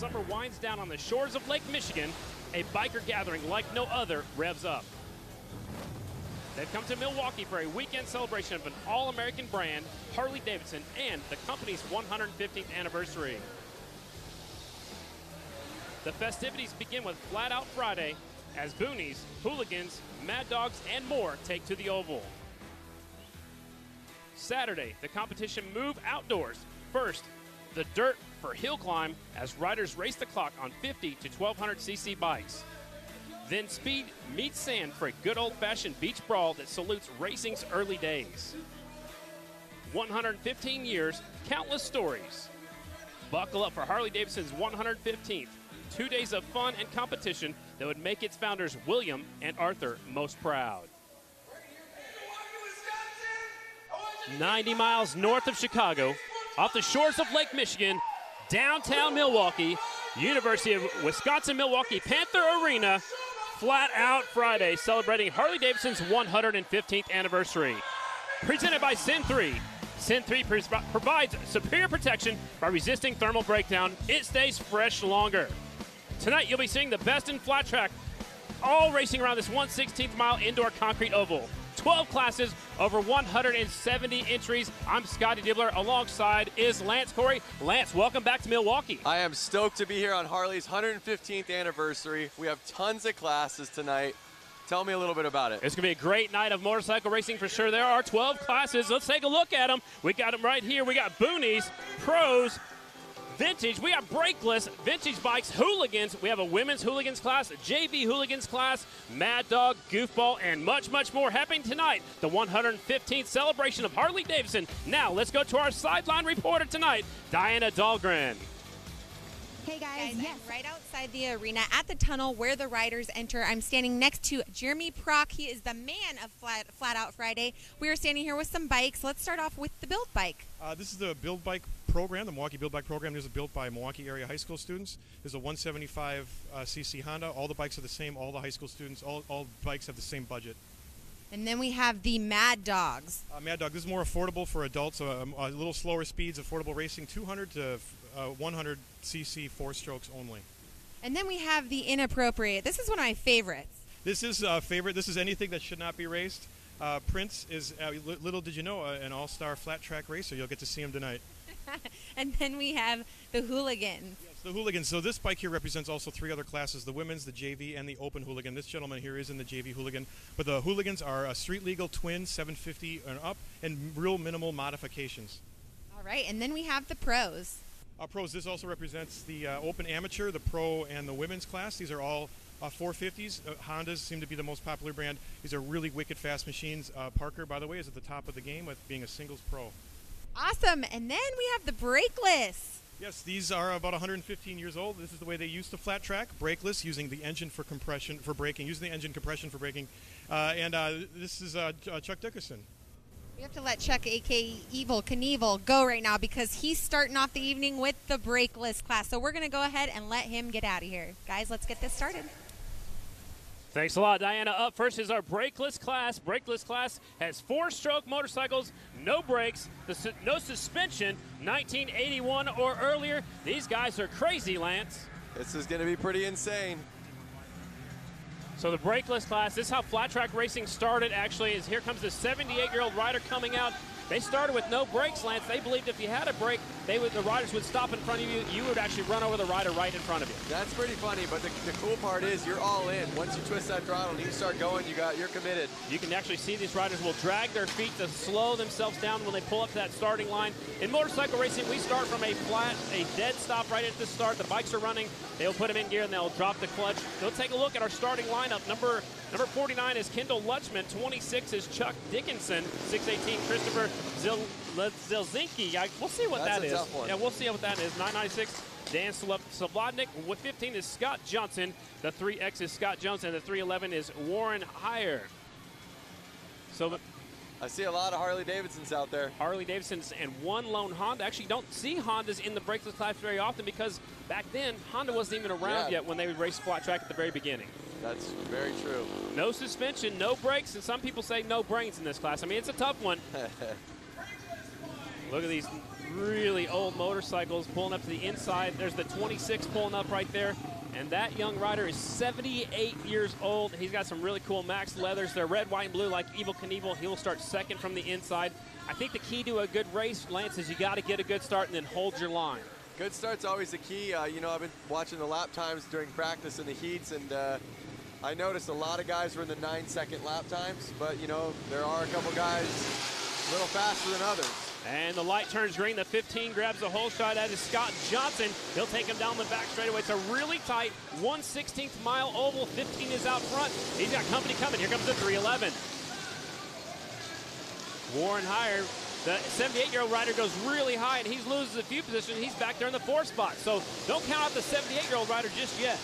summer winds down on the shores of Lake Michigan, a biker gathering like no other revs up. They've come to Milwaukee for a weekend celebration of an all-American brand, Harley-Davidson, and the company's 115th anniversary. The festivities begin with Flat Out Friday as boonies, hooligans, mad dogs, and more take to the oval. Saturday, the competition move outdoors. First, the dirt for hill climb as riders race the clock on 50 to 1200cc bikes. Then speed meets sand for a good old-fashioned beach brawl that salutes racing's early days. 115 years, countless stories. Buckle up for Harley-Davidson's 115th. 2 days of fun and competition that would make its founders, William and Arthur, most proud. 90 miles north of Chicago, off the shores of Lake Michigan, downtown Milwaukee, University of Wisconsin-Milwaukee Panther Arena, Flat Out Friday, celebrating Harley-Davidson's 115th anniversary. Presented by Sin 3. Sin 3 provides superior protection by resisting thermal breakdown. It stays fresh longer. Tonight, you'll be seeing the best in flat track, all racing around this 1/16th mile indoor concrete oval. 12 classes, over 170 entries. I'm Scotty Dibbler. Alongside is Lance Corey. Lance, welcome back to Milwaukee. I am stoked to be here on Harley's 115th anniversary. We have tons of classes tonight. Tell me a little bit about it. It's going to be a great night of motorcycle racing for sure. There are 12 classes. Let's take a look at them. We got them right here. We got boonies, pros, vintage, we have brakeless, vintage bikes, hooligans. We have a women's hooligans class, a JV hooligans class, Mad Dog, Goofball, and much, much more happening tonight. The 115th celebration of Harley-Davidson. Now, let's go to our sideline reporter tonight, Diana Dahlgren. Hey guys, yes. I'm right outside the arena at the tunnel where the riders enter. I'm standing next to Jeremy Prock. He is the man of Flat Out Friday. We are standing here with some bikes. Let's start off with the build bike. This is the build bike program, the Milwaukee build bike program. This is built by Milwaukee area high school students. There's a 175cc Honda. All the bikes are the same. All the high school students, all bikes have the same budget. And then we have the Mad Dogs. Mad Dog, this is more affordable for adults, a little slower speeds, affordable racing, 200 to 100cc 4 strokes only. And then we have the Inappropriate. This is one of my favorites. This is a favorite. This is anything that should not be raced. Prince is, little did you know, an all-star flat track racer. You'll get to see him tonight. And then we have the Hooligans. Yes, the Hooligans. So this bike here represents also 3 other classes, the women's, the JV, and the open hooligan. This gentleman here is in the JV hooligan. But the Hooligans are a street legal twin, 750 and up, and real minimal modifications. All right, and then we have the Pros. Pros, this also represents the open amateur, the pro, and the women's class. These are all 450s. Hondas seem to be the most popular brand. These are really wicked fast machines. Parker, by the way, is at the top of the game with being a singles pro. Awesome, and then we have the Brakeless. Yes, these are about 115 years old. This is the way they used to flat track, brakeless, using the engine for compression for braking, using the engine compression for braking. This is Chuck Dickerson. We have to let Chuck, a.k.a. Evil Knievel, go right now because he's starting off the evening with the Brakeless class. So we're going to go ahead and let him get out of here. Guys, let's get this started. Thanks a lot, Diana. Up first is our brakeless class. Brakeless class has 4-stroke motorcycles, no brakes, no suspension, 1981 or earlier. These guys are crazy, Lance. This is going to be pretty insane. So the brakeless class, this is how flat track racing started actually, is here comes this 78-year-old rider coming out. They started with no brakes, Lance. They believed if you had a brake, the riders would stop in front of you. You would actually run over the rider right in front of you. That's pretty funny, but the cool part is you're all in. Once you twist that throttle and you start going, you're committed. You can actually see these riders will drag their feet to slow themselves down when they pull up to that starting line. In motorcycle racing, we start from a dead stop right at the start. The bikes are running. They'll put them in gear and they'll drop the clutch. They'll take a look at our starting lineup. Number 49 is Kendall Lutchman. 26 is Chuck Dickinson. 618 Christopher Zelzinski. We'll see what that is. Tough one. Yeah, we'll see what that is. 996 Dan Slobodnik. With 15 is Scott Johnson. The 3X is Scott Jones, and the 311 is Warren Heyer. So I see a lot of Harley-Davidsons out there. Harley-Davidsons and one lone Honda. Actually, don't see Hondas in the brakeless class very often because back then, Honda wasn't even around yet when they would race flat track at the very beginning. That's very true. No suspension, no brakes, and some people say no brains in this class. I mean, it's a tough one. Look at these really old motorcycles pulling up to the inside. There's the 26 pulling up right there. And that young rider is 78 years old. He's got some really cool Max leathers. They're red, white, and blue like Evel Knievel. He will start second from the inside. I think the key to a good race, Lance, is you got to get a good start and then hold your line. Good start's always the key. You know, I've been watching the lap times during practice in the heats, and I noticed a lot of guys were in the 9-second lap times, but, you know, there are a couple guys a little faster than others. And the light turns green. The 15 grabs the whole shot. That is Scott Johnson. He'll take him down the back straightaway. It's a really tight 1/16th mile oval. 15 is out front. He's got company coming. Here comes the 311. Warren Heyer, the 78-year-old rider, goes really high, and he loses a few positions. He's back there in the 4th spot. So don't count out the 78-year-old rider just yet.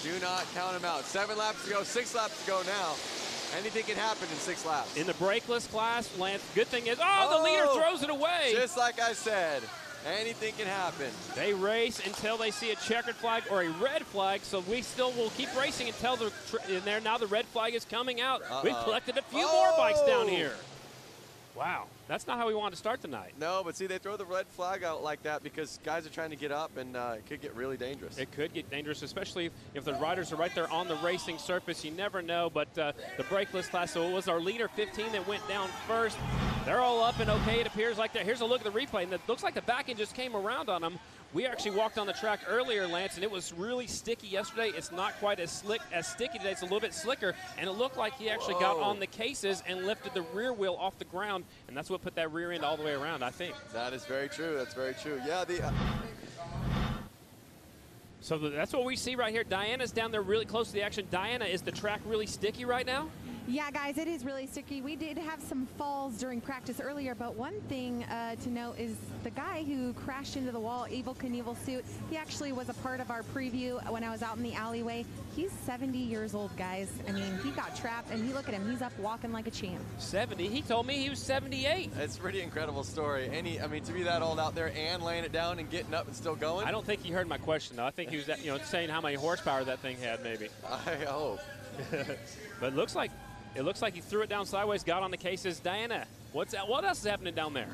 Do not count him out. 7 laps to go, 6 laps to go now. Anything can happen in 6 laps. In the brakeless class, Lance, good thing is, the leader throws it away. Just like I said, anything can happen. They race until they see a checkered flag or a red flag, so we still will keep racing until they're in there. Now the red flag is coming out. We've collected a few more bikes down here. Wow, that's not how we wanted to start the night. No, but see, they throw the red flag out like that because guys are trying to get up, and it could get really dangerous. It could get dangerous, especially if the riders are right there on the racing surface. You never know, but the brakeless class, so it was our leader 15 that went down first. They're all up and okay, it appears like that. Here's a look at the replay, and it looks like the back end just came around on them. We actually walked on the track earlier, Lance, and it was really sticky yesterday. It's not quite as sticky today. It's a little bit slicker, and it looked like he actually got on the cases and lifted the rear wheel off the ground, and that's what put that rear end all the way around, I think. That is very true. That's very true. Yeah, So that's what we see right here. Diana's down there really close to the action. Diana, is the track really sticky right now? Yeah, guys, it is really sticky. We did have some falls during practice earlier, but one thing to note is the guy who crashed into the wall, Evel Knievel suit, he actually was a part of our preview when I was out in the alleyway. He's 70 years old, guys. I mean, he got trapped, and look at him. He's up walking like a champ. 70? He told me he was 78. It's a pretty incredible story. I mean, to be that old out there and laying it down and getting up and still going. I don't think he heard my question, though. I think he was, saying how many horsepower that thing had, maybe. I hope. But it looks like he threw it down sideways, got on the cases. Diana, what else is happening down there?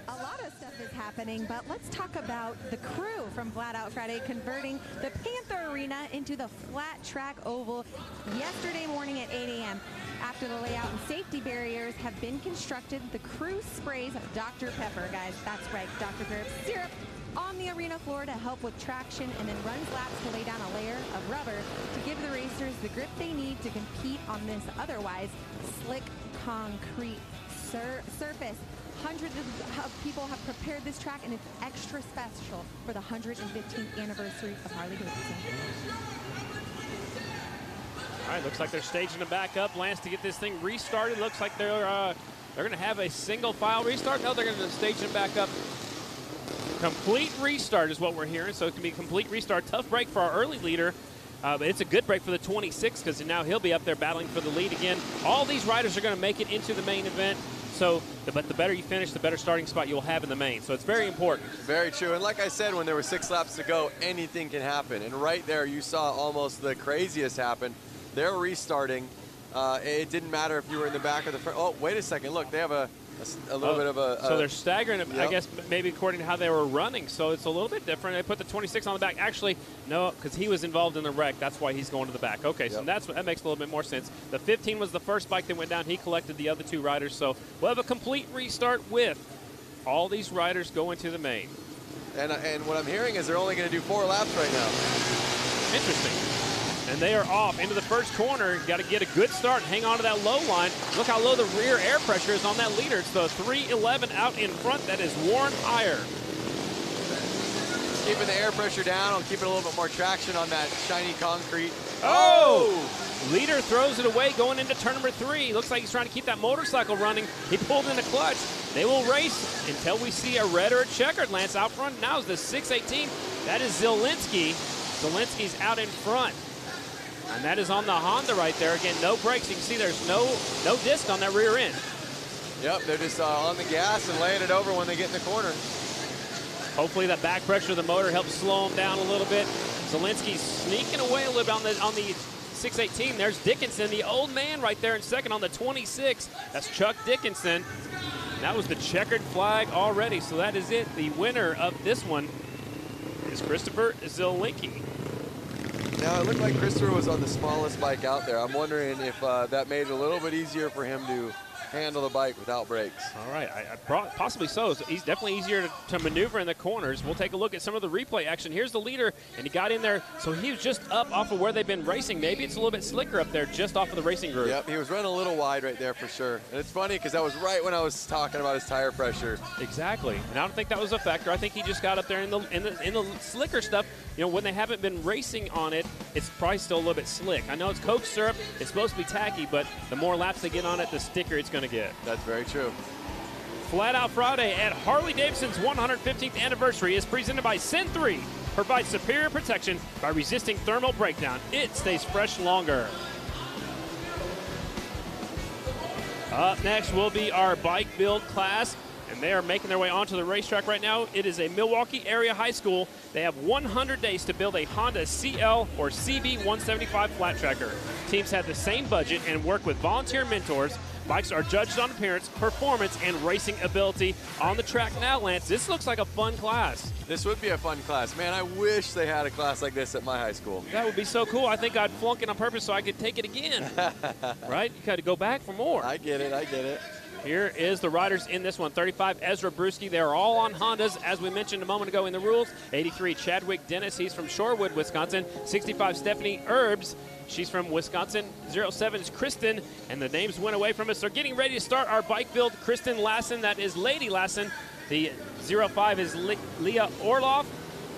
A lot of stuff is happening, but let's talk about the crew from Flat Out Friday converting the Panther Arena into the flat track oval yesterday morning at 8 a.m. After the layout and safety barriers have been constructed, the crew sprays Dr. Pepper, guys. That's right, Dr. Pepper syrup on the arena floor to help with traction, and then runs laps to lay down a layer of rubber to give the racers the grip they need to compete on this otherwise slick concrete surface. Hundreds of people have prepared this track, and it's extra special for the 115th anniversary of Harley-Davidson. All right, looks like they're staging it back up, Lance, to get this thing restarted. Looks like they're going to have a single file restart. No, they're going to stage it back up. Complete restart is what we're hearing, so it can be a complete restart. Tough break for our early leader, but it's a good break for the 26 because now he'll be up there battling for the lead again. All these riders are going to make it into the main event, but the better you finish, the better starting spot you'll have in the main, so it's very important. Very true, and like I said, when there were 6 laps to go, anything can happen, and right there you saw almost the craziest happen. They're restarting. It didn't matter if you were in the back or the front. Oh, wait a second, look, they have a little bit of a... So they're staggering it, yep. I guess, maybe according to how they were running. So it's a little bit different. They put the 26 on the back. Actually, no, because he was involved in the wreck. That's why he's going to the back. Okay, so yep. that makes a little bit more sense. The 15 was the first bike that went down. He collected the other 2 riders. So we'll have a complete restart with all these riders going to the main. And what I'm hearing is they're only going to do 4 laps right now. Interesting. And they are off into the first corner. Got to get a good start, hang on to that low line. Look how low the rear air pressure is on that leader. It's the 311 out in front. That is Warren Heyer. Keeping the air pressure down. I'll keep it a little bit more traction on that shiny concrete. Oh! Leader throws it away going into turn number 3. Looks like he's trying to keep that motorcycle running. He pulled in the clutch. They will race until we see a red or a checkered. Lance out front now is the 618. That is Zielinski. Zielinski's out in front. And that is on the Honda right there. Again, no brakes. You can see there's no disc on that rear end. Yep, they're just on the gas and laying it over when they get in the corner. Hopefully that back pressure of the motor helps slow them down a little bit. Zielinski's sneaking away a little bit on the 618. There's Dickinson, the old man right there in second on the 26. That's Chuck Dickinson. And that was the checkered flag already, so that is it. The winner of this one is Christopher Zielinski. Now, it looked like Christopher was on the smallest bike out there. I'm wondering if that made it a little bit easier for him to handle the bike without brakes. All right, possibly so. He's definitely easier to maneuver in the corners. We'll take a look at some of the replay action. Here's the leader, and he got in there, so he was just up off of where they've been racing. Maybe it's a little bit slicker up there, just off of the racing group. Yep, he was running a little wide right there for sure. And it's funny because that was right when I was talking about his tire pressure. Exactly, and I don't think that was a factor. I think he just got up there in the slicker stuff. You know, when they haven't been racing on it, it's probably still a little bit slick. I know it's Coke syrup. It's supposed to be tacky, but the more laps they get on it, the stickier it's going to get. That's very true. Flat Out Friday at Harley-Davidson's 115th anniversary is presented by Sin 3. Provides superior protection by resisting thermal breakdown. It stays fresh longer. Up next will be our bike build class, and they are making their way onto the racetrack right now. It is a Milwaukee area high school. They have 100 days to build a Honda CL or CB 175 flat tracker. Teams have the same budget and work with volunteer mentors. Bikes are judged on appearance, performance, and racing ability on the track now, Lance. This looks like a fun class. This would be a fun class. Man, I wish they had a class like this at my high school. That would be so cool. I think I'd flunk it on purpose so I could take it again. Right? You got to go back for more. I get it. I get it. Here is the riders in this one. 35, Ezra Brewski. They are all on Hondas, as we mentioned a moment ago in the rules. 83, Chadwick Dennis. He's from Shorewood, Wisconsin. 65, Stephanie Erbs. She's from Wisconsin. 07 is Kristen, and the names went away from us. They're getting ready to start our bike build. Kristen Lassen, that is Lady Lassen. The 05 is Leah Orloff.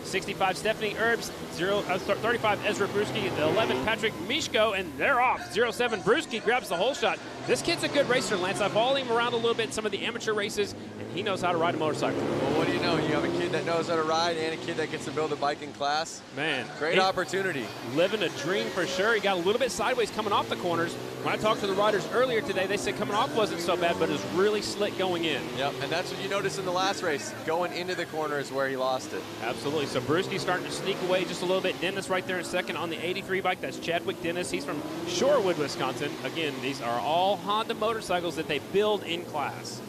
65, Stephanie Erbs. 35, Ezra Brewski. The 11, Patrick Mishko, and they're off. 07, Brewski grabs the whole shot. This kid's a good racer, Lance. I followed him around a little bit in some of the amateur races, and he knows how to ride a motorcycle. Well, what do you know? You have a kid that knows how to ride and a kid that gets to build a bike in class. Man. Great opportunity. Living a dream for sure. He got a little bit sideways coming off the corners. When I talked to the riders earlier today, they said coming off wasn't so bad, but it was really slick going in. Yep, and that's what you noticed in the last race. Going into the corner is where he lost it. Absolutely. So Brewski's starting to sneak away just a little bit. Dennis right there in second on the 83 bike. That's Chadwick Dennis. He's from Shorewood, Wisconsin. Again, these are all Honda motorcycles that they build in class.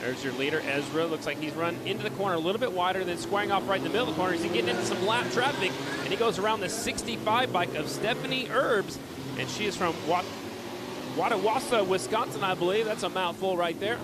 There's your leader, Ezra. Looks like he's run into the corner a little bit wider than squaring off right in the middle of the corner. He's getting into some lap traffic, and he goes around the 65 bike of Stephanie Erbs, and she is from Watawassa, Wisconsin, I believe. That's a mouthful right there.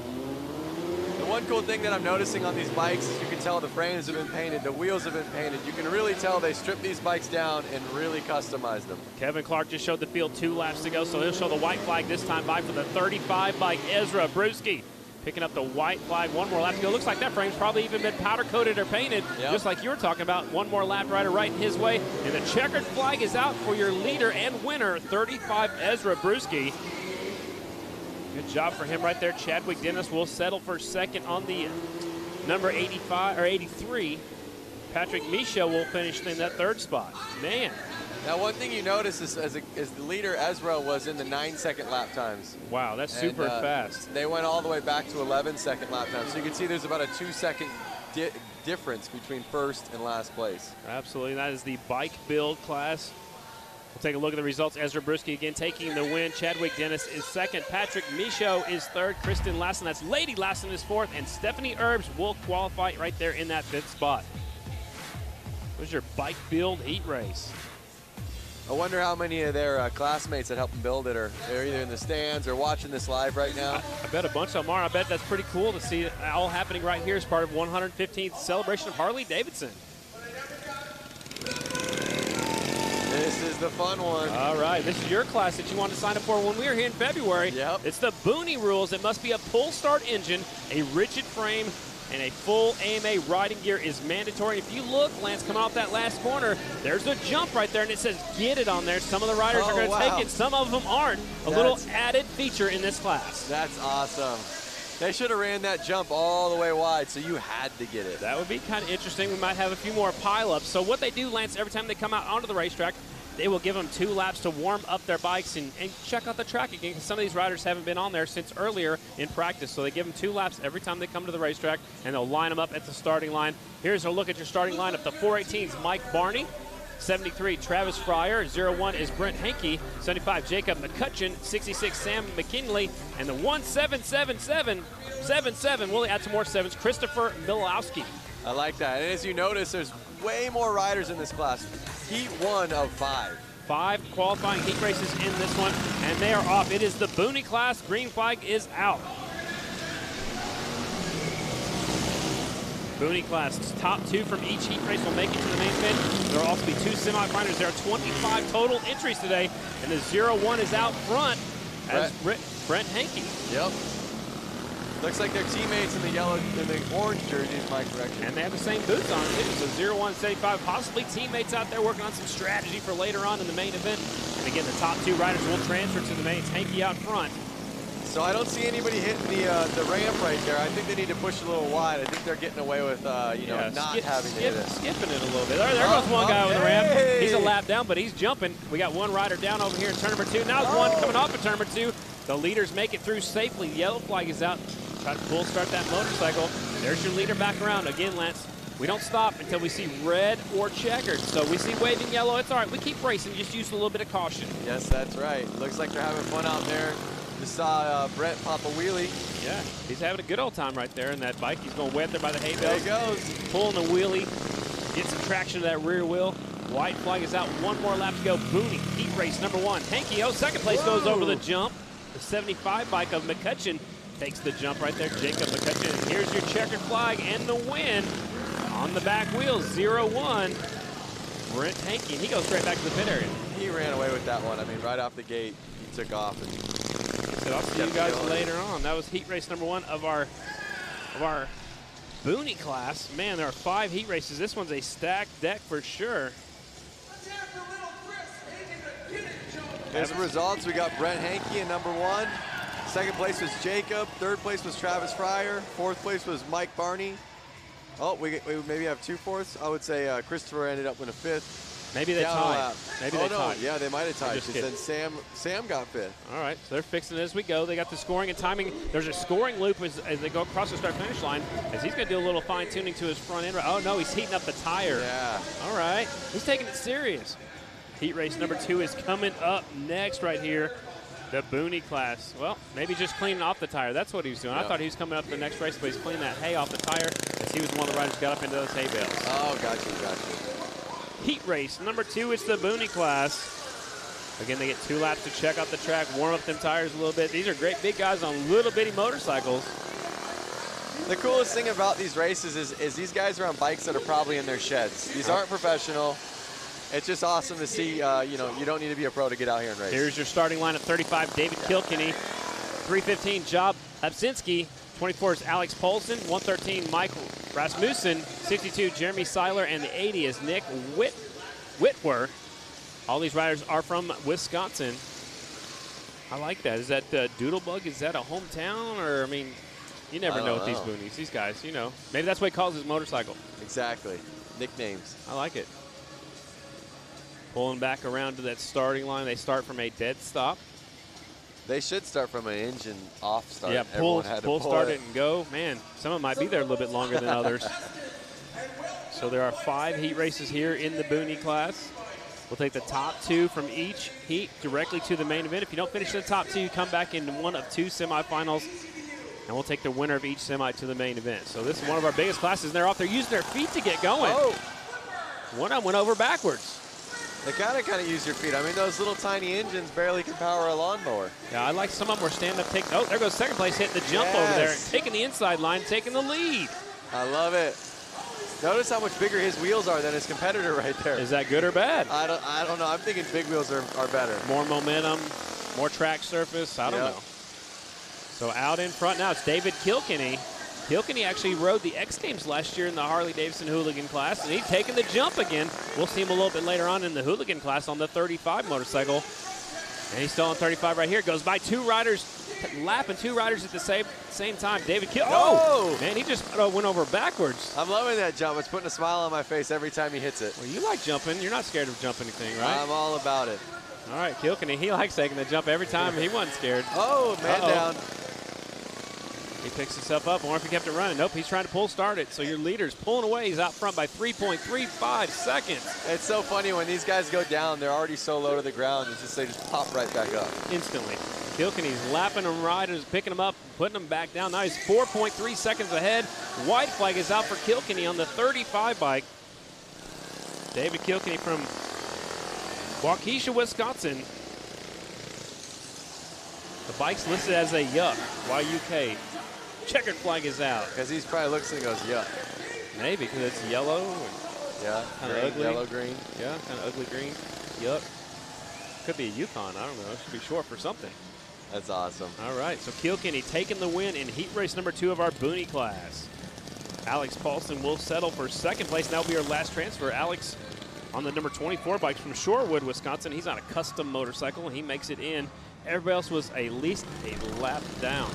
The one cool thing that I'm noticing on these bikes is you can tell the frames have been painted, the wheels have been painted. You can really tell they stripped these bikes down and really customized them. Kevin Clark just showed the field 2 laps to go, so he'll show the white flag this time by for the 35 bike, Ezra Brewski. Picking up the white flag, 1 more lap to go. Looks like that frame's probably even been powder coated or painted, just like you were talking about. 1 more lap rider right in his way. And the checkered flag is out for your leader and winner, 35 Ezra Brewski. Good job for him right there. Chadwick Dennis will settle for second on the number 85 or 83. Patrick Misha will finish in that 3rd spot. Man. Now, one thing you notice is the leader, Ezra, was in the 9-second lap times. Wow, that's super fast. They went all the way back to 11-second lap times. So you can see there's about a 2-second difference between first and last place. Absolutely. That is the bike build class. We'll take a look at the results. Ezra Brewski again taking the win. Chadwick Dennis is second. Patrick Michaud is third. Kristen Lassen, that's Lady Lassen, is fourth. And Stephanie Erbs will qualify right there in that 5th spot. There's your bike build heat race. I wonder how many of their classmates that helped them build it are either in the stands or watching this live right now. I bet a bunch of them are. I bet that's pretty cool to see it all happening right here as part of 115th celebration of Harley-Davidson. This is the fun one. All right, this is your class that you wanted to sign up for when we were here in February. Yep. It's the Booney rules. It must be a pull start engine, a rigid frame, and a full AMA riding gear is mandatory. If you look, Lance, coming off that last corner, there's a jump right there, and it says get it on there. Some of the riders are going to take it. Some of them aren't. A little added feature in this class. That's awesome. They should have ran that jump all the way wide, so you had to get it. That would be kind of interesting. We might have a few more pileups. So what they do, Lance, every time they come out onto the racetrack, they will give them 2 laps to warm up their bikes and check out the track again, because some of these riders haven't been on there since earlier in practice. So they give them 2 laps every time they come to the racetrack, and they'll line them up at the starting line. Here's a look at your starting lineup. The 418's Mike Barney. 73, Travis Fryer. 01 is Brent Hankey. 75, Jacob McCutcheon. 66, Sam McKinley. And the 1777, we'll add some more sevens, Christopher Milowski. I like that. And as you notice, there's way more riders in this class. Heat 1 of 5. 5 qualifying heat races in this one, and they are off. It is the Booney class. Green flag is out. Booney class, top 2 from each heat race will make it to the main event. There will also be 2 semifinals. There are 25 total entries today, and the 01 is out front as Brent Hankey. Yep. Looks like they're teammates in the yellow and the orange jersey in my correction. And they have the same boots on too. So 01, 75, possibly teammates out there working on some strategy for later on in the main event. And again, the top 2 riders will transfer to the main. It's Hankey out front. So I don't see anybody hitting the ramp right there. I think they need to push a little wide. I think they're getting away with not having to hit it. Skipping it a little bit. There goes one guy with the ramp. He's a lap down, but he's jumping. We got one rider down over here in turn number 2. Now there's one coming off of turn number 2. The leaders make it through safely. Yellow flag is out. Try to full start that motorcycle. There's your leader back around. Again, Lance, we don't stop until we see red or checkered. So we see waving yellow. It's all right. We keep racing. Just use a little bit of caution. Yes, that's right. Looks like they're having fun out there. Just saw Brett pop a wheelie. Yeah, he's having a good old time right there in that bike. He's going way up there by the hay There bales. he goes. Pulling the wheelie. Get some traction to that rear wheel. White flag is out. One more lap to go. Booney, heat race number 1. Hankey, second place goes over the jump. The 75 bike of McCutcheon takes the jump right there. Jacob McCutcheon. And here's your checkered flag and the win on the back wheel. 01. Brent Hankey. He goes straight back to the pit area. He ran away with that one. I mean, right off the gate, he took off. And so I'll see you guys later on. That was heat race number 1 of our Booney class. Man, there are 5 heat races. This one's a stacked deck for sure. Here's the results. We got Brent Hankey in number 1. Second place was Jacob. Third place was Travis Fryer. Fourth place was Mike Barney. Oh, we maybe have 2 fourths. I would say Christopher ended up in a 5th. Maybe they tied. Maybe they tied. Yeah, they might have tied. Because then Sam got 5th. All right, so they're fixing it as we go. They got the scoring and timing. There's a scoring loop as they go across the start-finish line, as he's going to do a little fine-tuning to his front end. Oh, no, he's heating up the tire. Yeah. All right, he's taking it serious. Heat race number 2 is coming up next right here. The Booney class. Well, maybe just cleaning off the tire. That's what he was doing. Yep. I thought he was coming up the next race, but he's cleaning that hay off the tire as he was one of the riders who got up into those hay bales. Oh, gotcha. Heat race number 2, it's the Booney class. Again, they get 2 laps to check out the track, warm up them tires a little bit. These are great big guys on little bitty motorcycles. The coolest thing about these races is these guys are on bikes that are probably in their sheds. These aren't professional. It's just awesome to see, you don't need to be a pro to get out here and race. Here's your starting line at 35, David Kilkenny. 315, Job Absinski. 24 is Alex Polson. 113, Mike Rasmussen. 62, Jeremy Seiler. And the 80 is Nick Whitwer. All these riders are from Wisconsin. I like that. Is that Doodlebug? Is that a hometown? Or, I mean, you never know with these boonies. These guys, Maybe that's what he calls his motorcycle. Exactly. Nicknames. I like it. Pulling back around to that starting line. They start from a dead stop. They should start from an engine off start. Yeah, pull start it and go. Man, some of them might be there a little bit longer than others. So there are 5 heat races here in the Booney class. We'll take the top 2 from each heat directly to the main event. If you don't finish the top 2, you come back in one of 2 semifinals, and we'll take the winner of each semi to the main event. So this is one of our biggest classes, and they're off there using their feet to get going. Oh. One of them went over backwards. They kind of use your feet. I mean, those little tiny engines barely can power a lawnmower. Yeah, I like some of them were stand up. Oh, there goes second place, hitting the jump over there, taking the inside line, taking the lead. I love it. Notice how much bigger his wheels are than his competitor right there. Is that good or bad? I don't know. I'm thinking big wheels are better. More momentum, more track surface. I don't know. So out in front now, it's David Kilkenny. Kilkenny actually rode the X Games last year in the Harley-Davidson Hooligan class, and he's taking the jump again. We'll see him a little bit later on in the Hooligan class on the 35 motorcycle. And he's still on 35 right here. Goes by 2 riders, lapping 2 riders at the same time. David Kilkenny. Oh, man, he just went over backwards. I'm loving that jump. It's putting a smile on my face every time he hits it. Well, you like jumping. You're not scared of jumping anything, right? I'm all about it. All right, Kilkenny, he likes taking the jump every time. He wasn't scared. Oh, man down. He picks himself up. I wonder if he kept it running. Nope, he's trying to pull start it. So your leader's pulling away. He's out front by 3.35 seconds. It's so funny when these guys go down, they're already so low to the ground. They just pop right back up. Instantly. Kilkenny's lapping them riders, picking them up, putting them back down. Now he's 4.3 seconds ahead. White flag is out for Kilkenny on the 35 bike. David Kilkenny from Waukesha, Wisconsin. The bike's listed as a Yuck, Y-U-K. Checkered flag is out. Because he probably looks and goes, yuck. Maybe, because it's yellow. Yeah, kind of ugly. Yellow, green. Yeah, kind of ugly green. Yuck. Could be a Yukon, I don't know. It should be short for something. That's awesome. All right, so Kilkenny taking the win in heat race number 2 of our Boonie class. Alex Paulson will settle for second place. That will be our last transfer. Alex on the number 24 bike from Shorewood, Wisconsin. He's on a custom motorcycle, and he makes it in. Everybody else was at least a lap down.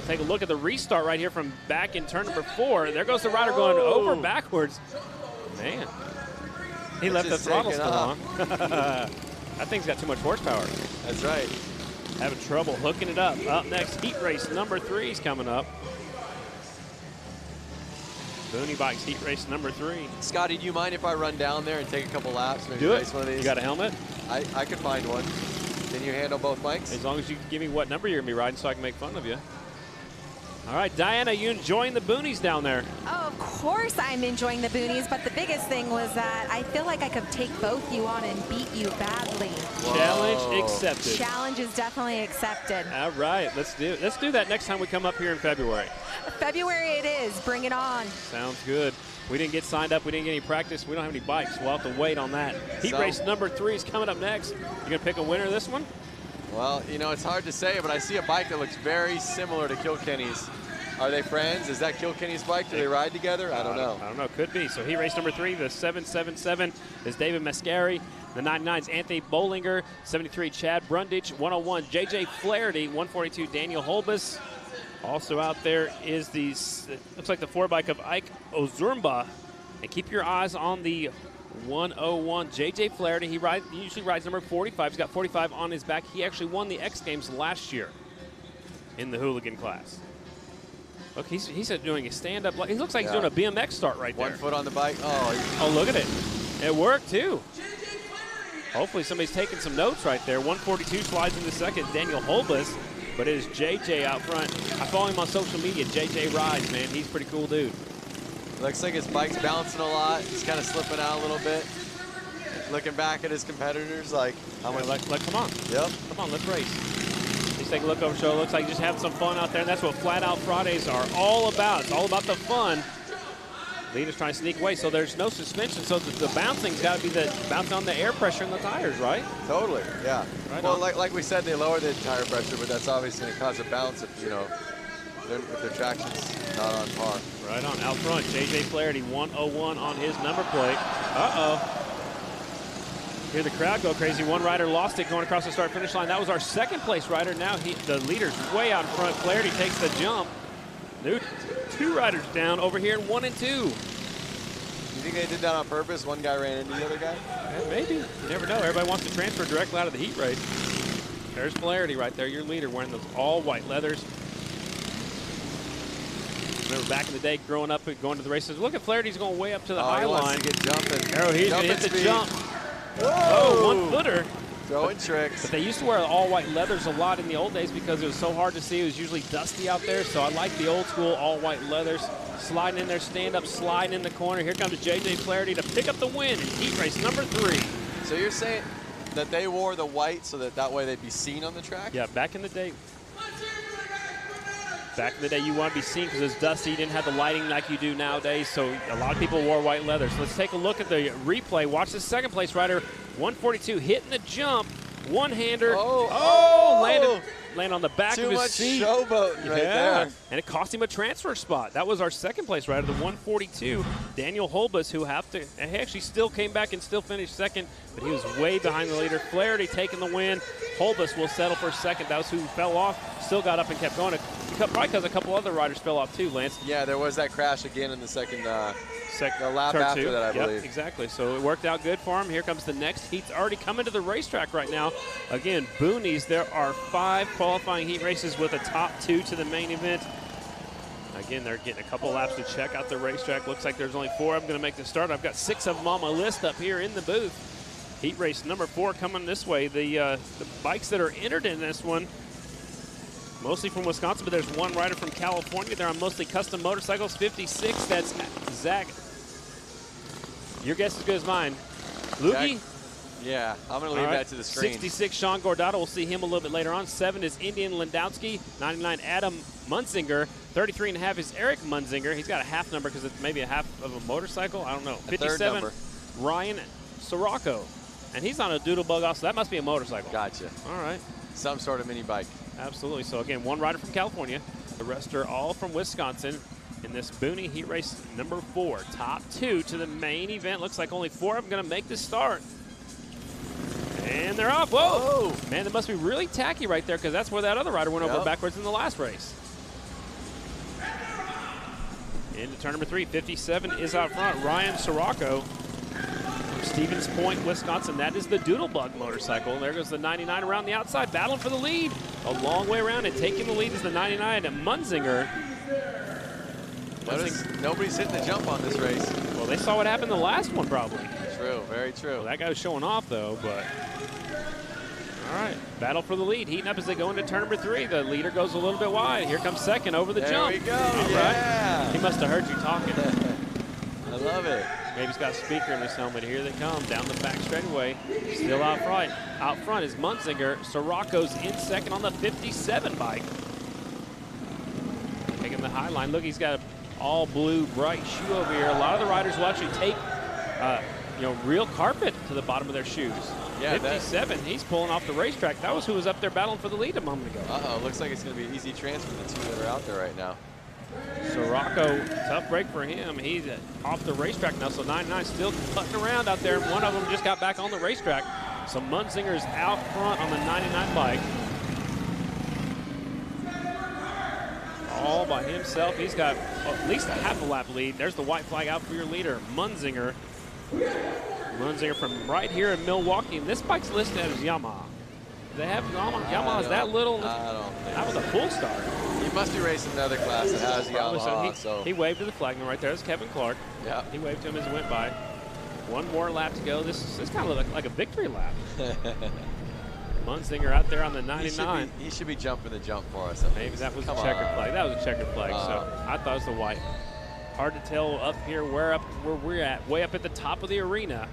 Take a look at the restart right here from back in turn number 4. There goes the rider going over backwards. Man, he left the throttle still on. That thing's got too much horsepower. That's right. Having trouble hooking it up. Up next, heat race number 3 is coming up. Boonie Bikes heat race number 3. Scotty, do you mind if I run down there and take a couple laps? Maybe Do it. race one of these? You got a helmet? I could find one. Can you handle both bikes? As long as you can give me what number you're going to be riding so I can make fun of you. All right, Diana, you enjoying the boonies down there? Oh, of course I'm enjoying the boonies, but the biggest thing was that I feel like I could take both you on and beat you badly. Whoa. Challenge accepted. Challenge is definitely accepted. All right, let's do that next time we come up here in February. February it is. Bring it on. Sounds good. We didn't get signed up. We didn't get any practice. We don't have any bikes. We'll have to wait on that. Heat race number 3 is coming up next. You going to pick a winner of this one? Well, you know, it's hard to say, but I see a bike that looks very similar to Kilkenny's. Are they friends? Is that Kilkenny's bike? Do they ride together? I don't know. I don't know. Could be. So heat race number 3, the 777 is David Mascari. The 99 is Anthony Bollinger. 73, Chad Brundage. 101, JJ Flaherty. 142, Daniel Holbus. Also out there is the, looks like the 4 bike of Ike Ozurmba. And keep your eyes on the 101, JJ Flaherty. He usually rides number 45. He's got 45 on his back. He actually won the X Games last year in the hooligan class. Look, he's doing a stand-up. He looks like he's doing a BMX start right there. 1 foot on the bike. Oh, look at it. It worked, too. Hopefully somebody's taking some notes right there. 142 slides into second, Daniel Holbus. But it is JJ out front. I follow him on social media, JJ Rides, man. He's a pretty cool dude. looks like his bike's bouncing a lot. He's kind of slipping out a little bit. Looking back at his competitors, like, how much? Come on. Yep. Come on, let's race. Let's take a look over the show. Looks like just having some fun out there, and that's what Flat Out Fridays are all about. It's all about the fun. Leader's trying to sneak away, so there's no suspension, so the bouncing's got to be the bouncing on the air pressure in the tires, right? Totally, yeah. Right well, on. like we said, they lower the tire pressure, but that's obviously going to cause a bounce if, you know, if their traction's not on par. Right on. Out front, JJ Flaherty, 101 on his number plate. Uh-oh. Hear the crowd go crazy. One rider lost it going across the start-finish line. That was our second place rider. Now the leader's way out in front. Flaherty takes the jump. Dude, two riders down over here in 1 and 2. You think they did that on purpose? One guy ran into the other guy? Yeah, maybe. You never know. Everybody wants to transfer directly out of the heat race. There's Flaherty right there, your leader, wearing those all-white leathers. Remember back in the day, growing up and going to the races. Look at Flaherty's going way up to the high line. He wants to get jumping. Arrow, he's going to hit the jump. Whoa. Oh, 1-footer. Throwing tricks. But they used to wear all-white leathers a lot in the old days because it was so hard to see. It was usually dusty out there, so I like the old-school all-white leathers. Sliding in there, stand-up, sliding in the corner. Here comes JJ Flaherty to pick up the win in heat race number 3. So you're saying that they wore the white so that way they'd be seen on the track? Yeah, back in the day. Back in the day, you want to be seen because it's dusty. You didn't have the lighting like you do nowadays, so a lot of people wore white leather. So let's take a look at the replay. Watch the second place rider, 142, hitting the jump. One-hander. Landed on the back of his seat. Too much showboating right there. And it cost him a transfer spot. That was our second place rider, the 142, Daniel Holbus, who he actually still came back and still finished second, but he was way behind the leader. Flaherty taking the win. Holbus will settle for second. That was who fell off, still got up and kept going. Probably because a couple other riders fell off too, Lance. Yeah, there was that crash again in the second the lap turn after two. that, I believe. Yep, exactly. So it worked out good for him. Here comes the next heat. Already coming to the racetrack right now. Again, Boonies, there are 5 qualifying heat races with a top 2 to the main event. Again, they're getting a couple laps to check out the racetrack. Looks like there's only 4 of them going to make the start. I've got 6 of them on my list up here in the booth. Heat race number 4 coming this way. The bikes that are entered in this one, mostly from Wisconsin, but there's one rider from California. They're on mostly custom motorcycles. 56, that's Zach. Your guess is as good as mine. Loogie? Yeah, I'm going to leave that to the screen. 66, Sean Gordado. We'll see him a little bit later on. 7 is Indian Lendowski. 99, Adam Munzinger. 33.5 is Eric Munzinger. He's got a half number because it's maybe a half of a motorcycle. I don't know. 57, Ryan Sirocco. And he's on a Doodlebug also. That must be a motorcycle. Gotcha. All right. Some sort of mini bike. Absolutely. So, again, one rider from California. The rest are all from Wisconsin in this Booney Heat Race number 4. Top 2 to the main event. Looks like only 4 of them going to make the start. And they're off. Whoa! Man, that must be really tacky right there because that's where that other rider went over backwards in the last race. Into turn number 3. 57 is out front. Ryan Sirocco from Stevens Point, Wisconsin. That is the Doodlebug motorcycle. There goes the 99 around the outside, battling for the lead. A long way around, and taking the lead is the 99 and Munzinger. Notice nobody's hitting the jump on this race. Well, they saw what happened in the last one, probably. True, very true. Well, that guy was showing off, though, but... All right, battle for the lead. Heating up as they go into turn number 3. The leader goes a little bit wide. Here comes second over the jump. There we go, All right. He must have heard you talking. I love it. Maybe he's got a speaker in his helmet. Here they come down the back straightaway. Still out front. Out front is Munzinger. Sirocco's in second on the 57 bike. Taking the high line. Look, he's got an all blue bright shoe over here. A lot of the riders will actually take real carpet to the bottom of their shoes. Yeah, 57, he's pulling off the racetrack. That was who was up there battling for the lead a moment ago. Uh-oh, looks like it's going to be an easy transfer, the 2 that are out there right now. Sirocco, tough break for him. He's off the racetrack now, so 99 still putting around out there. One of them just got back on the racetrack. So Munzinger's out front on the 99 bike. All by himself. He's got at least a half a lap lead. There's the white flag out for your leader, Munzinger. Munzinger from right here in Milwaukee. And this bike's listed as Yamaha. They have Yamaha. Is that little? I don't think that was a full start. He must be racing another class that has Yamaha. He waved to the flagman right there. That's Kevin Clark. Yeah. He waved to him as he went by. One more lap to go. This kind of looks like a victory lap. Munzinger out there on the 99. He should be jumping the jump for us. Maybe that was a checkered flag. That was a checkered flag. So I thought it was the white. Hard to tell up here where we're at. Way up at the top of the arena.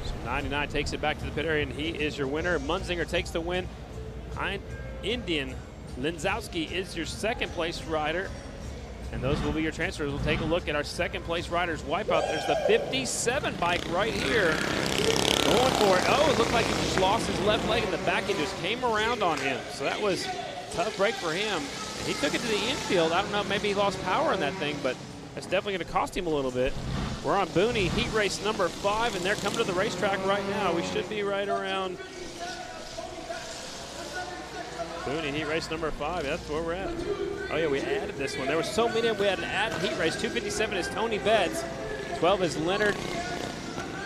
So 99 takes it back to the pit area, and he is your winner. Munzinger takes the win. Indian Lenzowski is your second place rider. And those will be your transfers. We'll take a look at our second place riders wipeout. There's the 57 bike right here. Going for it. Oh, it looked like he just lost his left leg in the back. He just came around on him. So that was a tough break for him. He took it to the infield. I don't know, maybe he lost power on that thing, but that's definitely going to cost him a little bit. We're on Booney Heat Race number 5, and they're coming to the racetrack right now. We should be right around Booney Heat Race number 5. That's where we're at. Oh, yeah, we added this one. There were so many of them. We had an added Heat Race. 257 is Tony Betts. 12 is Leonard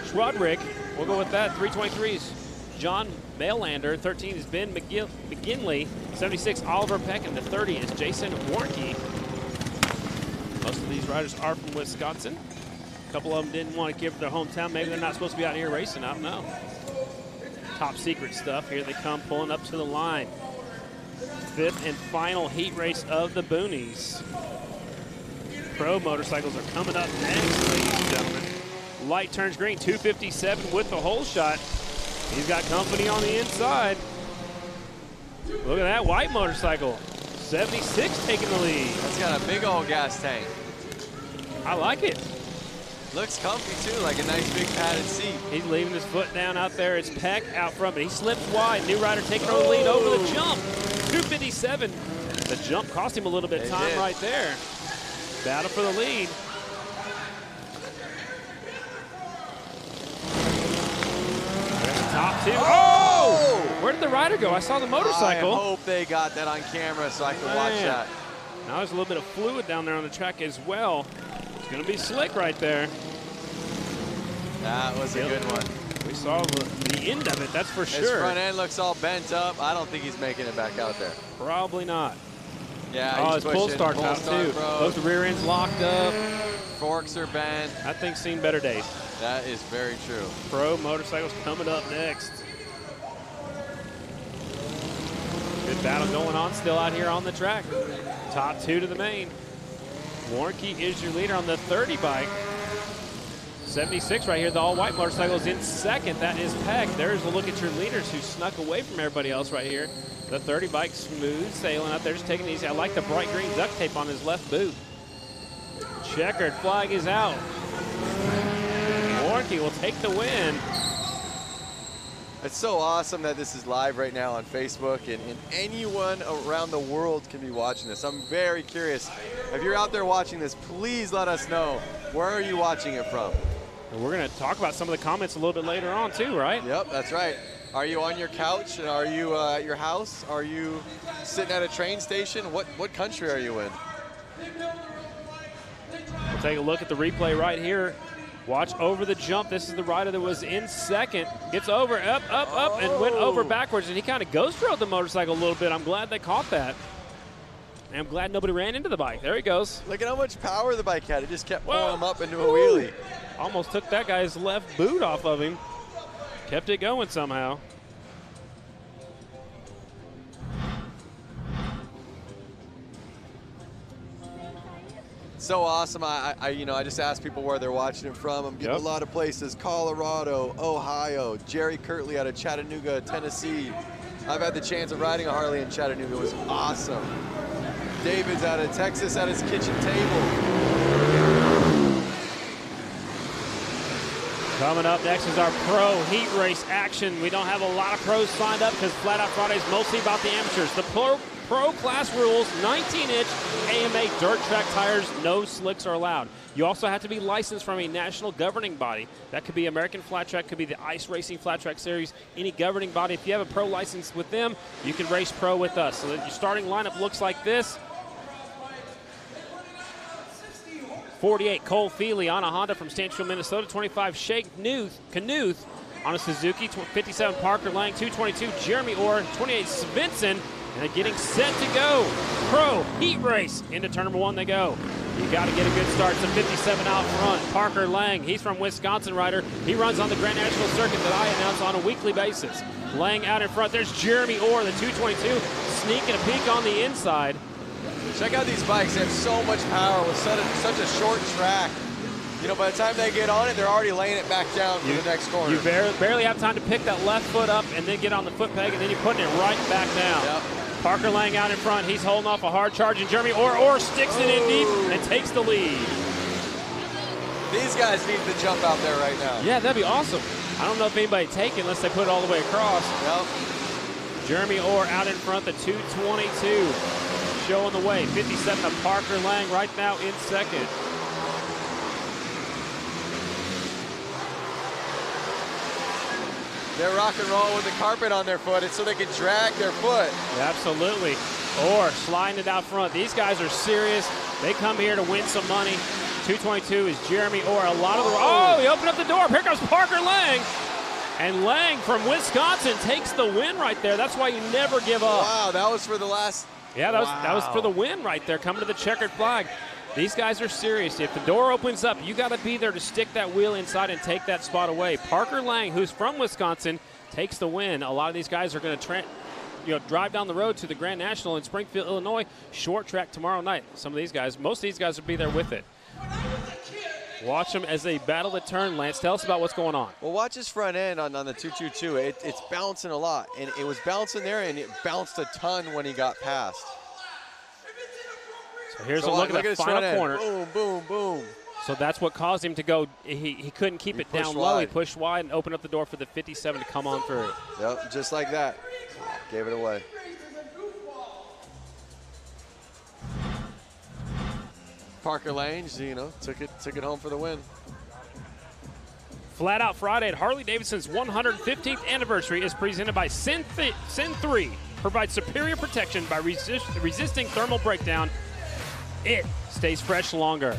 Schrodrick. We'll go with that. 323 is John Mailander. 13 is Ben McGinley. 76, Oliver Peck. And the 30 is Jason Warnke. Most of these riders are from Wisconsin. A couple of them didn't want to give their hometown. Maybe they're not supposed to be out here racing. I don't know. Top secret stuff. Here they come pulling up to the line. 5th and final heat race of the Boonies. Pro motorcycles are coming up next, ladies and gentlemen. Light turns green, 257 with the hole shot. He's got company on the inside. Look at that white motorcycle. 76 taking the lead. It's got a big old gas tank. I like it. Looks comfy too, like a nice big padded seat. He's leaving his foot down out there. It's Peck out front, but he slips wide. New rider taking over the lead over the jump. 257. The jump cost him a little bit of time right there. Battle for the lead. There's the top 2. Oh! Where did the rider go? I saw the motorcycle. I hope they got that on camera so I can watch that. Now there's a little bit of fluid down there on the track as well. It's going to be slick right there. That was a good one. We saw the end of it, that's for sure. His front end looks all bent up. I don't think he's making it back out there. Probably not. Yeah, oh, he's his pull pushing. start's out too. Both the rear ends locked up. Forks are bent. That thing's seen better days. That is very true. Pro motorcycles coming up next. Good battle going on still out here on the track. Top two to the main. Warnke is your leader on the 30 bike. 76 right here, the all-white motorcycle is in second. That is Peck. There's a look at your leaders who snuck away from everybody else right here. The 30 bike smooth sailing out there, just taking it easy. I like the bright green duct tape on his left boot. Checkered flag is out. Warnke will take the win. It's so awesome that this is live right now on Facebook, and anyone around the world can be watching this. I'm very curious. If you're out there watching this, please let us know. Where are you watching it from? And we're going to talk about some of the comments a little bit later on too, right? Yep, that's right. Are you on your couch? And are you at your house? Are you sitting at a train station? What country are you in? We'll take a look at the replay right here. Watch over the jump. This is the rider that was in second. Gets over, up, and went over backwards. And he kind of ghost rode the motorcycle a little bit. I'm glad they caught that. And I'm glad nobody ran into the bike. There he goes. Look at how much power the bike had. It just kept pulling him up into a wheelie. Almost took that guy's left boot off of him. Kept it going somehow. So awesome. I just asked people where they're watching it from. I'm getting a lot of places: Colorado, Ohio, Jerry Kirtley out of Chattanooga, Tennessee. I've had the chance of riding a Harley in Chattanooga. It was awesome. David's out of Texas at his kitchen table. Coming up next is our pro heat race action. We don't have a lot of pros signed up because Flat Out Friday is mostly about the amateurs. The pro class rules: 19-inch AMA dirt track tires, no slicks are allowed. You also have to be licensed from a national governing body. That could be American Flat Track, could be the Ice Racing Flat Track Series, any governing body. If you have a pro license with them, you can race pro with us. So your starting lineup looks like this. 48, Cole Feely on a Honda from Stanfield, Minnesota. 25, Shake Knuth on a Suzuki. 57, Parker Lang. 222, Jeremy Orr. 28, Svensson. And they're getting set to go. Pro heat race. Into turn number one they go. You got to get a good start. It's a 57 out front. Parker Lang, he's from Wisconsin rider. He runs on the Grand National Circuit that I announce on a weekly basis. Lang out in front. There's Jeremy Orr, the 222, sneaking a peek on the inside. Check out these bikes. They have so much power with such a short track. You know, by the time they get on it, they're already laying it back down to the next corner. You barely have time to pick that left foot up and then get on the foot peg, and then you're putting it right back down. Yep. Parker Lang out in front. He's holding off a hard charge, and Jeremy Orr sticks it in deep and takes the lead. These guys need to jump out there right now. Yeah, that'd be awesome. I don't know if anybody take it unless they put it all the way across. Yep. Jeremy Orr out in front, the 222. Showing the way. 57 of Parker Lang right now in second. They're rock and roll with the carpet on their foot. It's so they can drag their foot. Yeah, absolutely. Orr sliding it out front. These guys are serious. They come here to win some money. 222 is Jeremy Orr. A lot of the... he opened up the door. Here comes Parker Lang. And Lang from Wisconsin takes the win right there. That's why you never give up. Wow, that was for the last... Yeah, that was for the win right there, coming to the checkered flag. These guys are serious. If the door opens up, you got to be there to stick that wheel inside and take that spot away. Parker Lang, who's from Wisconsin, takes the win. A lot of these guys are going to drive down the road to the Grand National in Springfield, Illinois. Short track tomorrow night. Most of these guys will be there with it. Watch them as they battle the turn. Lance, tell us about what's going on. Well, watch his front end on the 222. It's bouncing a lot, and it was bouncing there, and it bounced a ton when he got past. So here's a look at the final corner. Boom, boom, boom. So that's what caused him to go. He couldn't keep it down low. He pushed wide and opened up the door for the 57 to come on through. Yep, just like that. Gave it away. Parker Lang, took it home for the win. Flat Out Friday at Harley-Davidson's 115th anniversary is presented by Sin 3. Provides superior protection by resisting thermal breakdown. It stays fresh longer.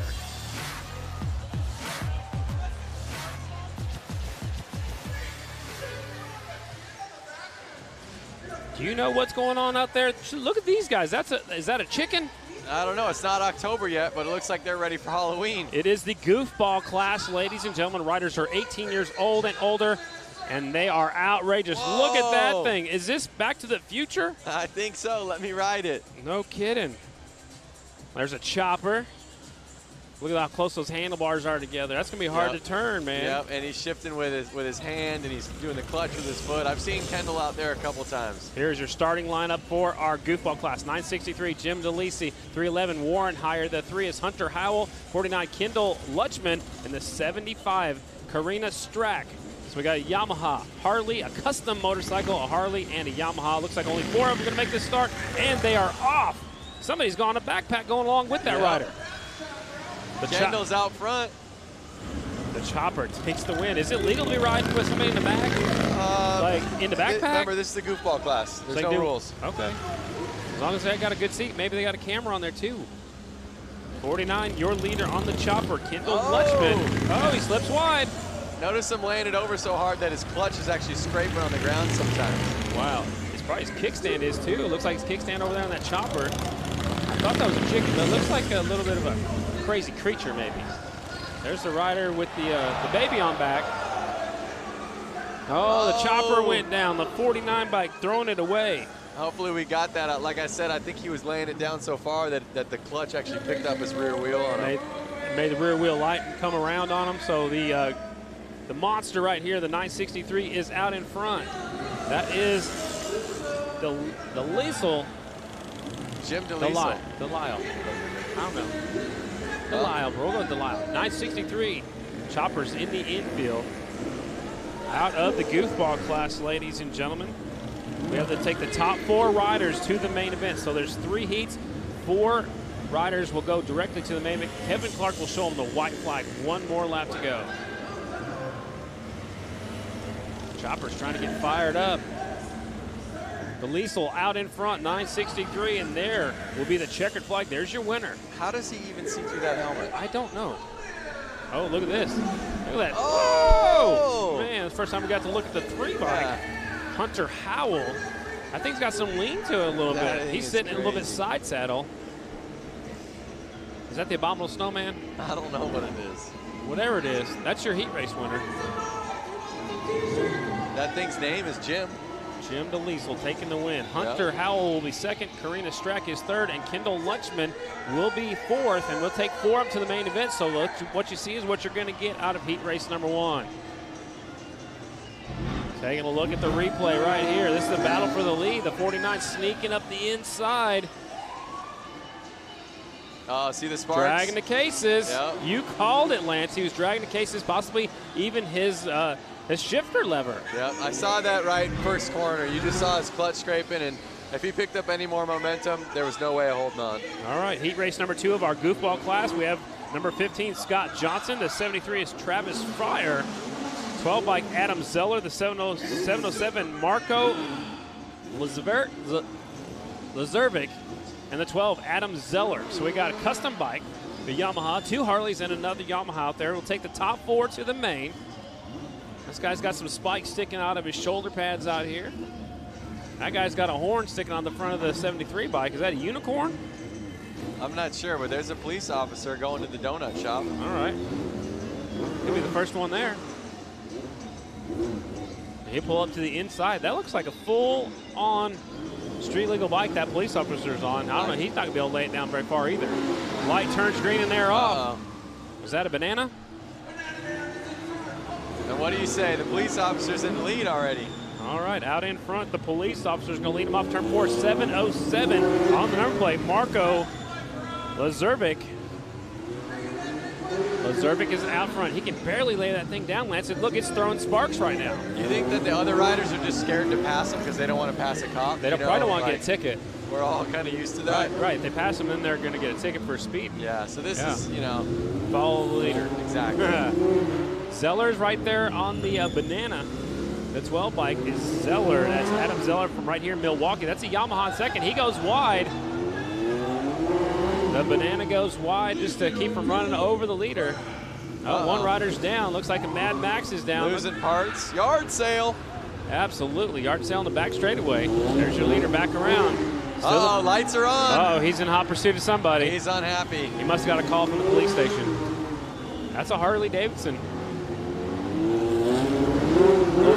Do you know what's going on out there? Look at these guys. Is that a chicken? I don't know. It's not October yet, but it looks like they're ready for Halloween. It is the goofball class, ladies and gentlemen. Riders are 18 years old and older, and they are outrageous. Whoa. Look at that thing. Is this Back to the Future? I think so. Let me ride it. No kidding. There's a chopper. Look at how close those handlebars are together. That's going to be hard to turn, man. Yep, and he's shifting with his hand, and he's doing the clutch with his foot. I've seen Kendall out there a couple times. Here's your starting lineup for our goofball class. 963, Jim DeLisi. 311, Warren Heyer. The 3 is Hunter Howell. 49, Kendall Lutchman. And the 75, Karina Strack. So we got a Yamaha, Harley, a custom motorcycle, a Harley, and a Yamaha. Looks like only 4 of them are going to make this start, and they are off. Somebody's got a backpack going along with that rider. Kendall's out front. The chopper takes the win. Is it legal to be riding with somebody in the back? Like in the backpack? Remember, this is the goofball class. There's no rules. Okay. As long as they got a good seat, maybe they got a camera on there too. 49, your leader on the chopper, Kendall Lutchman. Oh, he slips wide. Notice him laying it over so hard that his clutch is actually scraping on the ground sometimes. Wow. It's probably his kickstand is too. It looks like his kickstand over there on that chopper. I thought that was a chicken, but it looks like a little bit of a crazy creature maybe. There's the rider with the baby on back. Oh, the chopper went down. The 49 bike throwing it away. Hopefully we got that out. Like I said, I think he was laying it down so far that the clutch actually picked up his rear wheel on him. Made the rear wheel light and come around on him. So the monster right here, the 963, is out in front. That is the Liesel. Jim DeLisle. Delisle. I don't know. Delisle, bro. We'll go Delisle. 963. Choppers in the infield. Out of the goofball class, ladies and gentlemen. We have to take the top 4 riders to the main event. So there's 3 heats. 4 riders will go directly to the main event. Kevin Clark will show them the white flag. 1 more lap to go. Chopper's trying to get fired up. The Liesel out in front, 963, and there will be the checkered flag. There's your winner. How does he even see through that helmet? I don't know. Oh, look at this. Look at that. Oh! Man, it's the first time we got to look at the 3 bike. Hunter Howell. I think he's got some lean to it a little bit. He's sitting in a little bit side saddle. Is that the Abominable Snowman? I don't know what it is. Whatever it is, that's your heat race winner. That thing's name is Jim. Jim DeLisle taking the win. Hunter Howell will be second. Karina Strack is third. And Kendall Lutchman will be fourth. And we'll take 4 up to the main event. So what you see is what you're going to get out of heat race number 1. Taking a look at the replay right here. This is the battle for the lead. The 49 sneaking up the inside. See the sparks? Dragging the cases. Yep. You called it, Lance. He was dragging the cases, possibly even his shifter lever. Yep, I saw that right in first corner. You just saw his clutch scraping, and if he picked up any more momentum, there was no way of holding on. All right, heat race number 2 of our goofball class. We have number 15, Scott Johnson. The 73 is Travis Fryer. 12 bike Adam Zeller. The 707 Marco Lazervik. And the 12, Adam Zeller. So we got a custom bike, the Yamaha, 2 Harleys, and another Yamaha out there. We'll take the top 4 to the main. This guy's got some spikes sticking out of his shoulder pads out here. That guy's got a horn sticking on the front of the 73 bike. Is that a unicorn? I'm not sure, but there's a police officer going to the donut shop. All right. He'll be the first one there. He'll pull up to the inside. That looks like a full-on street legal bike that police officer's on. I don't know. He's not going to be able to lay it down very far either. Light turns green and they're off. Was that a banana? And what do you say? The police officer's in the lead already. All right, out in front, the police officer's going to lead him off turn 4. 707 on the number plate. Marco Lazervik. Lazervik is out front. He can barely lay that thing down, Lance. And look, it's throwing sparks right now. You think that the other riders are just scared to pass him because they don't want to pass a cop? They probably don't want to get a ticket. We're all kind of used to that. Right. If they pass them, then they're going to get a ticket for speed. Yeah, so this is, you know. Follow the leader. Exactly. Zeller's right there on the banana. The 12 bike is Zeller. That's Adam Zeller from right here in Milwaukee. That's a Yamaha in second. He goes wide. The banana goes wide just to keep from running over the leader. Oh, one rider's down. Looks like a Mad Max is down. Losing parts. Yard sale. Absolutely. Yard sale on the back straightaway. There's your leader back around. Oh, lights are on. Oh, he's in hot pursuit of somebody. He's unhappy. He must have got a call from the police station. That's a Harley-Davidson.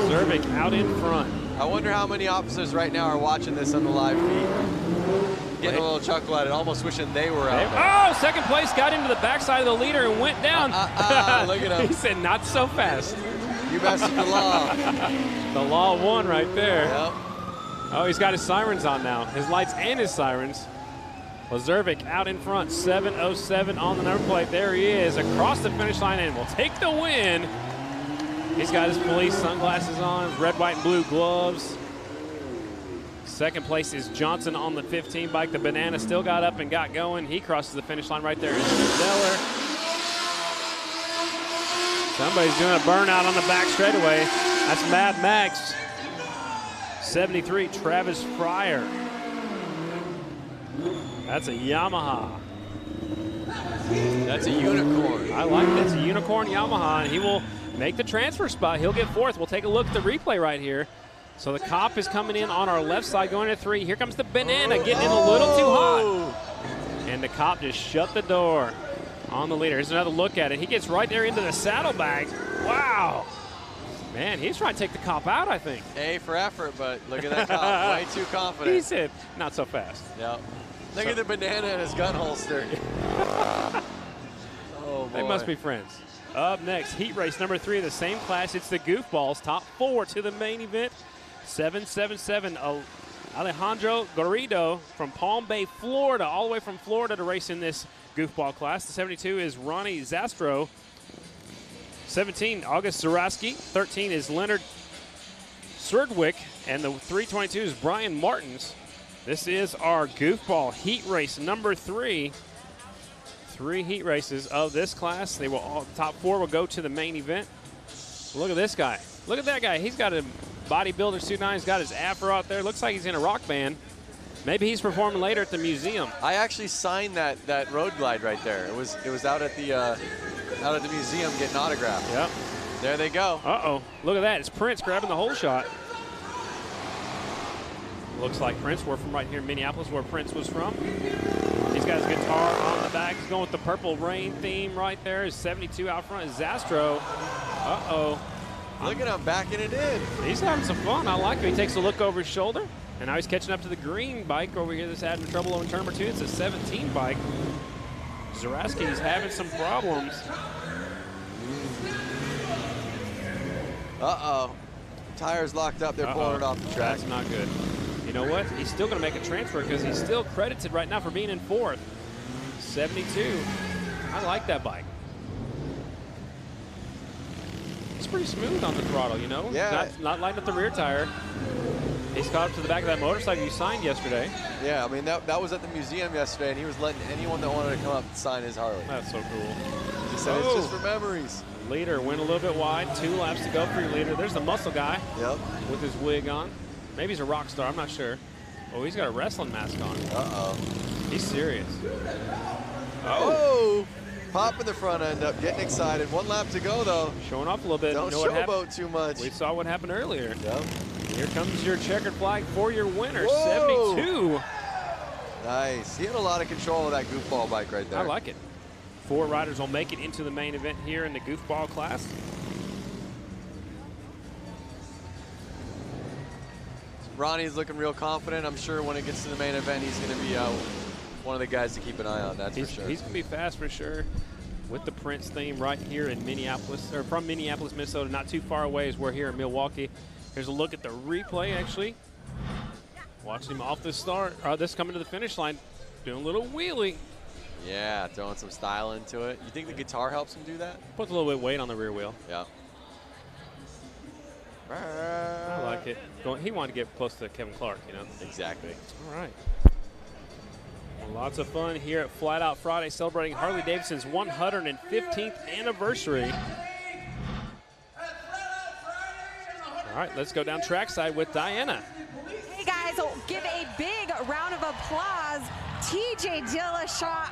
Zervik out in front. I wonder how many officers right now are watching this on the live feed. Getting a little chuckle at it, almost wishing they were out there. Oh, second place got into the backside of the leader and went down. Look at him. He said, not so fast. You bested the law. The law won right there. Yep. Oh, he's got his sirens on now. His lights and his sirens. Lazervik out in front, 7:07 on the number plate. There he is, across the finish line and will take the win. He's got his police sunglasses on, his red, white, and blue gloves. Second place is Johnson on the 15 bike. The Banana still got up and got going. He crosses the finish line right there. Zeller. Somebody's doing a burnout on the back straightaway. That's Mad Max. 73, Travis Fryer. That's a Yamaha. That's a unicorn. I like that. It's a unicorn Yamaha, and he will make the transfer spot. He'll get fourth. We'll take a look at the replay right here. So the Cop is coming in on our left side, going to 3. Here comes the Banana, getting in a little too hot. And the Cop just shut the door on the leader. Here's another look at it. He gets right there into the saddlebag. Wow. Man, he's trying to take the Cop out, I think. A for effort, but look at that Cop. Way too confident. He said, not so fast. Yep. Look at the Banana in his gun holster. Oh, boy. They must be friends. Up next, heat race number 3 of the same class. It's the Goofballs, top 4 to the main event. 777 Alejandro Garrido from Palm Bay, Florida, all the way from Florida to race in this goofball class. The 72 is Ronnie Zastro. 17, August Zaraski. 13 is Leonard Serdwick. And the 322 is Brian Martins. This is our goofball heat race number 3. 3 heat races of this class. They will all, the top 4 will go to the main event. Look at this guy. Look at that guy. He's got a bodybuilder suit on. He's got his afro out there. Looks like he's in a rock band. Maybe he's performing later at the museum. I actually signed that road glide right there. It was out at the museum getting autographed. Yep. There they go. Uh-oh. Look at that. It's Prince grabbing the whole shot. Looks like Prince. We're from right here in Minneapolis, where Prince was from. He's got his guitar on the back. He's going with the Purple Rain theme right there. His 72 out front is Zastro. Uh-oh. Look at him backing it in. He's having some fun. I like him. He takes a look over his shoulder, and now he's catching up to the green bike over here that's having trouble on turn number 2. It's a 17 bike. Zaraski is having some problems. Uh-oh. Tires locked up. They're pulling it off the track. That's not good. You know what? He's still going to make a transfer because he's still credited right now for being in 4th. 72. I like that bike. It's pretty smooth on the throttle, you know? Yeah. Not lighting up the rear tire. He's caught up to the back of that motorcycle you signed yesterday. Yeah, I mean, that was at the museum yesterday, and he was letting anyone that wanted to come up and sign his Harley. That's so cool. He said it's just for memories. Leader went a little bit wide. 2 laps to go for your leader. There's the muscle guy. Yep. With his wig on. Maybe he's a rock star. I'm not sure. Oh, he's got a wrestling mask on. Uh-oh. He's serious. Oh! Popping the front end up, getting excited. 1 lap to go, though. Showing off a little bit. Don't you know showboat too much. We saw what happened earlier. Yep. Here comes your checkered flag for your winner, Whoa. 72. Nice. He had a lot of control of that goofball bike right there. I like it. 4 riders will make it into the main event here in the goofball class. Ronnie's looking real confident. I'm sure when it gets to the main event, he's going to be one of the guys to keep an eye on. That's for sure. He's going to be fast for sure. With the Prince theme right here in Minneapolis, or from Minneapolis, Minnesota, not too far away as we're here in Milwaukee. Here's a look at the replay, actually. Watching him off the start, this coming to the finish line, doing a little wheelie. Yeah, throwing some style into it. You think the guitar helps him do that? Puts a little bit of weight on the rear wheel. Yeah. I like it. He wanted to get close to Kevin Clark, you know. Exactly. All right. Well, lots of fun here at Flat Out Friday, celebrating Harley-Davidson's 115th anniversary. All right, let's go down trackside with Diana. Hey guys, give a big round of applause. TJ Dillashaw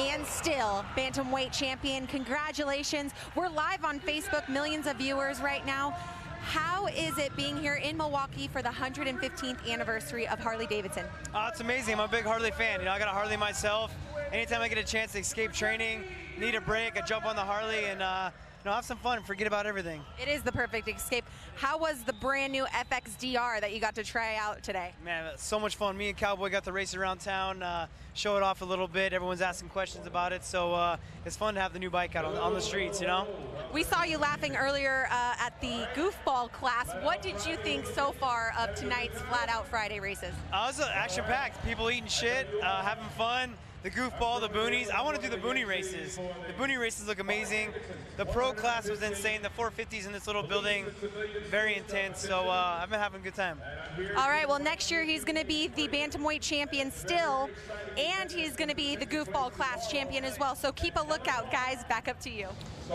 and still bantamweight champion. Congratulations. We're live on Facebook, millions of viewers right now. How is it being here in Milwaukee for the 115th anniversary of Harley-Davidson? It's amazing. I'm a big Harley fan. You know, I got a Harley myself. Anytime I get a chance to escape training, need a break, I jump on the Harley and you know, have some fun and forget about everything. It is the perfect escape. How was the brand new FXDR that you got to try out today? Man, so much fun. Me and Cowboy got to race around town, show it off a little bit. Everyone's asking questions about it, so it's fun to have the new bike out on the streets, you know? We saw you laughing earlier at the goofball class. What did you think so far of tonight's Flat Out Friday races? It was action-packed. People eating shit, having fun. The goofball, the boonies. I want to do the boonie races. The boonie races look amazing. The pro class was insane. The 450s in this little building, very intense. So I've been having a good time. All right, well, next year he's going to be the bantamweight champion still, and he's going to be the goofball class champion as well. So keep a lookout, guys. Back up to you.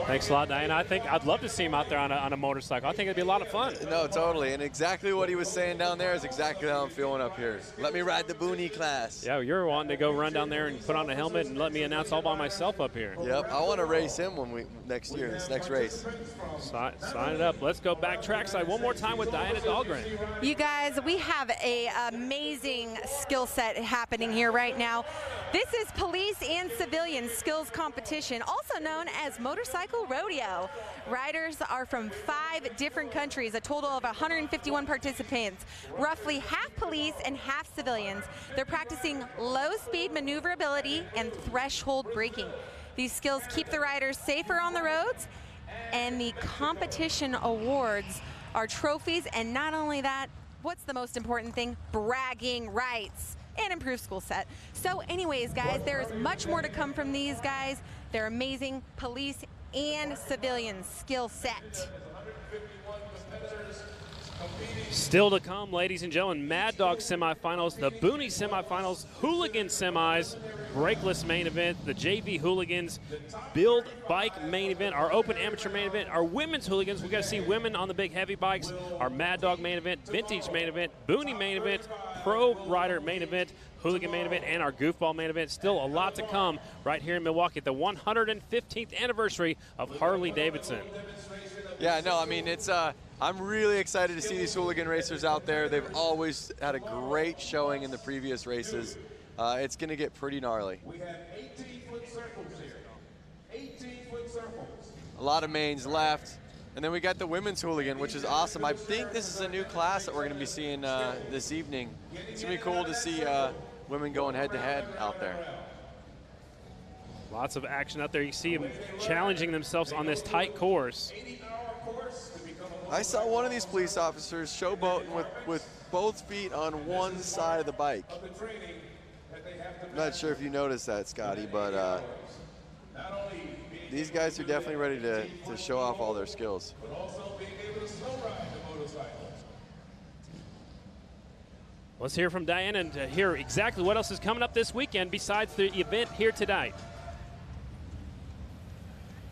Thanks a lot, Diana. I think I'd love to see him out there on a motorcycle. I think it'd be a lot of fun. No, totally. And exactly what he was saying down there is exactly how I'm feeling up here. Let me ride the boonie class. Yeah, you're wanting to go run down there and put on a helmet and let me announce all by myself up here. Yep, I want to race him next year, this next race. Sign it up. Let's go back trackside one more time with Diana Dahlgren. You guys, we have an amazing skill set happening here right now. This is police and civilian skills competition, also known as motorcycle rodeo. Riders are from 5 different countries, a total of 151 participants, roughly half police and half civilians. They're practicing low-speed maneuverability and threshold braking. These skills keep the riders safer on the roads, and the competition awards are trophies, and not only that, what's the most important thing? Bragging rights and improved school set. So anyways, guys, there's much more to come from these guys. They're amazing police and civilian skill set. Still to come, ladies and gentlemen, Mad Dog semifinals, the Boonie semifinals, Hooligan semis, Brakeless main event, the JV Hooligans Build Bike main event, our Open Amateur main event, our Women's Hooligans. We got to see women on the big heavy bikes, our Mad Dog main event, Vintage main event, Boonie main event, Pro Rider main event, Hooligan main event, and our Goofball main event. Still a lot to come right here in Milwaukee at the 115th anniversary of Harley-Davidson. Yeah, no, I mean, it's I'm really excited to see these hooligan racers out there. They've always had a great showing in the previous races. It's going to get pretty gnarly. We have 18-foot circles here. 18-foot circles. A lot of mains left. And then we got the women's hooligan, which is awesome. I think this is a new class that we're going to be seeing this evening. It's going to be cool to see women going head-to-head out there. Lots of action out there. You see them challenging themselves on this tight course. I saw one of these police officers showboating with both feet on one side of the bike. I'm not sure if you noticed that, Scotty, but these guys are definitely ready to show off all their skills. Let's hear from Diana and hear exactly what else is coming up this weekend besides the event here tonight.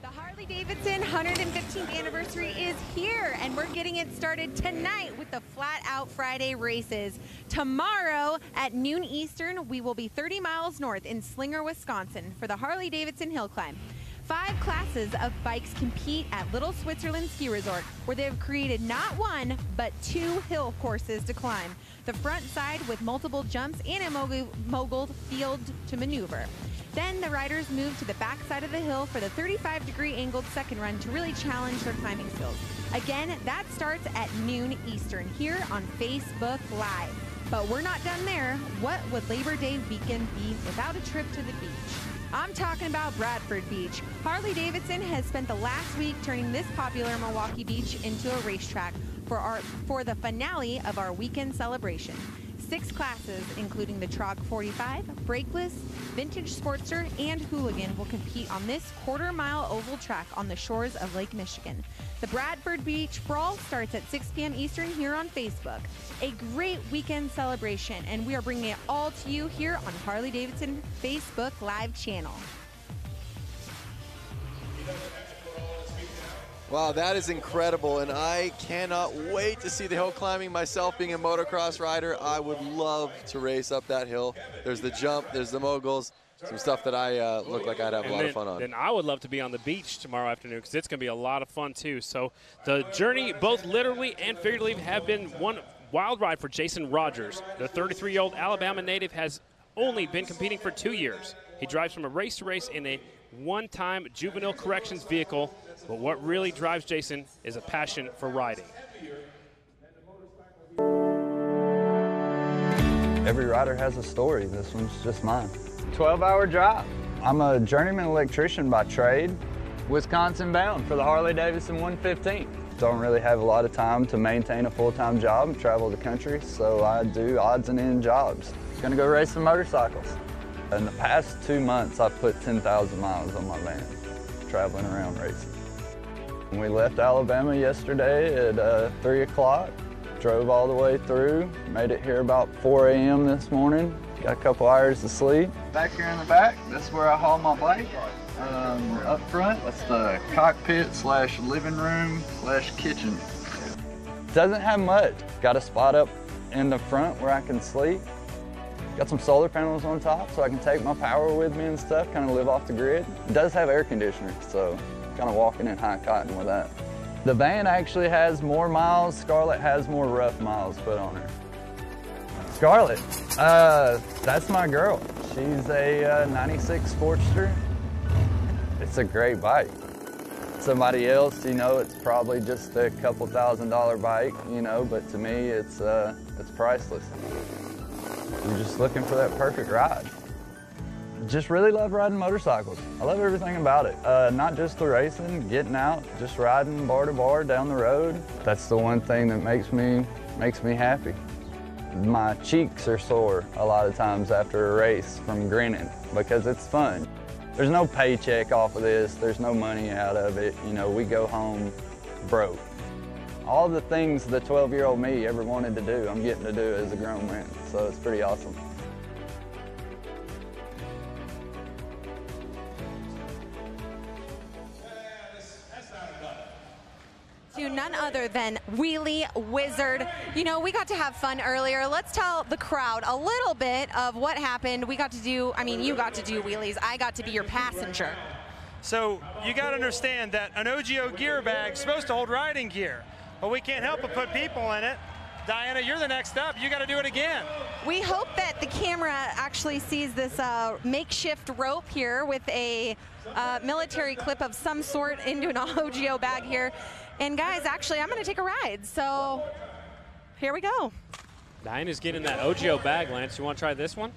Harley-Davidson 115th anniversary is here, and we're getting it started tonight with the Flat Out Friday races. Tomorrow at noon Eastern, we will be 30 miles north in Slinger, Wisconsin for the Harley-Davidson Hill Climb. 5 classes of bikes compete at Little Switzerland Ski Resort, where they have created not one, but 2 hill courses to climb. The front side with multiple jumps and a mogul field to maneuver. Then the riders move to the back side of the hill for the 35-degree angled second run to really challenge their climbing skills. Again, that starts at noon Eastern here on Facebook Live. But we're not done there. What would Labor Day weekend be without a trip to the beach? I'm talking about Bradford Beach. Harley-Davidson has spent the last week turning this popular Milwaukee beach into a racetrack for the finale of our weekend celebration. 6 classes, including the Trog 45, Brakeless, Vintage Sportster, and Hooligan, will compete on this quarter-mile oval track on the shores of Lake Michigan. The Bradford Beach Brawl starts at 6 p.m. Eastern here on Facebook. A great weekend celebration, and we are bringing it all to you here on Harley-Davidson Facebook Live channel. Wow, that is incredible, and I cannot wait to see the hill climbing. Myself being a motocross rider, I would love to race up that hill. There's the jump, there's the moguls. some stuff that I look like I'd have a lot of fun on. Then I would love to be on the beach tomorrow afternoon because it's going to be a lot of fun too. So the journey, both literally and figuratively, have been one wild ride for Jason Rogers. The 33-year-old Alabama native has only been competing for 2 years. He drives from race to race in a one-time juvenile corrections vehicle, but what really drives Jason is a passion for riding. Every rider has a story. This one's just mine. 12-hour drive. I'm a journeyman electrician by trade, Wisconsin bound for the Harley-Davidson 115. Don't really have a lot of time to maintain a full-time job and travel the country, so I do odds and end jobs. Gonna go race some motorcycles. In the past 2 months, I've put 10,000 miles on my van, traveling around racing. We left Alabama yesterday at 3 o'clock, drove all the way through, made it here about 4 a.m. this morning, got a couple hours of sleep. Back here in the back, that's where I haul my bike. Up front, that's the cockpit / living room / kitchen. Doesn't have much. Got a spot up in the front where I can sleep. Got some solar panels on top so I can take my power with me and stuff, kind of live off the grid. It does have air conditioning, so kind of walking in high cotton with that. The van actually has more miles. Scarlett has more rough miles put on her. Scarlett, that's my girl. She's a 96 Sportster. It's a great bike. Somebody else, you know, it's probably just a couple $1,000 bike, you know, but to me, it's priceless. You're just looking for that perfect ride. Just really love riding motorcycles. I love everything about it. Not just the racing, getting out, just riding bar to bar down the road. That's the one thing that makes me happy. My cheeks are sore a lot of times after a race from grinning because it's fun. There's no paycheck off of this. There's no money out of it. You know, we go home broke. All the things the 12-year-old me ever wanted to do, I'm getting to do as a grown man. So it's pretty awesome. To none other than Wheelie Wizard. You know, we got to have fun earlier. Let's tell the crowd a little bit of what happened. We got to do, I mean, you got to do wheelies. I got to be your passenger. So you got to understand that an OGO gear bag is supposed to hold riding gear, but we can't help but put people in it. Diana, you're the next up. You got to do it again. We hope that the camera actually sees this makeshift rope here with a military clip of some sort into an OGO bag here. And guys, actually, I'm going to take a ride. So here we go. Diana's getting that OGO bag, Lance. You want to try this one?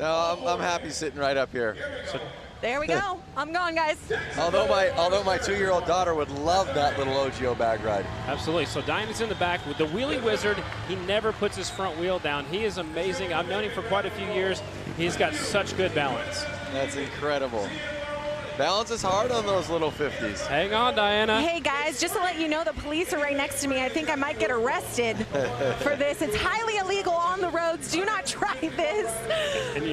No, I'm happy sitting right up here. So there we go. I'm going, guys. Although my 2-year-old daughter would love that little OGO bag ride. Absolutely. So Diana's in the back with the Wheelie Wizard. He never puts his front wheel down. He is amazing. I've known him for quite a few years. He's got such good balance. That's incredible. Balance is hard on those little 50s. Hang on, Diana. Hey, guys, just to let you know, the police are right next to me. I think I might get arrested for this. It's highly illegal on the roads. Do not try this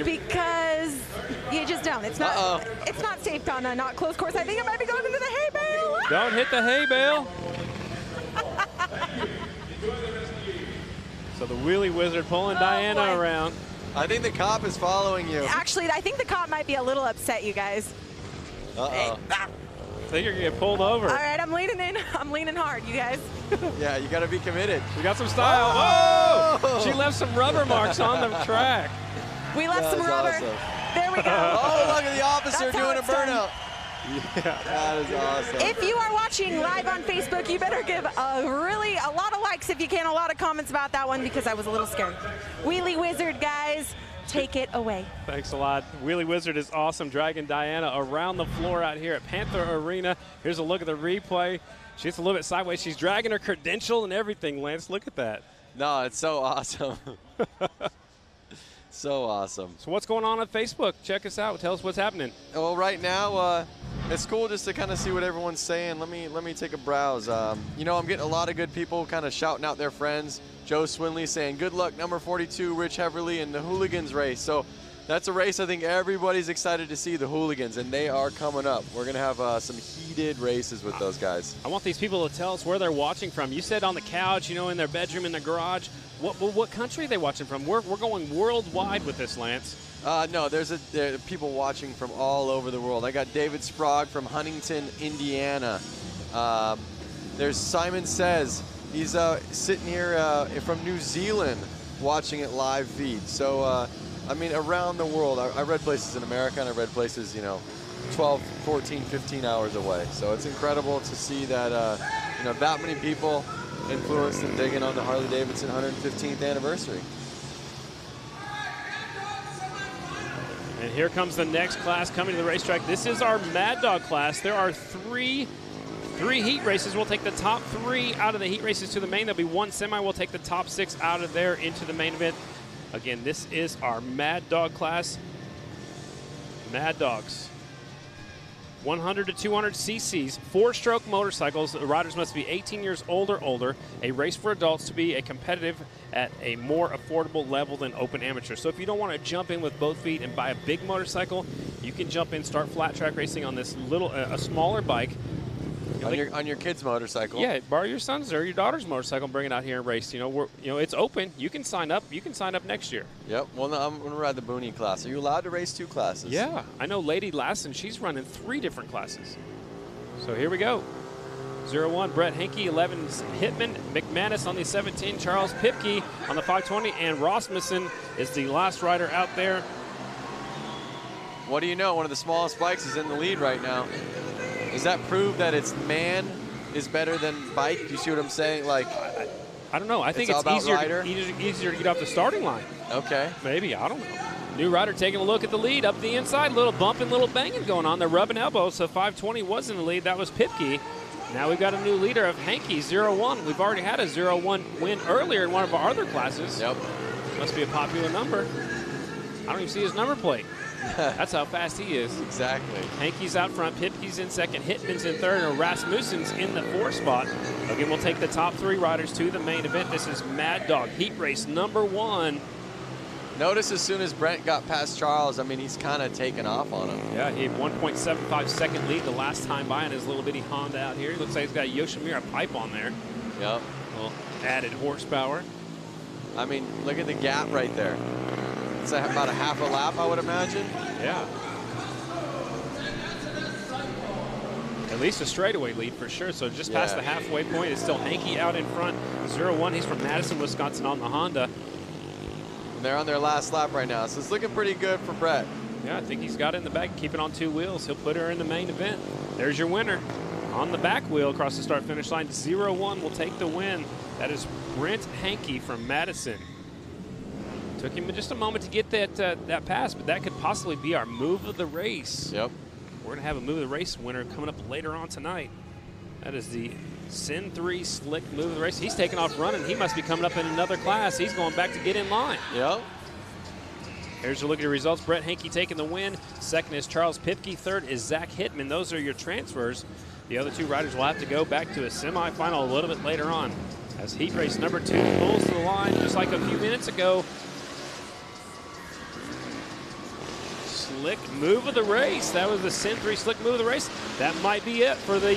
because you just don't. It's not. It's not safe on a not closed course. I think I might be going into the hay bale. Don't hit the hay bale. So the Wheelie Wizard pulling Diana around. I think the cop is following you. Actually, I think the cop might be a little upset, you guys. Uh-oh. I think you're going to get pulled over. All right, I'm leaning in. I'm leaning hard, you guys. Yeah, you got to be committed. We got some style. Oh! She left some rubber marks on the track. We left some rubber. Awesome. There we go. Oh, look at the officer That's doing a burnout. Yeah. That is awesome. If you are watching live on Facebook, you better give a lot of likes if you can, a lot of comments about that one because I was a little scared. Wheelie Wizard, guys. Take it away. Thanks a lot. Wheelie Wizard is awesome, dragging Diana around the floor out here at Panther Arena. Here's a look at the replay. She's a little bit sideways. She's dragging her credential and everything, Lance. Look at that. No, it's so awesome. So awesome. So what's going on Facebook? Check us out. Tell us what's happening. Well, right now, it's cool just to kind of see what everyone's saying. Let me take a browse. You know, I'm getting a lot of good people kind of shouting out their friends. Joe Swinley saying, good luck, number 42, Rich Heverly in the Hooligans race. So that's a race I think everybody's excited to see, the Hooligans, and they are coming up. We're going to have some heated races with those guys. I want these people to tell us where they're watching from. You said on the couch, you know, in their bedroom, in their garage. What country are they watching from? We're going worldwide with this, Lance. No, there are people watching from all over the world. I got David Sprague from Huntington, Indiana. There's Simon Says. He's sitting here from New Zealand watching it live feed. So, I mean, around the world. I read places in America, and I read places, 12, 14, 15 hours away. So it's incredible to see that, that many people influenced and digging on the Harley-Davidson 115th anniversary. And here comes the next class coming to the racetrack. This is our Mad Dog class. There are three heat races. We'll take the top 3 out of the heat races to the main. There'll be 1 semi. We'll take the top 6 out of there into the main event. Again, this is our Mad Dog class. Mad Dogs. 100 to 200 cc's, 4-stroke motorcycles. The riders must be 18 years old or older. A race for adults to be a competitive at a more affordable level than open amateur. So if you don't want to jump in with both feet and buy a big motorcycle, you can jump in, start flat track racing on this little, a smaller bike. On your kid's motorcycle. Yeah, borrow your son's or your daughter's motorcycle and bring it out here and race. It's open. You can sign up. You can sign up next year. Yep. Well, no, I'm going to ride the Boonie class. Are you allowed to race 2 classes? Yeah. I know Lady Lassen, she's running 3 different classes. So here we go. 01, Brett Henke, 11, Hitman, McManus on the 17, Charles Pipke on the 520, and Rasmussen is the last rider out there. What do you know? One of the smallest bikes is in the lead right now. Does that prove that it's man is better than bike? Do you see what I'm saying? Like, I don't know. I think it's easier to get off the starting line. Okay. Maybe. I don't know. New rider taking a look at the lead up the inside. Little bumping, little banging going on. They're rubbing elbows. So 520 was in the lead. That was Pipke. Now we've got a new leader of Henke, 01. We've already had a 01 win earlier in one of our other classes. Yep. Must be a popular number. I don't even see his number plate. That's how fast he is. Exactly. Henke's out front, Pipke's in second, Hitman's in third, and Rasmussen's in the 4th spot. Again, we'll take the top 3 riders to the main event. This is Mad Dog Heat Race number 1. Notice as soon as Brent got past Charles, I mean, he's kind of taken off on him. Yeah, he had 1.75 second lead the last time by in his little bitty Honda out here. He looks like he's got a Yoshimura pipe on there. Yep. Well, added horsepower. I mean, look at the gap right there. It's about a half a lap, I would imagine. Yeah. At least a straightaway lead for sure. So just past the halfway point, it's still Henke out in front. 01, he's from Madison, Wisconsin on the Honda. And they're on their last lap right now, so it's looking pretty good for Brett. Yeah, I think he's got it in the bag, keep it on 2 wheels. He'll put her in the main event. There's your winner. On the back wheel across the start-finish line, 01 will take the win. That is Brent Henke from Madison. Took him just a moment to get that pass, but that could possibly be our move of the race. Yep. We're going to have a move of the race winner coming up later on tonight. That is the Sin 3 Slick move of the race. He's taking off running. He must be coming up in another class. He's going back to get in line. Yep. Here's a look at your results. Brett Henke taking the win. Second is Charles Pipke. Third is Zach Hitman. Those are your transfers. The other 2 riders will have to go back to a semifinal a little bit later on. As heat race number 2 pulls to the line just like a few minutes ago. Slick move of the race. That was the Sin 3 Slick move of the race. That might be it for the,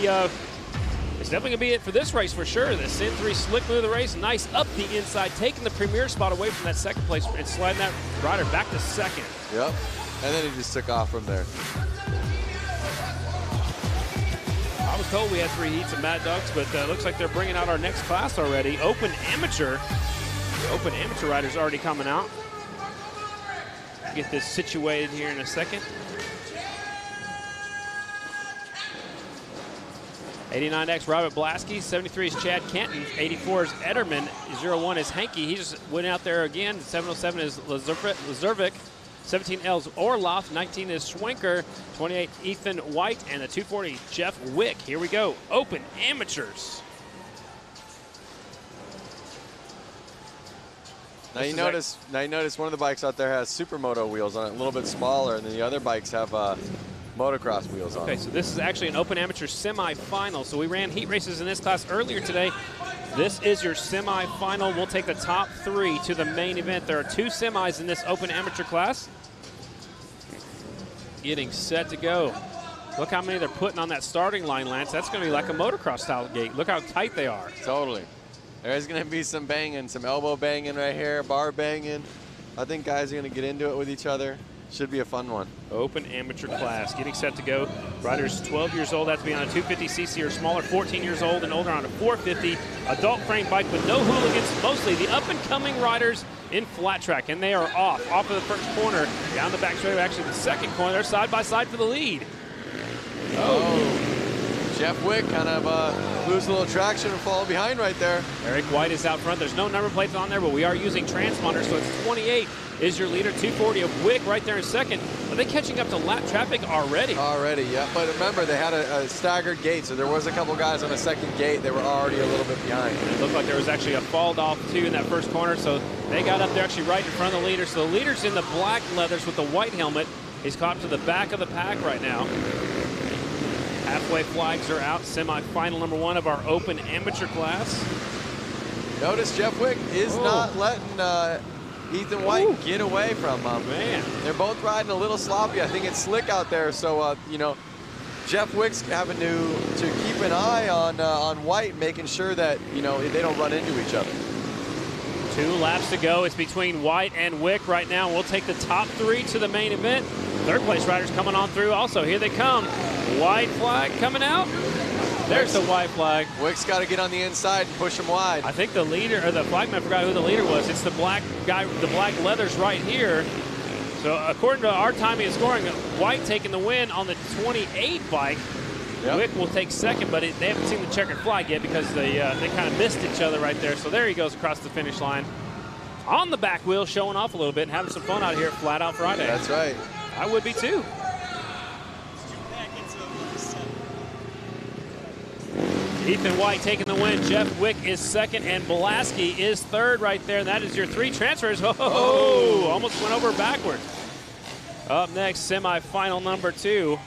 it's definitely going to be it for this race for sure. The Sin 3 Slick move of the race. Nice up the inside, taking the premier spot away from that second place and sliding that rider back to second. Yep. And then he just took off from there. I was told we had 3 heats of Mad Dogs, but looks like they're bringing out our next class already. Open Amateur. The Open Amateur rider's already coming out. Get this situated here in a second. 89X Robert Blasky, 73 is Chad Kenton, 84 is Ederman, 01 is Henke. He just went out there again. 707 is Lazurvik, 17L is Orloff, 19 is Schwenker, 28 Ethan White, and the 240 Jeff Wick. Here we go. Open Amateurs. Now you notice one of the bikes out there has supermoto wheels on it, a little bit smaller, and then the other bikes have motocross wheels on it. Okay, so this is actually an open amateur semifinal. So we ran heat races in this class earlier today. This is your semifinal. We'll take the top 3 to the main event. There are 2 semis in this open amateur class. Getting set to go. Look how many they're putting on that starting line, Lance. That's going to be like a motocross style gate. Look how tight they are. Totally. There's going to be some banging, some elbow banging right here, bar banging. I think guys are going to get into it with each other. Should be a fun one. Open amateur class getting set to go. Riders 12 years old have to be on a 250cc or smaller, 14 years old and older on a 450 adult frame bike with no hooligans, mostly the up-and-coming riders in flat track. And they are off of the first corner, down the back straight, actually the second corner. They're side by side for the lead. Jeff Wick kind of lose a little traction and fall behind right there. Eric White is out front. There's no number plates on there, but we are using transponders, so it's 28 is your leader. 240 of Wick right there in second. Are they catching up to lap traffic already? Already, yeah. But remember, they had a staggered gate, so there was a couple guys on the second gate. They were already a little bit behind. And it looked like there was actually a fall off, too, in that first corner, so they got up there actually right in front of the leader. So the leader's in the black leathers with the white helmet. He's caught up to the back of the pack right now. Halfway flags are out. Semi-final number 1 of our open amateur class. Notice Jeff Wick is not letting Ethan White get away from him. Man. They're both riding a little sloppy. I think it's slick out there, so, you know, Jeff Wick's having to keep an eye on White, making sure that, you know, they don't run into each other. 2 laps to go. It's between White and Wick right now. We'll take the top 3 to the main event. Third place riders coming on through also. Here they come. White flag coming out. There's the white flag. Wick's got to get on the inside and push him wide. I think the leader, or the flagman, forgot who the leader was. It's the black guy, the black leathers right here. So according to our timing and scoring, White taking the win on the 28 bike. Yep. Wick will take second, but they haven't seen the checkered flag yet because they kind of missed each other right there. So there he goes across the finish line. On the back wheel, showing off a little bit and having some fun out here at Flat Out Friday. That's right. I would be too. Ethan White taking the win. Jeff Wick is second, and Belaski is third right there. And that is your 3 transfers. Oh, almost went over backwards. Up next, semifinal number 2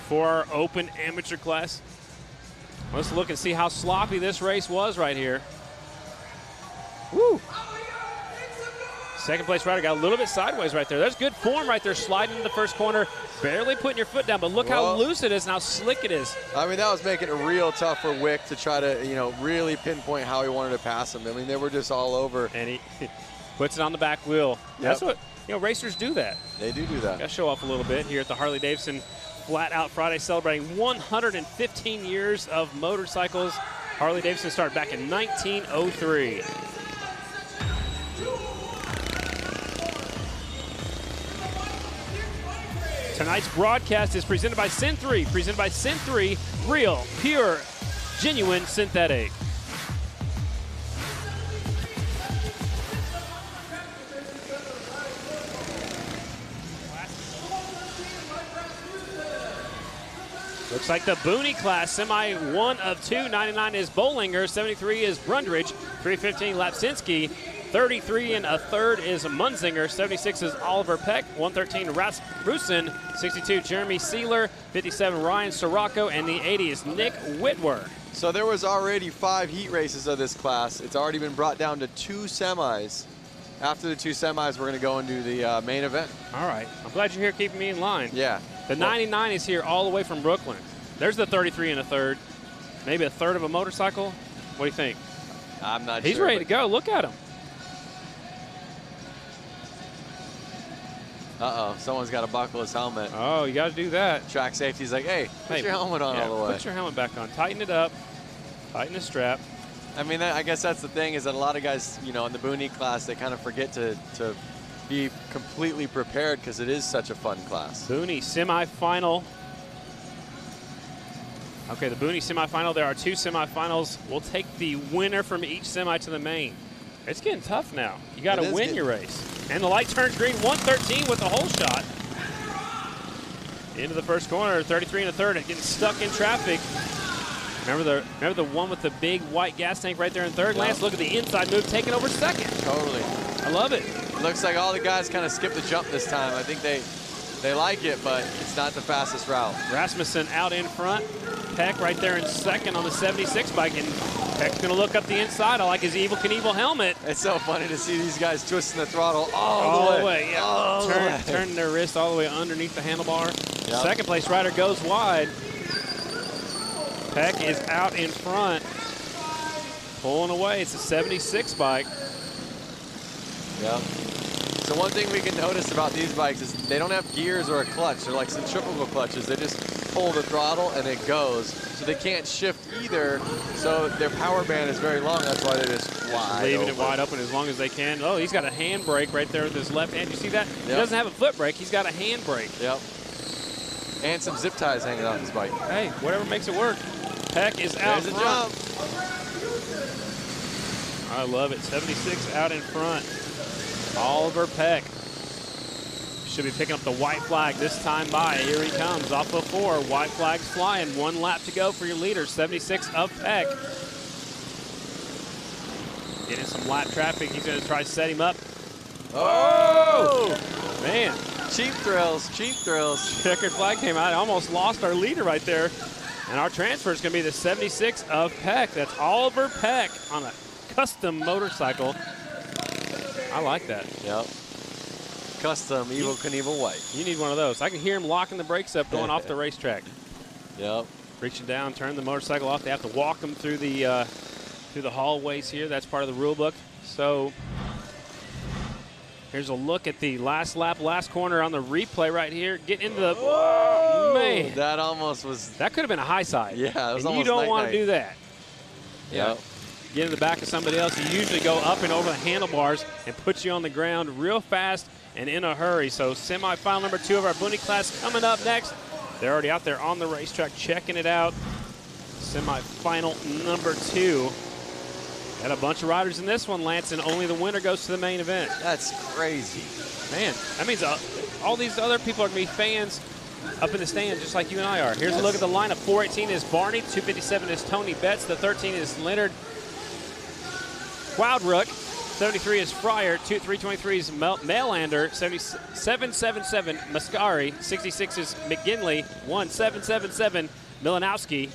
for our open amateur class. Let's look and see how sloppy this race was right here. Woo! Second place rider got a little bit sideways right there. There's good form right there, sliding in the first corner, barely putting your foot down, but look how loose it is and how slick it is. I mean, that was making it real tough for Wick to try to, you know, really pinpoint how he wanted to pass him. I mean, they were just all over. And he puts it on the back wheel. Yep. That's what, you know, racers do that. They do that. Got to show off a little bit here at the Harley-Davidson Flat Out Friday, celebrating 115 years of motorcycles. Harley-Davidson started back in 1903. Tonight's broadcast is presented by Sin 3. Presented by Sin 3, real, pure, genuine synthetic. Looks like the Booney class, semi 1 of 2. 99 is Bollinger, 73 is Brundridge, 315 Lapsinski, 33 and a third is Munzinger, 76 is Oliver Peck, 113 Rasmussen, 62 Jeremy Sealer, 57 Ryan Sirocco, and the 80 is Nick Whitwer. So there was already 5 heat races of this class. It's already been brought down to 2 semis. After the 2 semis, we're going to go into the main event. All right. I'm glad you're here keeping me in line. Yeah. The 99 is here all the way from Brooklyn. There's the 33 and a third. Maybe a third of a motorcycle. What do you think? I'm not sure. He's ready to go. Look at him. Uh-oh, someone's got to buckle his helmet. Oh, you got to do that. Track safety's like, hey, put your helmet on all the way. Put your helmet back on. Tighten it up. Tighten the strap. I mean, I guess that's the thing is that a lot of guys, you know, in the Booney class, they kind of forget to be completely prepared because it is such a fun class. Booney semifinal. Okay, the Booney semifinal. There are 2 semifinals. We'll take the winner from each semi to the main. It's getting tough now. You got to win your race. And the light turns green, 113 with a hole shot. Into the first corner, 33 and a third, and getting stuck in traffic. Remember the one with the big white gas tank right there in third? Lance, look at the inside move, taking over second. Totally. I love it. Looks like all the guys kind of skipped the jump this time. I think they like it, but it's not the fastest route. Rasmussen out in front. Peck right there in second on the 76 bike, and Peck's going to look up the inside. I like his Evel Knievel helmet. It's so funny to see these guys twisting the throttle all the way. Yeah. Turning their wrist all the way underneath the handlebar. Yep. Second place rider goes wide. Peck is out in front, pulling away. It's a 76 bike. Yep. So one thing we can notice about these bikes is they don't have gears or a clutch. They're like centrifugal clutches. They just pull the throttle and it goes. So they can't shift either. So their power band is very long. That's why they're just wide Leaving open. it wide open as long as they can. Oh, he's got a hand brake right there with his left hand. You see that? He Yep. doesn't have a foot brake. He's got a hand brake. Yep. And some zip ties hanging off his bike. Hey, whatever makes it work. Peck is out There's a front. jump. I love it. 76 out in front. Oliver Peck should be picking up the white flag this time by. Here he comes off of 4. White flag's flying. 1 lap to go for your leader. 76 of Peck. Getting some lap traffic. He's going to try to set him up. Oh! Man. Cheap thrills, cheap thrills. Checkered flag came out. I almost lost our leader right there. And our transfer is going to be the 76 of Peck. That's Oliver Peck on a custom motorcycle. I like that. Yep. Custom Evel Knievel white. You need one of those. I can hear him locking the brakes up going off the racetrack. Yep. Reaching down, turn the motorcycle off. They have to walk them through the hallways here. That's part of the rule book. So here's a look at the last lap, last corner on the replay right here. Get into the, Whoa, man. That almost was. That could have been a high side. Yeah, it was and almost you don't want to night-night. do that. Yep. Get in the back of somebody else. You usually go up and over the handlebars and put you on the ground real fast and in a hurry. So semifinal number 2 of our Bunny class coming up next. They're already out there on the racetrack checking it out. Semifinal number 2. Got a bunch of riders in this one, Lance, and only the winner goes to the main event. That's crazy. Man, that means all these other people are going to be fans up in the stand just like you and I are. Here's a look at the lineup. 418 is Barney. 257 is Tony Betts. The 13 is Leonard Wildrook. 73 is Fryer. 323 is Melander. 777 Mascari. 66 is McGinley. 1777 Milanowski.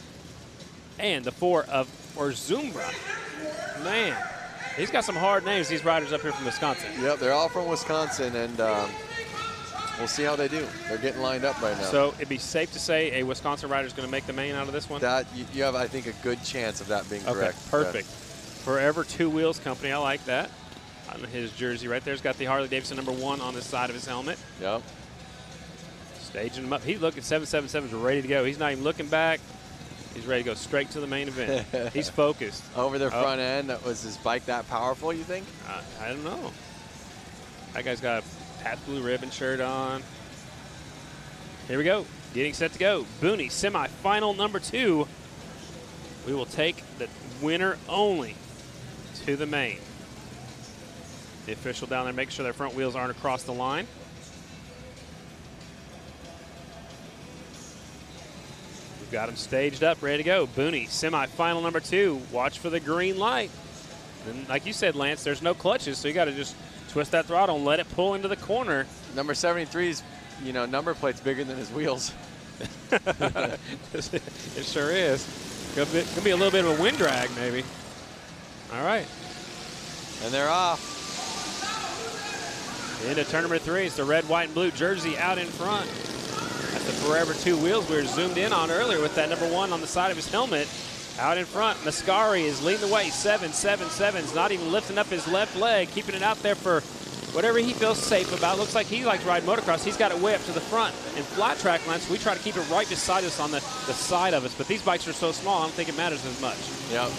And the 4 of Orzumbra. Man, he's got some hard names, these riders up here from Wisconsin. Yep, they're all from Wisconsin, and we'll see how they do. They're getting lined up right now. So it'd be safe to say a Wisconsin rider is going to make the main out of this one? That you have, I think, a good chance of that being correct. Okay, perfect. Forever Two Wheels Company, I like that. On his jersey right there, he's got the Harley-Davidson number 1 on the side of his helmet. Yep. Staging him up. He's looking 777's ready to go. He's not even looking back. He's ready to go straight to the main event. He's focused. Over their front end, was his bike that powerful, you think? I don't know. That guy's got a Pat Blue Ribbon shirt on. Here we go. Getting set to go. Booney, semifinal number 2. We will take the winner only to the main. The official down there making sure their front wheels aren't across the line. We've got them staged up, ready to go. Booney, semifinal number 2. Watch for the green light. And like you said, Lance, there's no clutches, so you got to just twist that throttle and let it pull into the corner. Number 73's, number plate's bigger than his wheels. It sure is. Could be a little bit of a wind drag, maybe. All right. And they're off. Into turn number 3. It's the red, white, and blue jersey out in front. That's the Forever Two Wheels we were zoomed in on earlier with that number 1 on the side of his helmet. Out in front, Mascari is leading the way. 777's not even lifting up his left leg, keeping it out there for whatever he feels safe about. Looks like he likes riding motocross. He's got it way up to the front. In flat track lines, we try to keep it right beside us on the side of us, but these bikes are so small, I don't think it matters as much. Yep.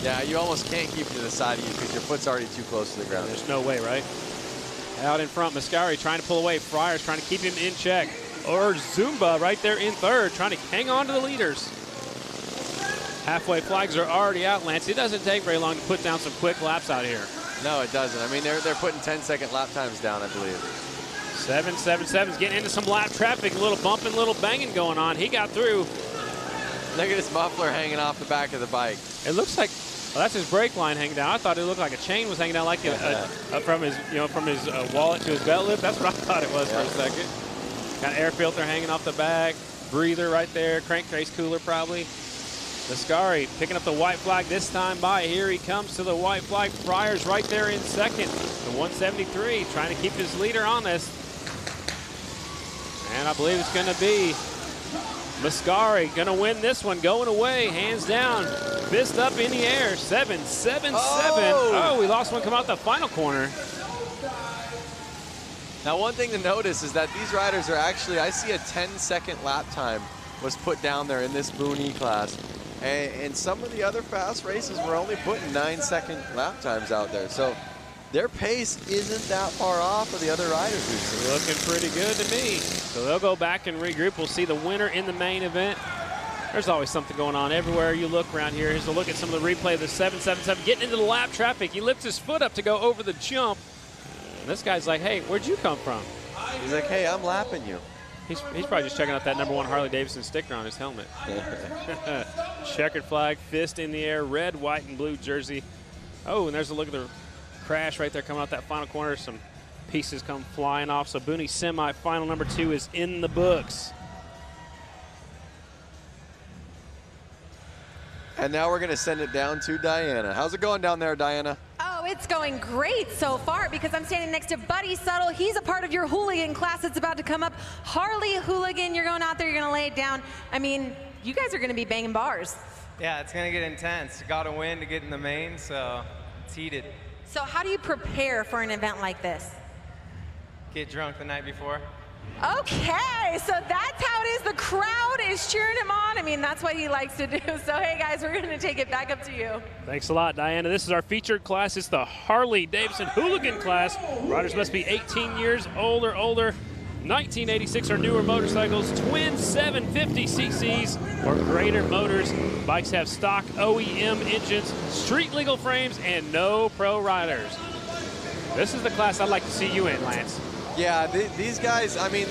Yeah, you almost can't keep it to the side of you because your foot's already too close to the ground. There's no way, right? Out in front, Mascari trying to pull away. Fryer's trying to keep him in check. Or Zumba right there in third, trying to hang on to the leaders. Halfway flags are already out, Lance. It doesn't take very long to put down some quick laps out here. No, it doesn't. I mean, they're putting 10-second lap times down, I believe. 777's getting into some lap traffic. A little bumping, little banging going on. He got through. Look at his muffler hanging off the back of the bike. It looks like, well, that's his brake line hanging down. I thought it looked like a chain was hanging down, like from his wallet to his belt loop. That's what I thought it was for a second. Got an air filter hanging off the back, breather right there, crankcase cooler probably. Mascari picking up the white flag this time by. Here he comes to the white flag. Fryer's right there in second. The 173 trying to keep his leader honest. And I believe it's going to be Mascari going to win this one, going away, hands down, fist up in the air. 777. Oh, we lost one come out the final corner. Now, one thing to notice is that these riders are actually, I see a 10-second lap time was put down there in this Booney class. And some of the other fast races were only putting 9-second lap times out there. So their pace isn't that far off of the other riders we've seen. Looking pretty good to me. So they'll go back and regroup. We'll see the winner in the main event. There's always something going on everywhere you look around here. Here's a look at some of the replay of the 777 getting into the lap traffic. He lifts his foot up to go over the jump. And this guy's like, hey, where'd you come from? He's like, hey, I'm lapping you. He's probably just checking out that #1 Harley-Davidson sticker on his helmet. Checkered flag, fist in the air, red, white, and blue jersey. Oh, and there's a look at the crash right there coming out that final corner. Some pieces come flying off. So Booney semi-final #2 is in the books. And now we're going to send it down to Diana. How's it going down there, Diana? Oh, it's going great so far because I'm standing next to Buddy Suttle. He's a part of your hooligan class that's about to come up. Harley Hooligan, you're going out there, you're going to lay it down. I mean, you guys are going to be banging bars. Yeah, it's going to get intense. Got to win to get in the main, so it's heated. So how do you prepare for an event like this? Get drunk the night before. Okay, so that's how it is. The crowd is cheering him on. I mean, that's what he likes to do. So, hey, guys, we're going to take it back up to you. Thanks a lot, Diana. This is our featured class. It's the Harley-Davidson Hooligan class. Riders must be 18 years old or older, 1986 or newer motorcycles, twin 750 cc's or greater motors. Bikes have stock OEM engines, street-legal frames, and no pro riders. This is the class I'd like to see you in, Lance. Yeah, these guys, I mean,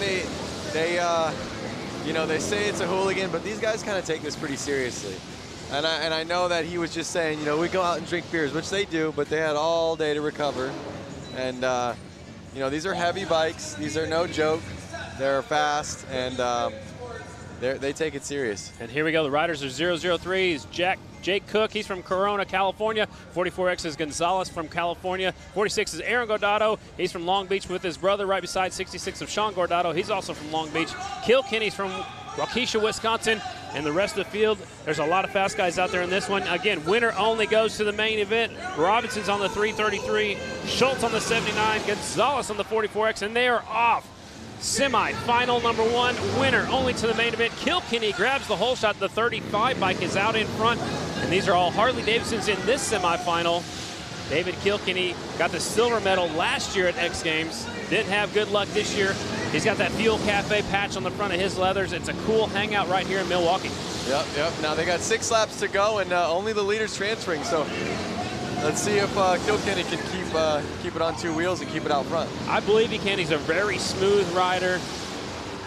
you know, they say it's a hooligan, but these guys kind of take this pretty seriously. And I know that he was just saying, you know, we go out and drink beers, which they do, but they had all day to recover. And, you know, these are heavy bikes. These are no joke. They're fast, and they take it serious. And here we go. The riders are 003s. Jake Cook, he's from Corona, California. 44X is Gonzalez from California. 46 is Aaron Gordado. He's from Long Beach with his brother right beside 66 of Sean Gordado. He's also from Long Beach. Kilkenny's from Waukesha, Wisconsin. And the rest of the field, there's a lot of fast guys out there in this one. Again, winner only goes to the main event. Robinson's on the 333, Schultz on the 79, Gonzalez on the 44X, and they are off. Semi-final #1, winner only to the main event. Kilkenny grabs the whole shot. The 35 bike is out in front. And these are all Harley-Davidsons in this semifinal. David Kilkenny got the silver medal last year at X Games. Didn't have good luck this year. He's got that Fuel Cafe patch on the front of his leathers. It's a cool hangout right here in Milwaukee. Yep. Now they got 6 laps to go, and only the leaders transferring. So let's see if Kilkenny can keep it on 2 wheels and keep it out front. I believe he can. He's a very smooth rider.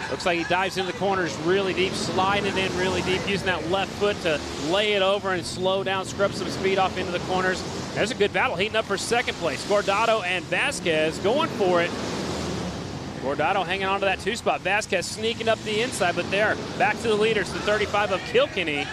Looks like he dives into the corners really deep, sliding in really deep, using that left foot to lay it over and slow down, scrub some speed off into the corners. There's a good battle heating up for second place. Gordado and Vasquez going for it. Gordado hanging on to that 2 spot. Vasquez sneaking up the inside, but there, back to the leaders, the 35 of Kilkenny.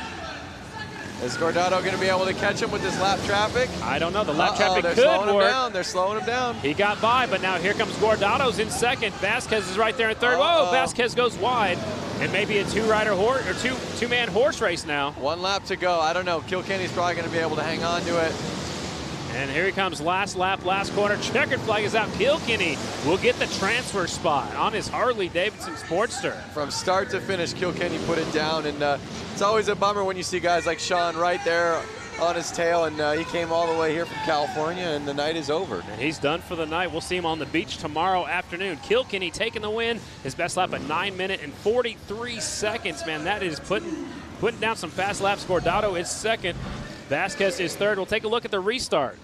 Is Gordado going to be able to catch him with this lap traffic? I don't know. The lap traffic could slowing work. him down. They're slowing him down. He got by, but now here comes Gordado's in second. Vasquez is right there in third. Whoa, Vasquez goes wide. And maybe a two-man horse race now. 1 lap to go. I don't know. Kilkenny's probably going to be able to hang on to it. And here he comes, last lap, last corner. Checkered flag is out. Kilkenny will get the transfer spot on his Harley-Davidson Sportster. From start to finish, Kilkenny put it down, and it's always a bummer when you see guys like Sean right there on his tail, and he came all the way here from California, and the night is over. And he's done for the night. We'll see him on the beach tomorrow afternoon. Kilkenny taking the win. His best lap at 9 minutes and 43 seconds. Man, that is putting down some fast laps. Gordado is second. Vasquez is third. We'll take a look at the restart.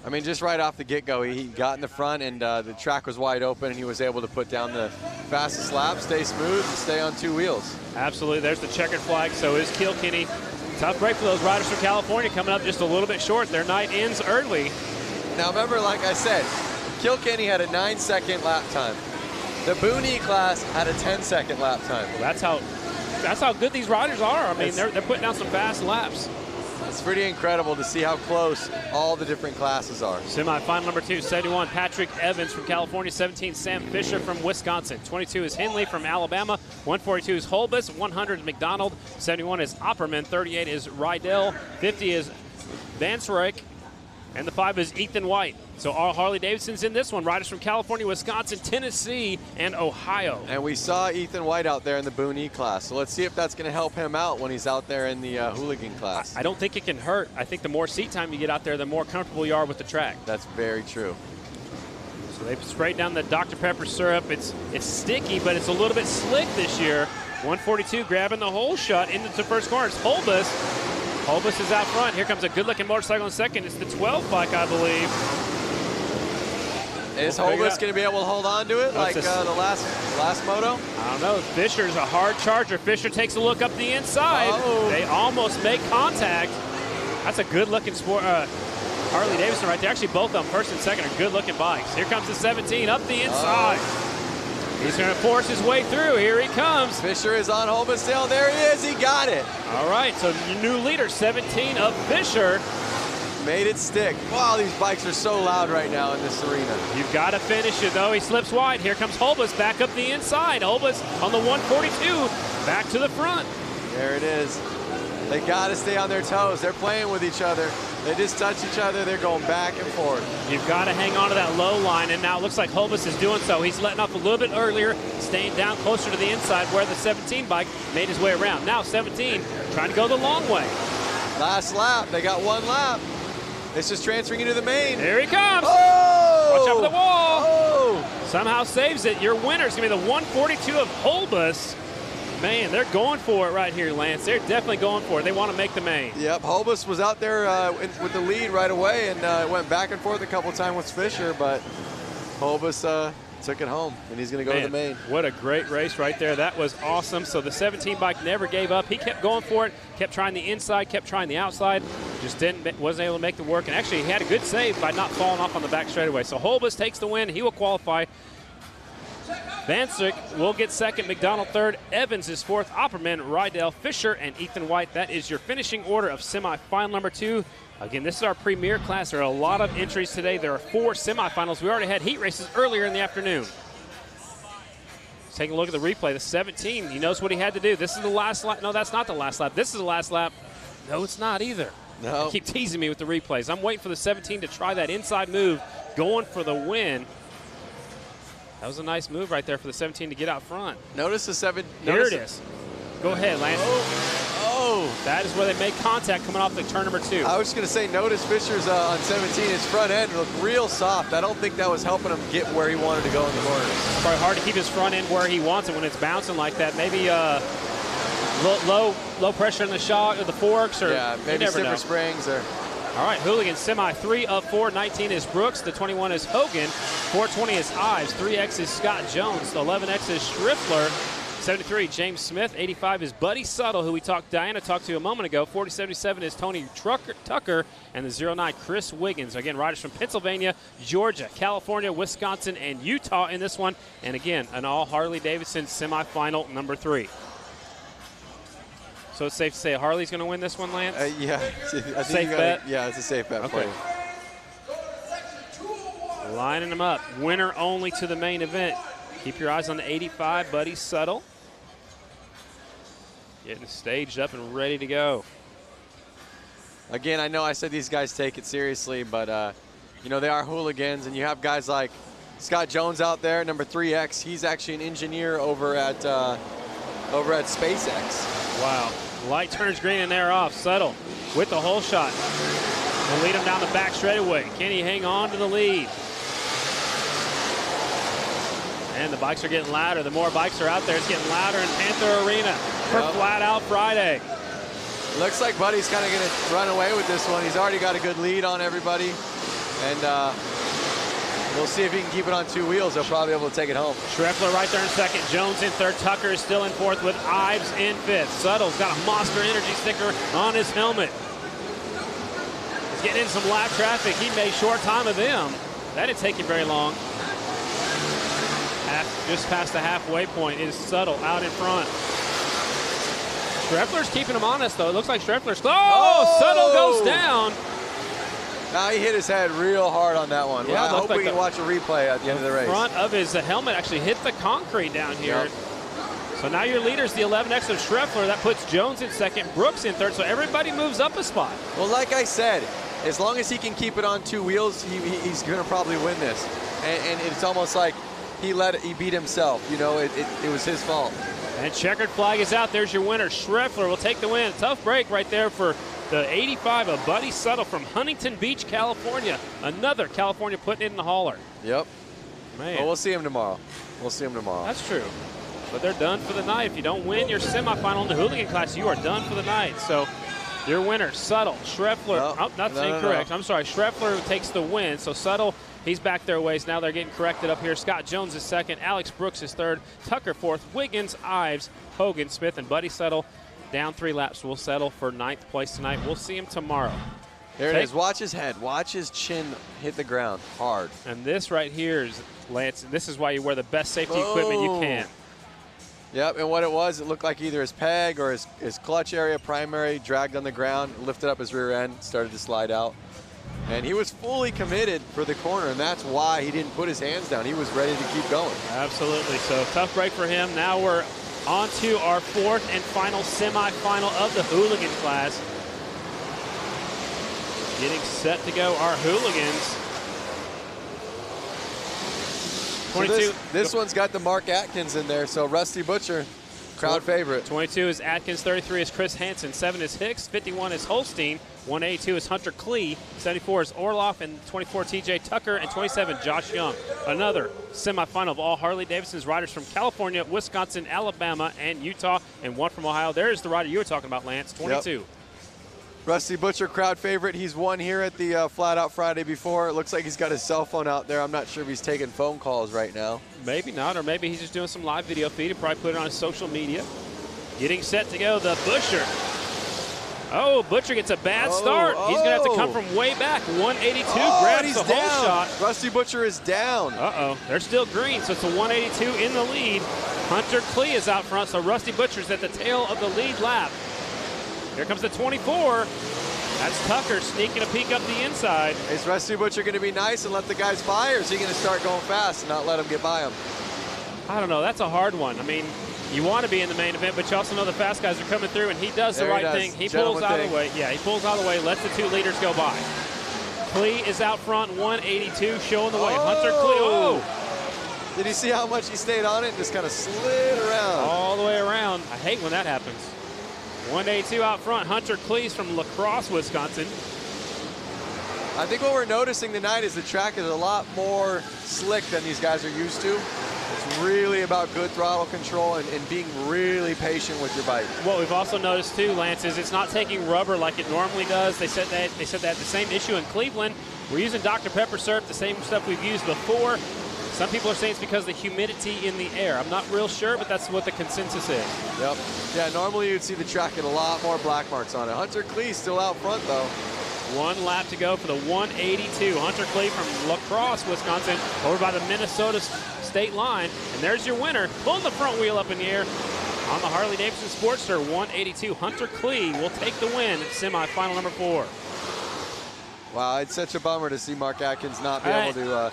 I mean, just right off the get-go, he got in the front, and the track was wide open, and he was able to put down the fastest lap, stay smooth, and stay on 2 wheels. Absolutely. There's the checkered flag. So is Kilkenny. Tough break for those riders from California, coming up just a little bit short. Their night ends early. Now, remember, like I said, Kilkenny had a 9-second lap time. The Booney class had a 10-second lap time. Well, that's how good these riders are. I mean, they're putting down some fast laps. It's pretty incredible to see how close all the different classes are. Semi-final #2, 71, Patrick Evans from California. 17, Sam Fisher from Wisconsin. 22 is Henley from Alabama. 142 is Holbus. 100 is McDonald. 71 is Opperman. 38 is Rydell. 50 is Vanswyk. And the 5 is Ethan White. So all Harley-Davidson's in this one. Riders from California, Wisconsin, Tennessee, and Ohio. And we saw Ethan White out there in the Boone E class. So let's see if that's going to help him out when he's out there in the hooligan class. I don't think it can hurt. I think the more seat time you get out there, the more comfortable you are with the track. That's very true. So they've sprayed down the Dr. Pepper syrup. It's sticky, but it's a little bit slick this year. 142 grabbing the whole shot into the first corner. It's Holbus. Holbus is out front. Here comes a good-looking motorcycle in second. It's the 12 bike, I believe. Is Holbus going to be able to hold on to it like the last moto? I don't know. Fisher's a hard charger. Fisher takes a look up the inside. Uh-oh. They almost make contact. That's a good-looking sport. Harley-Davidson right there. Actually, both of them, first and second, are good-looking bikes. Here comes the 17 up the inside. He's going to force his way through. Here he comes. Fisher is on Holbus still. There he is. He got it. All right, so new leader, 17 of Fisher. Made it stick. Wow, these bikes are so loud right now in this arena. You've got to finish it, though. He slips wide. Here comes Holbus back up the inside. Holbus on the 142, back to the front. There it is. They got to stay on their toes. They're playing with each other. They just touch each other. They're going back and forth. You've got to hang on to that low line, and now it looks like Holbus is doing so. He's letting off a little bit earlier, staying down closer to the inside where the 17 bike made his way around. Now 17 trying to go the long way. Last lap. They got one lap. This is transferring into the main. Here he comes. Oh! Watch out for the wall. Oh! Somehow saves it. Your winner is going to be the 142 of Holbus. Man, they're going for it right here, Lance. They're definitely going for it. They want to make the main. Yep, Holbus was out there with the lead right away and went back and forth a couple times with Fisher, but Holbus took it home, and he's going to go to the main. What a great race right there. That was awesome. So the 17 bike never gave up. He kept going for it, kept trying the inside, kept trying the outside, just wasn't able to make the work. And actually, he had a good save by not falling off on the back straightaway. So Holbus takes the win. He will qualify. Vancic will get second, McDonald third, Evans is fourth, Opperman, Rydell, Fisher, and Ethan White. That is your finishing order of semifinal number 2. Again, this is our premier class. There are a lot of entries today. There are 4 semifinals. We already had heat races earlier in the afternoon. Let's take a look at the replay. The 17, he knows what he had to do. This is the last lap. No, that's not the last lap. This is the last lap. No, it's not either. No. They keep teasing me with the replays. I'm waiting for the 17 to try that inside move, going for the win. That was a nice move right there for the 17 to get out front. Notice the 7. Here it is. Go ahead, Lance. Oh. That is where they make contact coming off the turn number 2. I was just going to say, notice Fisher's on 17. His front end looked real soft. I don't think that was helping him get where he wanted to go in the corners. It's probably hard to keep his front end where he wants it when it's bouncing like that. Maybe low pressure in the shock or the forks, or maybe stiffer springs or. All right, Hooligan semi 3 of 4. 19 is Brooks. The 21 is Hogan. 420 is Ives. 3X is Scott Jones. The 11X is Schriffler. 73, James Smith. 85 is Buddy Suttle, who Diana talked to a moment ago. 4077 is Tony Tucker. And the 09, Chris Wiggins. Again, riders from Pennsylvania, Georgia, California, Wisconsin, and Utah in this one. And again, an all Harley-Davidson semifinal number 3. So it's safe to say Harley's going to win this one, Lance? Yeah. I think safe bet? Yeah, it's a safe bet for you. Lining them up. Winner only to the main event. Keep your eyes on the 85, Buddy Suttle. Getting staged up and ready to go. Again, I know I said these guys take it seriously, but, you know, they are hooligans, and you have guys like Scott Jones out there, number 3X. He's actually an engineer over at SpaceX. Wow. Light turns green and they're off. Suttle with the hole shot. Will lead him down the back straightaway. Can he hang on to the lead? And the bikes are getting louder. The more bikes are out there, it's getting louder in Panther Arena for Flat Out Friday. Looks like Buddy's kind of going to run away with this one. He's already got a good lead on everybody. And we'll see if he can keep it on 2 wheels. He'll probably be able to take it home. Schriffler right there in second. Jones in third. Tucker is still in fourth with Ives in fifth. Suttle's got a Monster Energy sticker on his helmet. He's getting in some lap traffic. He made short time of them. That didn't take him very long. Just past the halfway point is Suttle out in front. Schriffler's keeping him honest, though. It looks like Schriffler's close. Oh! Suttle goes down. Now he hit his head real hard on that one. Yeah, I hope we can watch a replay at the end of the race. The front of his helmet actually hit the concrete down here. Yep. So now your leader's the 11X of Schriffler. That puts Jones in second, Brooks in third, so everybody moves up a spot. Well, like I said, as long as he can keep it on 2 wheels, he's going to probably win this. And it's almost like he beat himself. You know, it was his fault. And checkered flag is out. There's your winner. Schreffler will take the win. Tough break right there for the 85 of Buddy Settle from Huntington Beach, California. Another California putting it in the hauler. Yep. Man. Well, we'll see him tomorrow. We'll see him tomorrow. That's true. But they're done for the night. If you don't win your semifinal in the hooligan class, you are done for the night. So your winner, Settle, Schreffler. Incorrect. I'm sorry. Schreffler takes the win. So Settle, he's back their ways. Now they're getting corrected up here. Scott Jones is second. Alex Brooks is third. Tucker fourth. Wiggins, Ives, Hogan, Smith, and Buddy Settle down 3 laps. Will settle for 9th place tonight. We'll see him tomorrow. There it is. Watch his head. Watch his chin hit the ground hard. And this right here is, Lance, this is why you wear the best safety equipment you can. Yep, and what it was, it looked like either his peg or his clutch area, primary, dragged on the ground, lifted up his rear end, started to slide out. And he was fully committed for the corner, and that's why he didn't put his hands down. He was ready to keep going. Absolutely. So tough break for him. Now we're on to our 4th and final semifinal of the hooligan class. Getting set to go, our hooligans. 22. So this one's got the Mark Atkins in there, so Rusty Butcher, crowd favorite. 22 is Atkins, 33 is Chris Hansen, 7 is Hicks, 51 is Holstein, 182 is Hunter Klee, 74 is Orloff, and 24 TJ Tucker, and 27 Josh Young. Another semifinal of all Harley-Davidson's riders from California, Wisconsin, Alabama, and Utah, and one from Ohio. There's the rider you were talking about, Lance, 22. Yep. Rusty Butcher, crowd favorite. He's won here at the Flat Out Friday before. It looks like he's got his cell phone out there. I'm not sure if he's taking phone calls right now. Maybe not, or maybe he's just doing some live video feed and probably put it on his social media. Getting set to go, the Butcher. Oh, Butcher gets a bad start. He's going to have to come from way back. 182 grabs the whole shot. Rusty Butcher is down. Uh-oh. They're still green, so it's a 182 in the lead. Hunter Klee is out front, so Rusty Butcher's at the tail of the lead lap. Here comes the 24. That's Tucker sneaking a peek up the inside. Is Rusty Butcher going to be nice and let the guys by, or is he going to start going fast and not let them get by him? I don't know. That's a hard one. I mean, you want to be in the main event, but you also know the fast guys are coming through, and he does the right thing. He pulls out of the way. Yeah, he pulls out of the way, lets the 2 leaders go by. Klee is out front, 182, showing the way. Hunter Klee. Oh! Did you see how much he stayed on it and just kind of slid around? All the way around. I hate when that happens. 182 out front. Hunter Klee from La Crosse, Wisconsin. I think what we're noticing tonight is the track is a lot more slick than these guys are used to. It's really about good throttle control and being really patient with your bike. What we've also noticed too, Lance, is it's not taking rubber like it normally does. They said they had the same issue in Cleveland. We're using Dr. Pepper syrup, the same stuff we've used before. Some people are saying it's because of the humidity in the air. I'm not real sure, but that's what the consensus is. Yep. Yeah, normally you'd see the track get a lot more black marks on it. Hunter Klee still out front, though. 1 lap to go for the 182. Hunter Klee from La Crosse, Wisconsin, over by the Minnesota state line. And there's your winner, pulling the front wheel up in the air on the Harley-Davidson Sportster 182. Hunter Klee will take the win at semifinal number 4. Wow, it's such a bummer to see Mark Atkins not be able to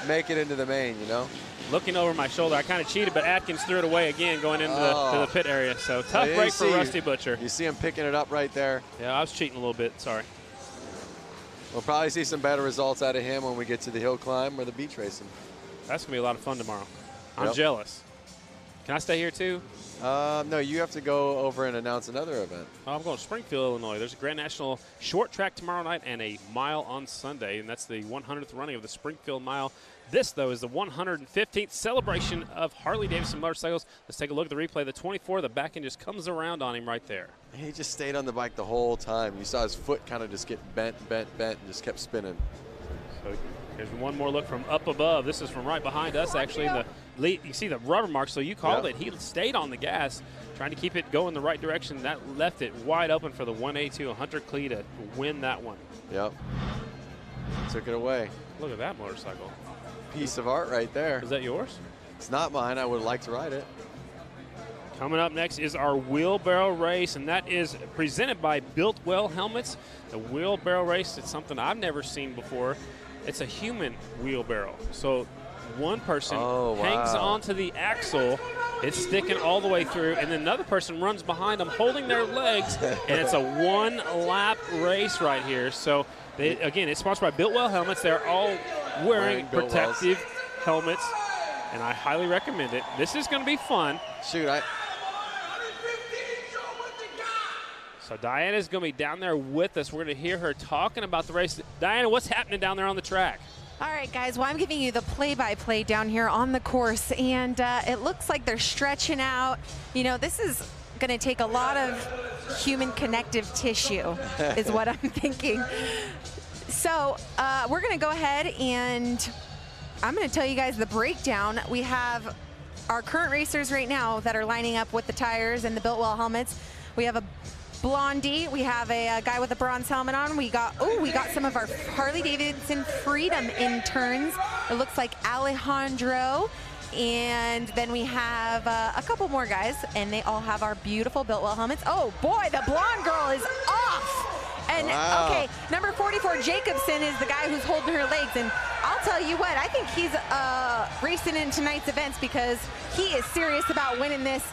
make it into the main, you know? Looking over my shoulder, I kind of cheated, but Atkins threw it away again going into the pit area. So tough break for Rusty Butcher. You see him picking it up right there. Yeah, I was cheating a little bit, sorry. We'll probably see some better results out of him when we get to the hill climb or the beach racing. That's going to be a lot of fun tomorrow. I'm jealous. Can I stay here too? No, you have to go over and announce another event. Oh, I'm going to Springfield, Illinois. There's a Grand National short track tomorrow night and a mile on Sunday, and that's the 100th running of the Springfield Mile. This, though, is the 115th celebration of Harley-Davidson motorcycles. Let's take a look at the replay. The 24, the back end just comes around on him right there. He just stayed on the bike the whole time. You saw his foot kind of just get bent, and just kept spinning. So here's one more look from up above. This is from right behind us, actually. The lead, you see the rubber mark, so you called it. He stayed on the gas, trying to keep it going the right direction. That left it wide open for the 182 Hunter Klee to win that one. Yep. Took it away. Look at that motorcycle. Piece of art right there. Is that yours? It's not mine. I would like to ride it. Coming up next is our wheelbarrow race, and that is presented by Built Well Helmets. The wheelbarrow race is something I've never seen before. It's a human wheelbarrow. So one person hangs onto the axle It's sticking all the way through, and then another person runs behind them holding their legs, and it's a one-lap race right here. So, again, it's sponsored by Biltwell helmets. They're all wearing protective helmets, and I highly recommend it. This is going to be fun. Shoot, So Diana's going to be down there with us. We're going to hear her talking about the race. Diana, what's happening down there on the track? All right, guys, well, I'm giving you the play-by-play down here on the course, and it looks like they're stretching out. You know, this is going to take a lot of human connective tissue is what I'm thinking. So we're going to go ahead, and I'm going to tell you guys the breakdown. We have our current racers right now that are lining up with the tires and the Biltwell helmets. We have a Blondie, we have a guy with a bronze helmet on. We got some of our Harley-Davidson Freedom interns. It looks like Alejandro. And then we have a couple more guys, and they all have our beautiful Biltwell helmets. Oh boy, the blonde girl is off. And okay, number 44, Jacobson, is the guy who's holding her legs. And I'll tell you what, I think he's racing in tonight's events because he is serious about winning this.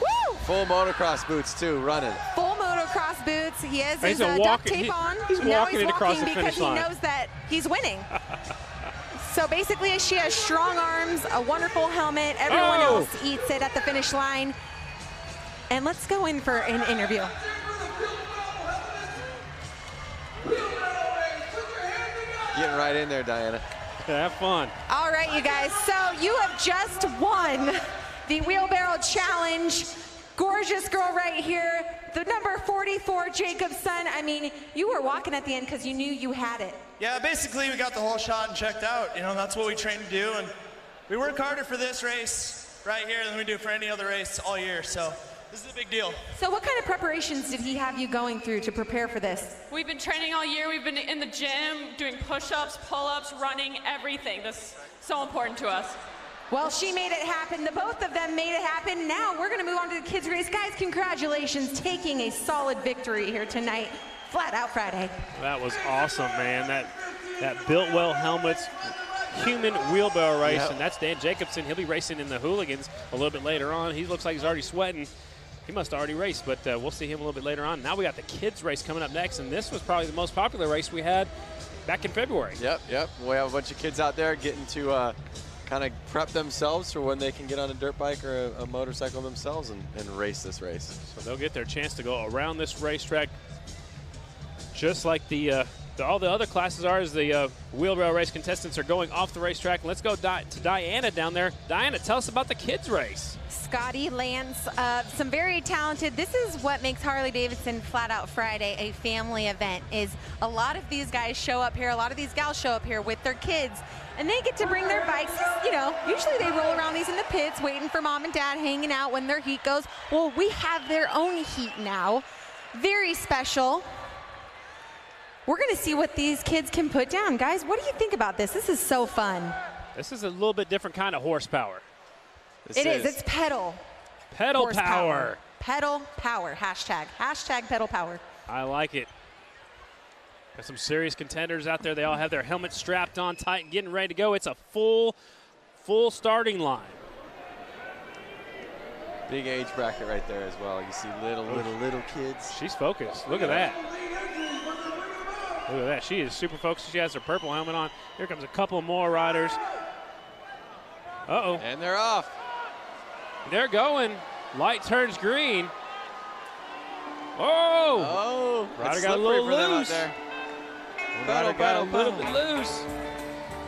Woo! Full motocross boots too, running. Full motocross boots. He has his duct tape on. He's now walking he's across walking the finish because line. he knows that he's winning. So basically, she has strong arms, a wonderful helmet. Everyone else eats it at the finish line. And let's go in for an interview. Getting right in there, Diana. Have fun. All right, you guys. So you have just won the Wheelbarrow Challenge. Gorgeous girl right here. The number 44, Jacobson. I mean, you were walking at the end because you knew you had it. Yeah, basically we got the whole shot and checked out. You know, that's what we train to do. And we work harder for this race right here than we do for any other race all year. So this is a big deal. So what kind of preparations did he have you going through to prepare for this? We've been training all year. We've been in the gym doing push-ups, pull-ups, running, everything. That's so important to us. Well, she made it happen. The both of them made it happen. Now we're going to move on to the kids' race. Guys, congratulations, taking a solid victory here tonight. Flat Out Friday. That was awesome, man. That Biltwell helmets human wheelbarrow race, and that's Dan Jacobson. He'll be racing in the Hooligans a little bit later on. He looks like he's already sweating. He must have already raced, but we'll see him a little bit later on. Now we got the kids' race coming up next, and this was probably the most popular race we had back in February. Yep. We have a bunch of kids out there getting to kind of prep themselves for when they can get on a dirt bike or a motorcycle themselves and race this race. So they'll get their chance to go around this racetrack just like all the other classes are, as the wheelbarrow race contestants are going off the racetrack. Let's go to Diana down there. Diana, tell us about the kids' race. Scotty, Lance, some very talented. This is what makes Harley-Davidson Flat Out Friday a family event, is a lot of these guys show up here, a lot of these gals show up here with their kids, and they get to bring their bikes. You know, usually they roll around these in the pits waiting for mom and dad, hanging out when their heat goes. Well, we have their own heat now. Very special. We're going to see what these kids can put down. Guys, what do you think about this? This is so fun. This is a little bit different kind of horsepower. It is. It's pedal. Pedal power. Pedal power. Hashtag pedal power. I like it. Got some serious contenders out there. They all have their helmets strapped on tight and getting ready to go. It's a full starting line. Big age bracket right there as well. You see little kids. She's focused. Look at that. Look at that. She is super focused. She has her purple helmet on. Here comes a couple more riders. Uh-oh. And they're off. They're going. Light turns green. Oh! Rider got a little loose. Rider got a little bit loose.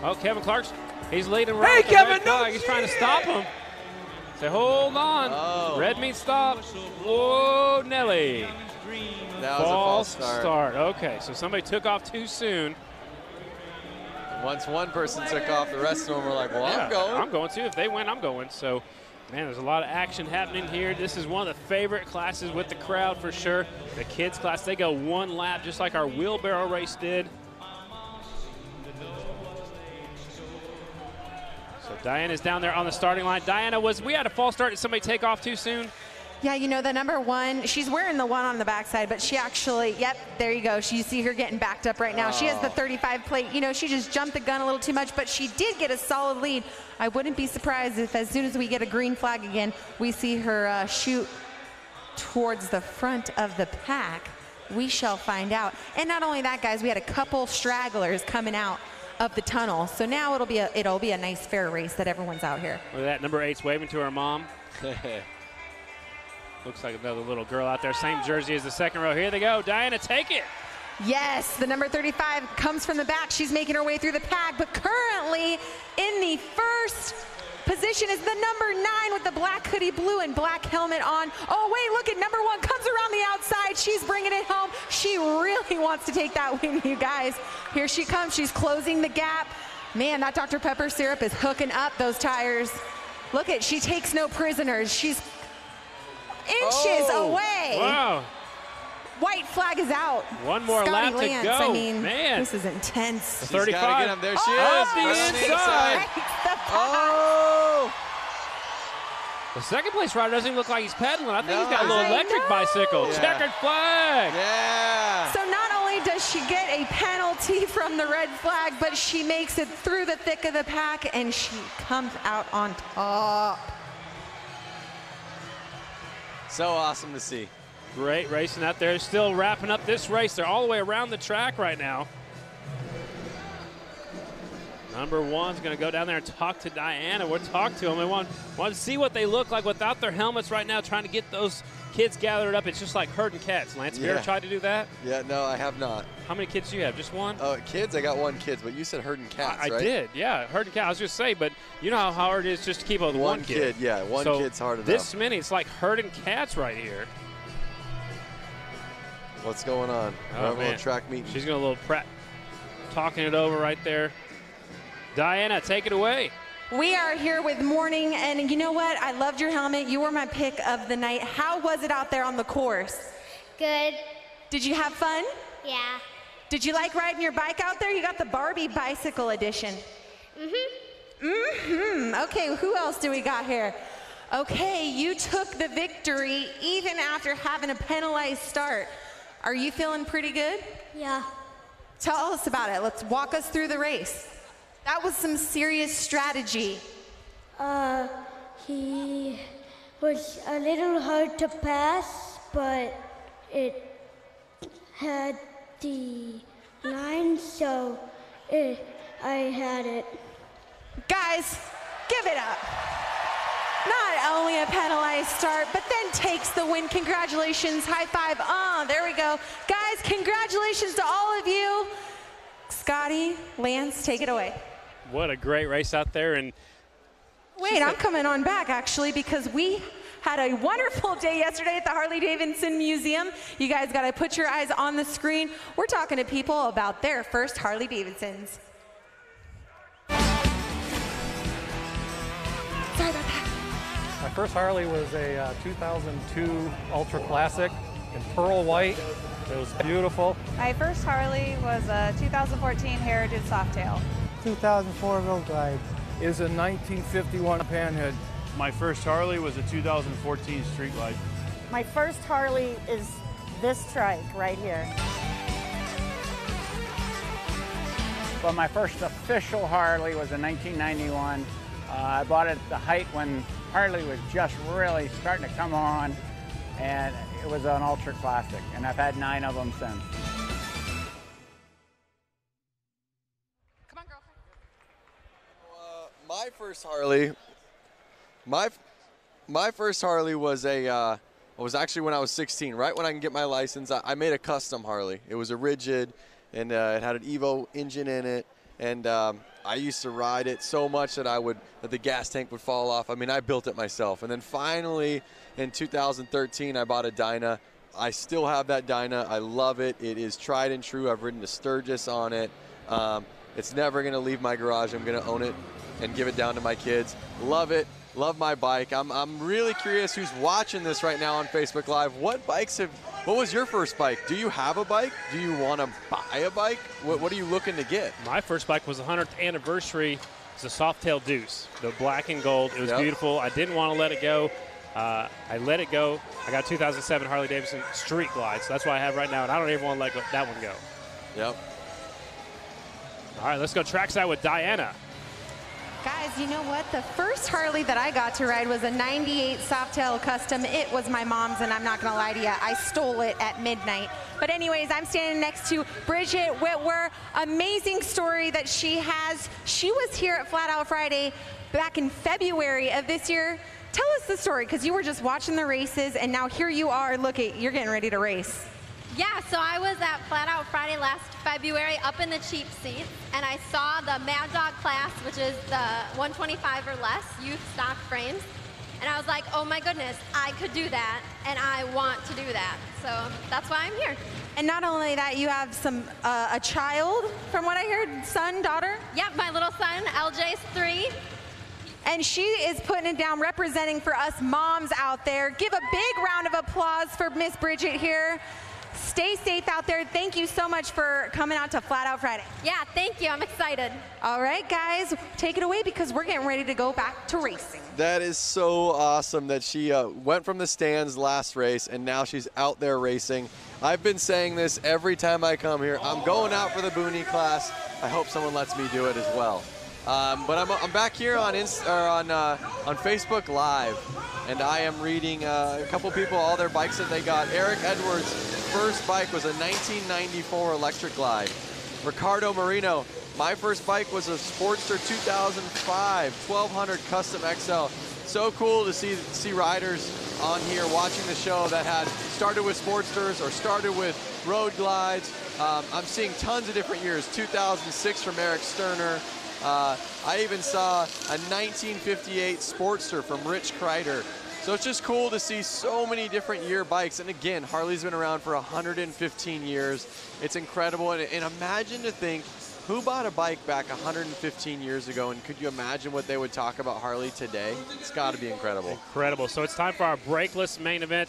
Oh, Kevin Clark's, he's leading right. Hey, Kevin, no! He's trying to stop him. Say, hold on. Oh. Red means stop. Whoa, Nelly. That was a false start. Okay, so somebody took off too soon. Once one person took off, the rest of them were like, well, yeah, I'm going. I'm going too. If they win, I'm going. So, man, there's a lot of action happening here. This is one of the favorite classes with the crowd for sure. The kids class, they go one lap just like our wheelbarrow race did. So Diana's down there on the starting line. Diana, we had a false start. Did somebody take off too soon? Yeah, you know, the number 1, she's wearing the 1 on the backside, but she actually, yep, there you go. You see her getting backed up right now. She has the 35 plate. You know, she just jumped the gun a little too much, but she did get a solid lead. I wouldn't be surprised if as soon as we get a green flag again, we see her shoot towards the front of the pack. We shall find out. And not only that, guys, we had a couple stragglers coming out of the tunnel. So now it'll be a nice fair race that everyone's out here. Look at that, number 8's waving to her mom. Looks like another little girl out there. Same jersey as the second row. Here they go. Diana, take it. Yes, the number 35 comes from the back. She's making her way through the pack, but currently in the first position is the number 9 with the black hoodie, blue and black helmet on. Oh, wait, look at number 1 comes around the outside. She's bringing it home. She really wants to take that win, you guys. Here she comes. She's closing the gap. Man, that Dr. Pepper syrup is hooking up those tires. Look at, she takes no prisoners. She's inches away. Wow. White flag is out. One more lap to go. I mean, man, this is intense. She's 35. gotta get him. There she is. Off the Right inside. Oh! The second place rider doesn't even look like he's pedaling. I think No, he's got a little electric bicycle. Yeah. Checkered flag. Yeah. So not only does she get a penalty from the red flag, but she makes it through the thick of the pack and she comes out on top. So awesome to see. Great racing out there. Still wrapping up this race. They're all the way around the track right now. Number 1's going to go down there and talk to Diana. We'll talk to them. We want to see what they look like without their helmets right now, trying to get those kids gathered up. It's just like herding cats. Lance, have you ever tried to do that? Yeah, no, I have not. How many kids do you have? Just one? Oh, kids? I got 1 kid, but you said herding cats, I right? did, yeah. Herding cats. I was just saying, but you know how hard it is just to keep up with one kid. Yeah, one so kid's hard enough. This many, it's like herding cats right here. What's going on? Oh, man. Track meeting. She's going a little prep, talking it over right there. Diana, take it away. We are here with Morning, and you know what? I loved your helmet. You were my pick of the night. How was it out there on the course? Good. Did you have fun? Yeah. Did you like riding your bike out there? You got the Barbie bicycle edition. Okay, who else do we got here? Okay, you took the victory even after having a penalized start. Are you feeling pretty good? Yeah. Tell us about it. Let's walk us through the race. That was some serious strategy. He was a little hard to pass, but it had the line, so I had it. Guys, give it up. Not only a penalized start, but then takes the win. Congratulations, high five. There we go. Guys, congratulations to all of you. Scotty, Lance, take it away. What a great race out there. And wait, I'm coming on back actually because we had a wonderful day yesterday at the Harley-Davidson Museum. You guys got to put your eyes on the screen. We're talking to people about their first Harley-Davidsons. Sorry about that. My first Harley was a 2002 Ultra Classic in pearl white. It was beautiful. My first Harley was a 2014 Heritage Softail. 2004 Wheel Drive. Is a 1951 Panhead. My first Harley was a 2014 Street Glide. My first Harley is this trike right here. Well, my first official Harley was in 1991. I bought it at the height when Harley was just really starting to come on, and it was an Ultra Classic, and I've had 9 of them since. My first Harley, my first Harley was was actually when I was 16, right when I can get my license. I made a custom Harley. It was a rigid, and it had an Evo engine in it, and I used to ride it so much that the gas tank would fall off. I mean, I built it myself. And then finally, in 2013, I bought a Dyna. I still have that Dyna. I love it. It is tried and true. I've ridden to Sturgis on it. It's never going to leave my garage. I'm going to own it and give it down to my kids. Love it. Love my bike. I'm really curious who's watching this right now on Facebook Live. What was your first bike? Do you have a bike? Do you want to buy a bike? What are you looking to get? My first bike was the 100th anniversary. It's a Softail Deuce, the black and gold. It was beautiful. I didn't want to let it go. I let it go. I got 2007 Harley-Davidson Street Glide, so that's what I have right now, and I don't even want to let that one go. Yep. All right, let's go trackside with Diana. Guys, you know what? The first Harley that I got to ride was a 98 Softail Custom. It was my mom's, and I'm not going to lie to you. I stole it at midnight. But anyways, I'm standing next to Bridget Whitwer. Amazing story that she has. She was here at Flat Out Friday back in February of this year. Tell us the story, because you were just watching the races, and now here you are. Look, you're getting ready to race. Yeah, so I was at Flat Out Friday last February up in the cheap seats, and I saw the Mad Dog class, which is the 125 or less youth stock frames, and I was like, oh my goodness, I could do that, and I want to do that. So that's why I'm here. And not only that, you have a child, from what I heard, son, daughter? Yep, my little son, LJ's 3. And she is putting it down, representing for us moms out there. Give a big round of applause for Miss Bridget here. Stay safe out there. Thank you so much for coming out to Flat Out Friday. Yeah, thank you. I'm excited. All right, guys, take it away, because we're getting ready to go back to racing. That is so awesome that she went from the stands last race, and now she's out there racing. I've been saying this every time I come here. I'm going out for the Boonie class. I hope someone lets me do it as well. But I'm back here on Facebook Live, and I am reading a couple people, all their bikes that they got. Eric Edwards' first bike was a 1994 Electric Glide. Ricardo Marino, my first bike was a Sportster 2005 1200 Custom XL. So cool to see riders on here watching the show that had started with Sportsters or started with road glides. I'm seeing tons of different years. 2006 from Eric Sterner. I even saw a 1958 Sportster from Rich Kreider. So it's just cool to see so many different year bikes. And again, Harley's been around for 115 years. It's incredible. And imagine to think, who bought a bike back 115 years ago, and could you imagine what they would talk about Harley today? It's got to be incredible. Incredible. So it's time for our brakeless main event.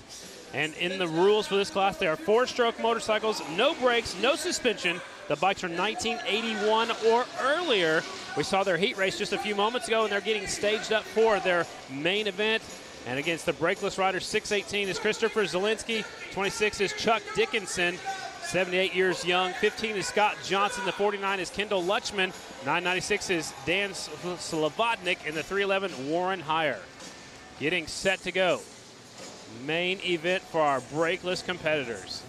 And in the rules for this class, there are 4-stroke motorcycles, no brakes, no suspension. The bikes are 1981 or earlier. We saw their heat race just a few moments ago, and they're getting staged up for their main event. And against the brakeless riders, 618 is Christopher Zielinski, 26 is Chuck Dickinson, 78 years young, 15 is Scott Johnson, the 49 is Kendall Lutchman, 996 is Dan Slavodnik, and the 311 Warren Heyer. Getting set to go. Main event for our brakeless competitors.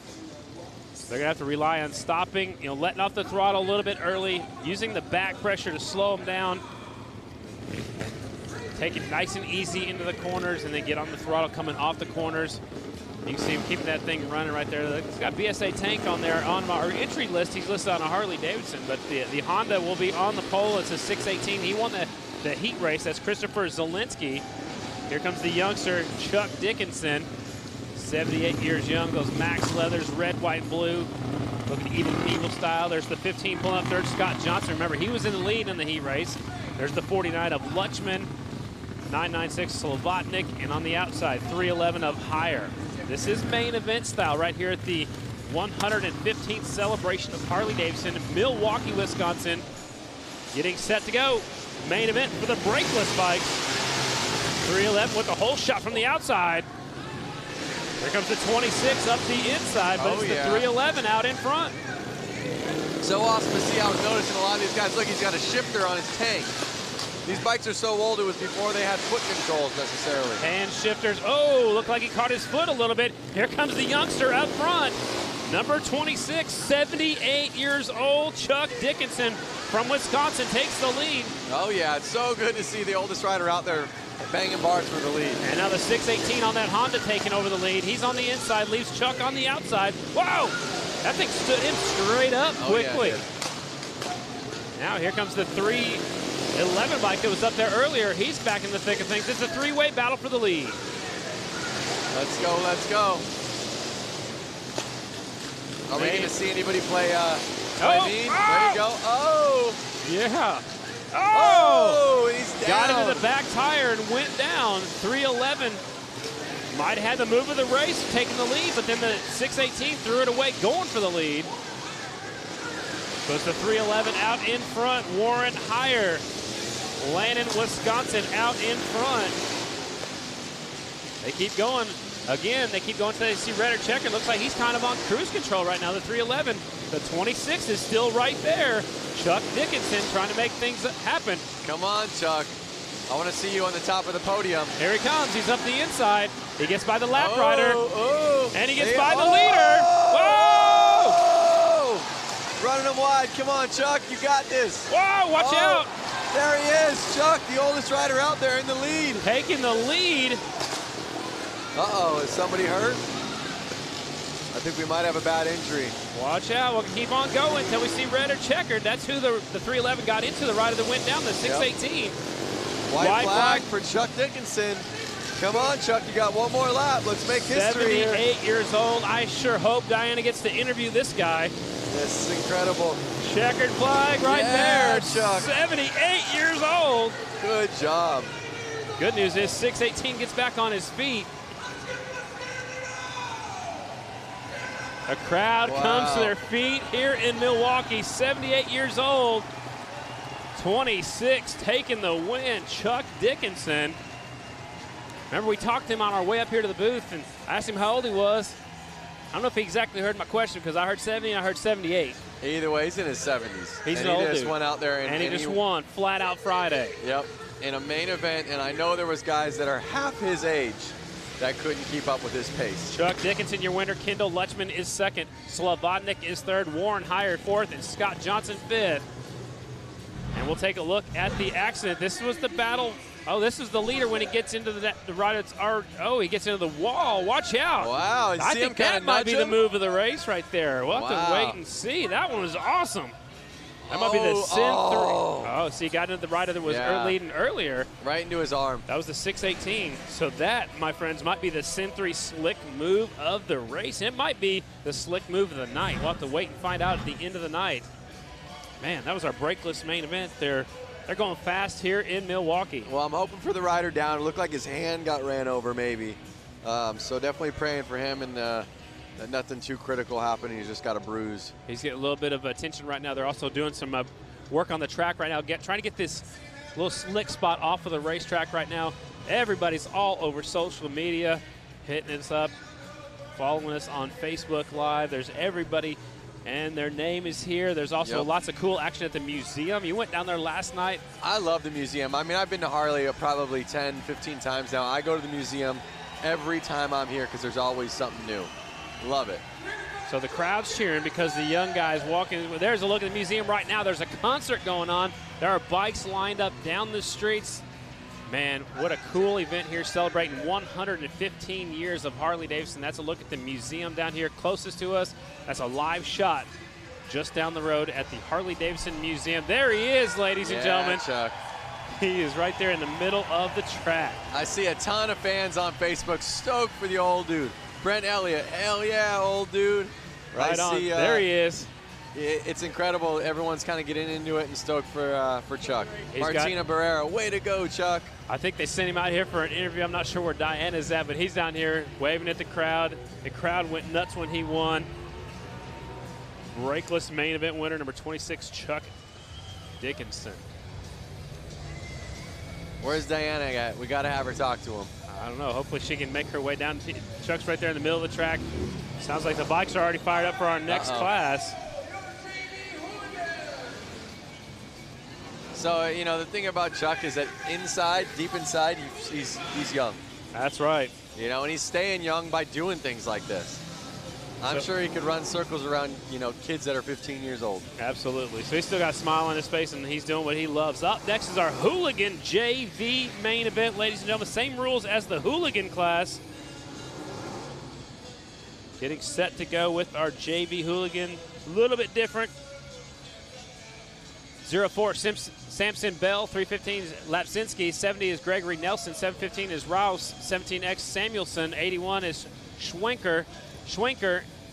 They're gonna have to rely on stopping, letting off the throttle a little bit early, using the back pressure to slow them down. Take it nice and easy into the corners, and then get on the throttle coming off the corners. You can see him keeping that thing running right there. He's got BSA Tank on there. On our entry list, he's listed on a Harley-Davidson, but the Honda will be on the pole. It's a 618. He won the heat race. That's Christopher Zielinski. Here comes the youngster, Chuck Dickinson, 78 years young. Those Max leathers, red, white, and blue. Looking evil style. There's the 15 pulling up third, Scott Johnson. Remember, he was in the lead in the heat race. There's the 49 of Lutchman, 996 Slavodnik, and on the outside, 311 of Heyer. This is main event style right here at the 115th celebration of Harley-Davidson, Milwaukee, Wisconsin. Getting set to go. Main event for the brakeless bikes. 311 with the whole shot from the outside. Here comes the 26 up the inside, but it's the 311 out in front. So awesome to see. I was noticing a lot of these guys, look, he's got a shifter on his tank. These bikes are so old, it was before they had foot controls necessarily. Hand shifters. Oh, looked like he caught his foot a little bit. Here comes the youngster up front. Number 26, 78 years old, Chuck Dickinson from Wisconsin takes the lead. Oh yeah, it's so good to see the oldest rider out there banging bars for the lead. And now the 618 on that Honda taking over the lead. He's on the inside, leaves Chuck on the outside. Whoa! That thing stood him straight up quickly. Yeah, now here comes the 311 bike that was up there earlier. He's back in the thick of things. It's a three-way battle for the lead. Let's go, let's go. Are we going to see anybody play mean? There you go. Oh! Yeah. Oh! He's down. Got into the back tire and went down. 311 might have had the move of the race, taking the lead, but then the 618 threw it away, going for the lead. So it's the 311 out in front. Warren Heyer, Lannon, Wisconsin out in front. They keep going. Again, they keep going until they see red or checker. Looks like he's kind of on cruise control right now, the 311. The 26 is still right there. Chuck Dickinson trying to make things happen. Come on, Chuck. I want to see you on the top of the podium. Here he comes. He's up the inside. He gets by the lap rider. And he gets by the leader. Whoa! Running him wide. Come on, Chuck. You got this. Whoa, watch out. There he is. Chuck, the oldest rider out there in the lead. Taking the lead. Uh-oh, is somebody hurt? I think we might have a bad injury. Watch out. We'll keep on going until we see red or checkered. That's who the 311 got into. The rider that went down, the 618. Yep. White flag for Chuck Dickinson. Come on, Chuck, you got one more lap. Let's make history 78 here. years old. I sure hope Diana gets to interview this guy. This is incredible. Checkered flag right there. Chuck. 78 years old. Good job. Good news is 618 gets back on his feet. A crowd comes to their feet here in Milwaukee. 78 years old. 26 taking the win, Chuck Dickinson. Remember, we talked to him on our way up here to the booth and asked him how old he was. I don't know if he exactly heard my question because I heard 70 and I heard 78. Either way, he's in his 70s. He's and an old he just dude. went out there and he just won flat out Friday. Yep, in a main event, and I know there was guys that are half his age that couldn't keep up with his pace. Chuck Dickinson, your winner. Kendall Lutchman is second. Slavodnik is third. Warren Hyatt fourth, and Scott Johnson fifth. And we'll take a look at the accident. This was the battle. Oh, this is the leader when he gets into the right. Oh, he gets into the wall. Watch out. Wow. And I see think him that might be the him? move of the race right there. We'll have to wait and see. That one was awesome. That might be the Sin 3. Oh, see, he got into the rider that was leading earlier. Right into his arm. That was the 618. So that, my friends, might be the Sin 3 slick move of the race. It might be the slick move of the night. We'll have to wait and find out at the end of the night. Man, that was our brakeless main event. They're going fast here in Milwaukee. Well, I'm hoping for the rider down. It looked like his hand got ran over maybe. So definitely praying for him and that nothing too critical happened. He's just got a bruise. He's getting a little bit of attention right now. They're also doing some work on the track right now, trying to get this little slick spot off of the racetrack right now. Everybody's all over social media, hitting us up, following us on Facebook Live. There's everybody. And their name is here. There's also lots of cool action at the museum. You went down there last night. I love the museum. I mean, I've been to Harley probably 10, 15 times now. I go to the museum every time I'm here because there's always something new. Love it. So the crowd's cheering because the young guys walking. There's a look at the museum right now. There's a concert going on. There are bikes lined up down the streets. Man, what a cool event here, celebrating 115 years of Harley-Davidson. That's a look at the museum down here closest to us. That's a live shot just down the road at the Harley-Davidson Museum. There he is, ladies and gentlemen. Chuck. He is right there in the middle of the track. I see a ton of fans on Facebook stoked for the old dude. Brent Elliott, hell yeah, old dude. Right on, there he is. It's incredible. Everyone's kind of getting into it and stoked for Chuck. Martina Barrera, way to go, Chuck. I think they sent him out here for an interview. I'm not sure where Diana's at, but he's down here waving at the crowd. The crowd went nuts when he won. Brakeless main event winner, number 26, Chuck Dickinson. Where's Diana at? We got to have her talk to him. I don't know. Hopefully she can make her way down. Chuck's right there in the middle of the track. Sounds like the bikes are already fired up for our next class. So, you know, the thing about Chuck is that inside, deep inside, he's young. That's right. You know, and he's staying young by doing things like this. I'm sure he could run circles around, you know, kids that are 15 years old. Absolutely. So he's still got a smile on his face, and he's doing what he loves. Up next is our Hooligan JV main event, ladies and gentlemen. Same rules as the Hooligan class. Getting set to go with our JV Hooligan. A little bit different. 04 Samson Bell, 315 is Lapsinski, 70 is Gregory Nelson, 715 is Rouse, 17X Samuelson, 81 is Schwenker,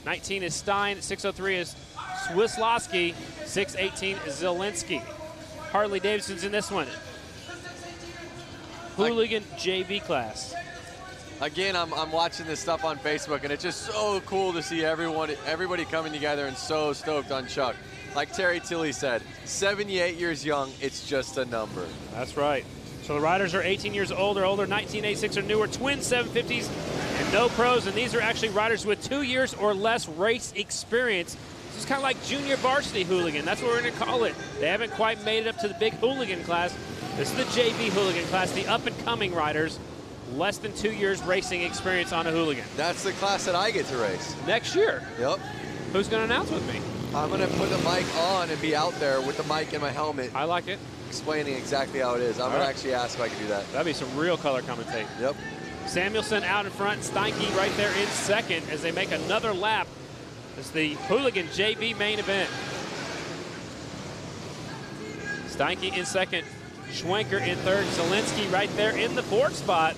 19 is Stein, 603 is Swislowski, 618 is Zielinski. Harley-Davidson's in this one. Hooligan JV class. Again, I'm watching this stuff on Facebook, and it's just so cool to see everybody coming together and so stoked on Chuck. Like Terry Tilley said, 78 years young, it's just a number. That's right. So the riders are 18 years old or older, 1986 or newer, twin 750s, and no pros. And these are actually riders with 2 years or less race experience. This is kind of like junior varsity hooligan. That's what we're going to call it. They haven't quite made it up to the big hooligan class. This is the JV hooligan class, the up-and-coming riders. Less than 2 years racing experience on a hooligan. That's the class that I get to race. Next year. Yep. Who's going to announce with me? I'm going to put the mic on and be out there with the mic and my helmet. I like it. Explaining exactly how it is. I'm going to actually ask if I can do that. That'd be some real color commentating. Yep. Samuelson out in front, Steinke right there in second as they make another lap. It's the hooligan JV main event. Steinke in second, Schwenker in third, Zielinski right there in the fourth spot.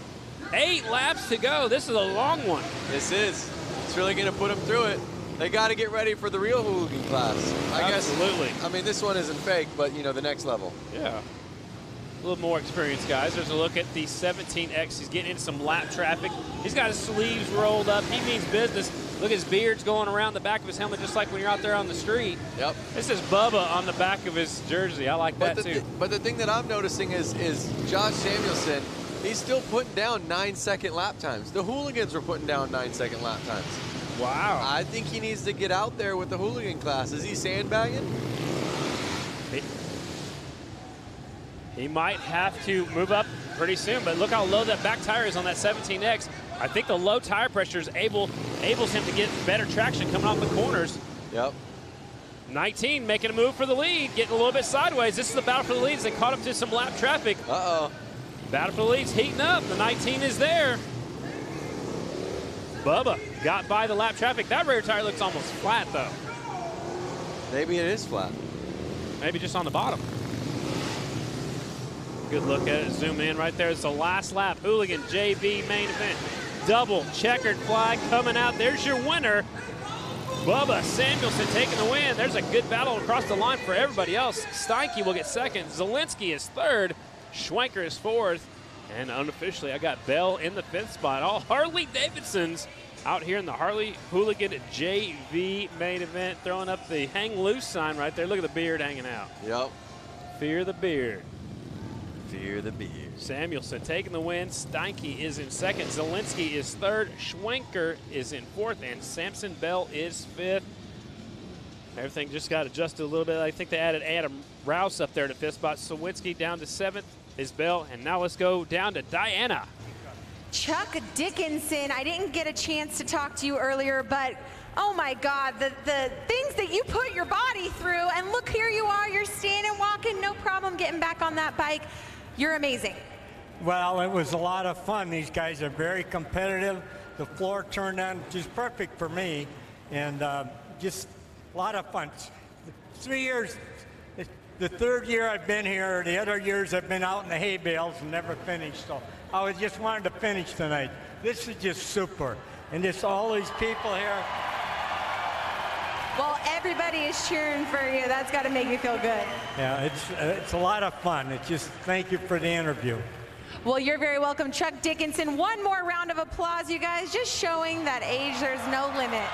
8 laps to go. This is a long one. This is. It's really going to put them through it. They got to get ready for the real hooligan class. Absolutely. I mean, this one isn't fake, but, you know, the next level. Yeah. A little more experience, guys. There's a look at the 17X. He's getting into some lap traffic. He's got his sleeves rolled up. He means business. Look, his beard's going around the back of his helmet just like when you're out there on the street. Yep. This is Bubba on the back of his jersey. I like that, too. But the thing that I'm noticing is Josh Samuelson, he's still putting down 9-second lap times. The hooligans were putting down 9-second lap times. Wow. I think he needs to get out there with the hooligan class. Is he sandbagging? He might have to move up pretty soon, but look how low that back tire is on that 17X. I think the low tire pressure is enables him to get better traction coming off the corners. Yep. 19 making a move for the lead, getting a little bit sideways. This is the battle for the leads. They caught up to some lap traffic. Uh-oh. Battle for the leads heating up. The 19 is there. Bubba got by the lap traffic. That rear tire looks almost flat, though. Maybe it is flat. Maybe just on the bottom. Good look at it. Zoom in right there. It's the last lap. Hooligan JV main event. Double checkered flag coming out. There's your winner. Bubba Samuelson taking the win. There's a good battle across the line for everybody else. Steinke will get second. Zielinski is third. Schwenker is fourth. And unofficially, I got Bell in the fifth spot. All Harley-Davidsons out here in the Harley Hooligan JV main event, throwing up the hang loose sign right there. Look at the beard hanging out. Yep. Fear the beard. Fear the beard. Samuelson taking the win. Steinke is in second. Zielinski is third. Schwenker is in fourth. And Samson Bell is fifth. Everything just got adjusted a little bit. I think they added Adam Rouse up there to fifth spot. Sawinski down to seventh is Bell. And now let's go down to Diana. Chuck Dickinson, I didn't get a chance to talk to you earlier, but oh my God, the things that you put your body through, and look, here you are, you're standing, walking, no problem getting back on that bike. You're amazing. Well, it was a lot of fun. These guys are very competitive. The floor turned on just perfect for me, and just a lot of fun. 3 years, the third year I've been here, the other years I've been out in the hay bales and never finished, so I was just wanted to finish tonight. This is just super, and just all these people here. Well, everybody is cheering for you. That's got to make you feel good. Yeah, it's a lot of fun. It's just thank you for the interview. Well, you're very welcome, Chuck Dickinson. One more round of applause, you guys, just showing that age, there's no limit.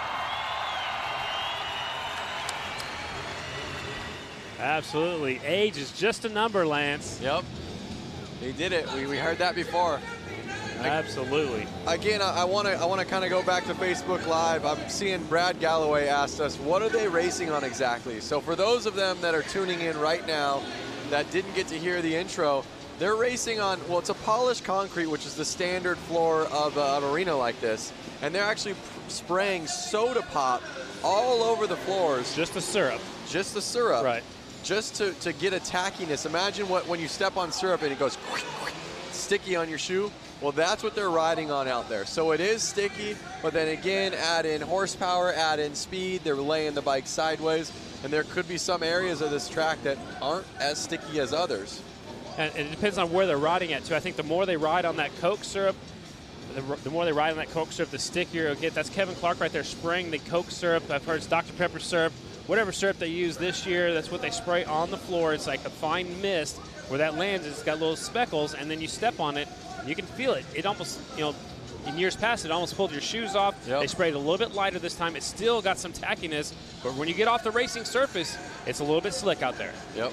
Absolutely. Age is just a number, Lance. Yep. He did it. We heard that before. Absolutely. Again, I want to kind of go back to Facebook Live. I'm seeing Brad Galloway asked us, what are they racing on exactly? So for those of them that are tuning in right now that didn't get to hear the intro, they're racing on, well, it's a polished concrete, which is the standard floor of an arena like this. And they're actually spraying soda pop all over the floors. Just the syrup. Just the syrup. Right. Just to get a tackiness. Imagine when you step on syrup and it goes sticky on your shoe. Well, that's what they're riding on out there. So it is sticky, but then again, add in horsepower, add in speed. They're laying the bike sideways, and there could be some areas of this track that aren't as sticky as others. And it depends on where they're riding at, too. I think the more they ride on that Coke syrup, the more they ride on that Coke syrup, the stickier it'll get. That's Kevin Clark right there spraying the Coke syrup. I've heard it's Dr. Pepper syrup. Whatever syrup they use this year, that's what they spray on the floor. It's like a fine mist. Where that lands, it's got little speckles, and then you step on it, and you can feel it. It almost, in years past, it almost pulled your shoes off. Yep. They sprayed a little bit lighter this time. It's still got some tackiness, but when you get off the racing surface, it's a little bit slick out there. Yep.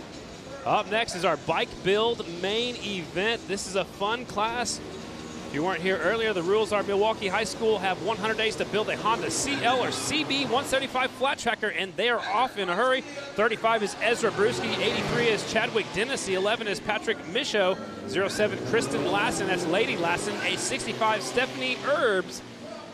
Up next is our bike build main event. This is a fun class. If you weren't here earlier, the rules are Milwaukee High School have 100 days to build a Honda CL or CB 175 flat tracker, and they are off in a hurry. 35 is Ezra Brewski, 83 is Chadwick Dennis, the 11 is Patrick Michaud, 07 Kristen Lassen, that's Lady Lassen, a 65 Stephanie Herbs.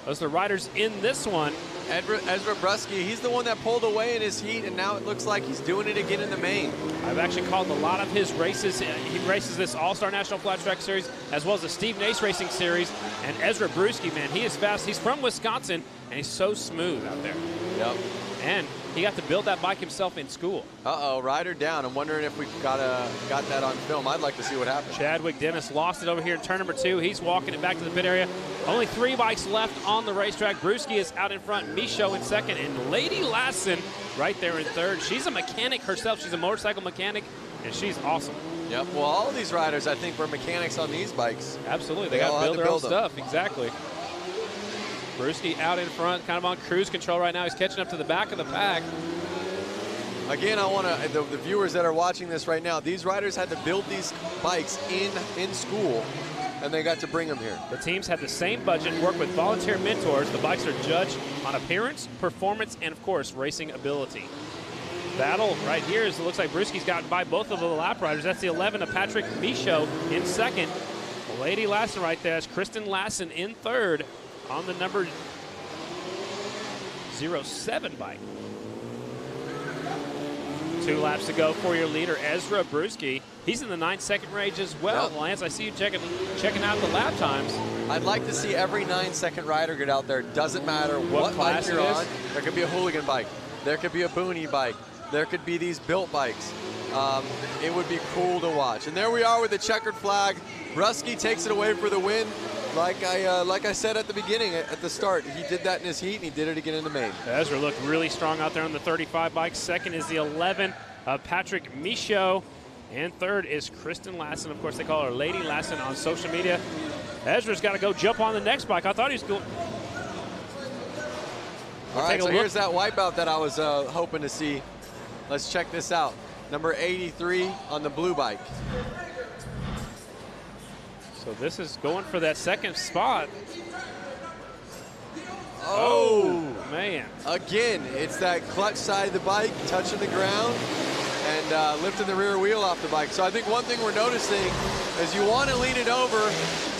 Those are the riders in this one. Ezra Brusky, he's the one that pulled away in his heat, and now it looks like he's doing it again in the main. I've actually called a lot of his races. He races this All-Star National Flat Track Series as well as the Steve Nace Racing Series. And Ezra Brewski, man, he is fast. He's from Wisconsin, and he's so smooth out there. Yep. And he got to build that bike himself in school. Uh-oh, rider down. I'm wondering if we got that on film. I'd like to see what happened. Chadwick Dennis lost it over here in turn number 2. He's walking it back to the pit area. Only 3 bikes left on the racetrack. Brewski is out in front, Michaud in second, and Lady Lassen right there in third. She's a mechanic herself. She's a motorcycle mechanic, and she's awesome. Yep, well, all of these riders, I think, were mechanics on these bikes. Absolutely, they got to build their own stuff, exactly. Brewski out in front, kind of on cruise control right now. He's catching up to the back of the pack. Again, I want to, the viewers that are watching this right now, these riders had to build these bikes in school, and they got to bring them here. The teams had the same budget, work with volunteer mentors. The bikes are judged on appearance, performance, and of course, racing ability. Battle right here is, it looks like Brewski's gotten by both of the lap riders. That's the 11 of Patrick Michaud in second. Lady Lassen right there. That's Kristen Lassen in third on the number 07 bike. 2 laps to go for your leader, Ezra Brewski. He's in the 9-second range as well. Yep. Lance, I see you checking out the lap times. I'd like to see every 9-second rider get out there. Doesn't matter what bike you're on. There could be a hooligan bike. There could be a boonie bike. There could be these built bikes. It would be cool to watch. And there we are with the checkered flag. Brewski takes it away for the win. Like I said at the beginning, at the start, he did that in his heat, and he did it again in the main. Ezra looked really strong out there on the 35 bike. Second is the 11 of Patrick Michaud. And third is Kristen Lassen. Of course, they call her Lady Lassen on social media. Ezra's got to go jump on the next bike. I thought he was going. All right, so here's that wipeout that I was hoping to see. Let's check this out. Number 83 on the blue bike. So this is going for that second spot. Oh, man. Again, it's that clutch side of the bike, touching the ground, and lifting the rear wheel off the bike. So I think one thing we're noticing is you want to lean it over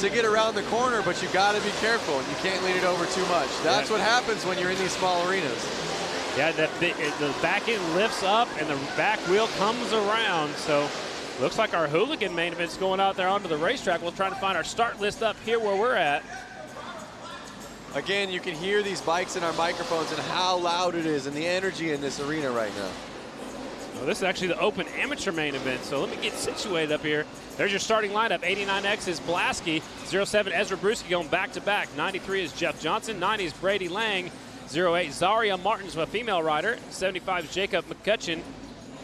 to get around the corner, but you got to be careful, and you can't lean it over too much. That's what happens when you're in these small arenas. Yeah, the back end lifts up, and the back wheel comes around. So looks like our hooligan main event's going out there onto the racetrack. We'll try to find our start list up here where we're at. Again, you can hear these bikes in our microphones and how loud it is and the energy in this arena right now. Well, this is actually the open amateur main event, so let me get situated up here. There's your starting lineup. 89X is Blasky. 07 Ezra Brewski going back-to-back. 93 is Jeff Johnson. 90 is Brady Lang. 08 Zaria Martins, a female rider. 75 is Jacob McCutcheon.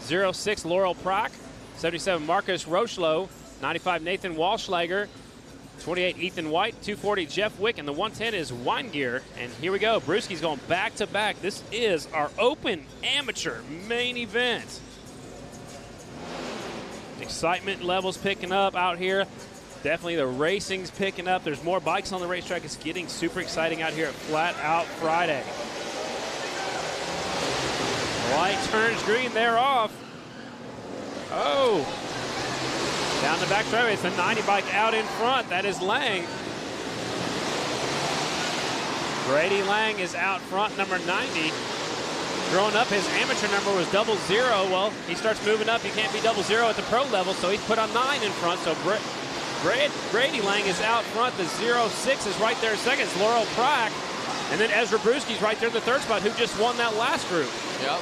06 Laurel Prock. 77 Marcus Rochlow. 95 Nathan Walschlager. 28 Ethan White. 240 Jeff Wick. And the 110 is Weingear. And here we go. Brewski's going back-to-back. This is our open amateur main event. Excitement levels picking up out here. Definitely the racing's picking up. There's more bikes on the racetrack. It's getting super exciting out here at Flat Out Friday. Light turns green, they're off. Oh. Down the back straightaway, it's a 90 bike out in front. That is Lang. Brady Lang is out front, number 90. Growing up, his amateur number was 00. Well, he starts moving up. He can't be 00 at the pro level, so he's put on 9 in front. So Brady Lang is out front. The 06 is right there second. It's Laurel Prack. And then Ezra Brewski's right there in the third spot, who just won that last group. Yep.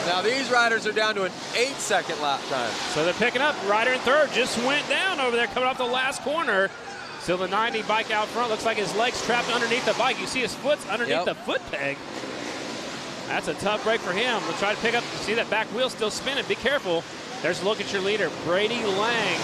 Now these riders are down to an 8-second lap time. So they're picking up. Rider in third just went down over there coming off the last corner. Still the 90 bike out front. Looks like his leg's trapped underneath the bike. You see his foot's underneath the foot peg. That's a tough break for him. We'll try to pick up. See that back wheel still spinning. Be careful. There's a look at your leader, Brady Lang.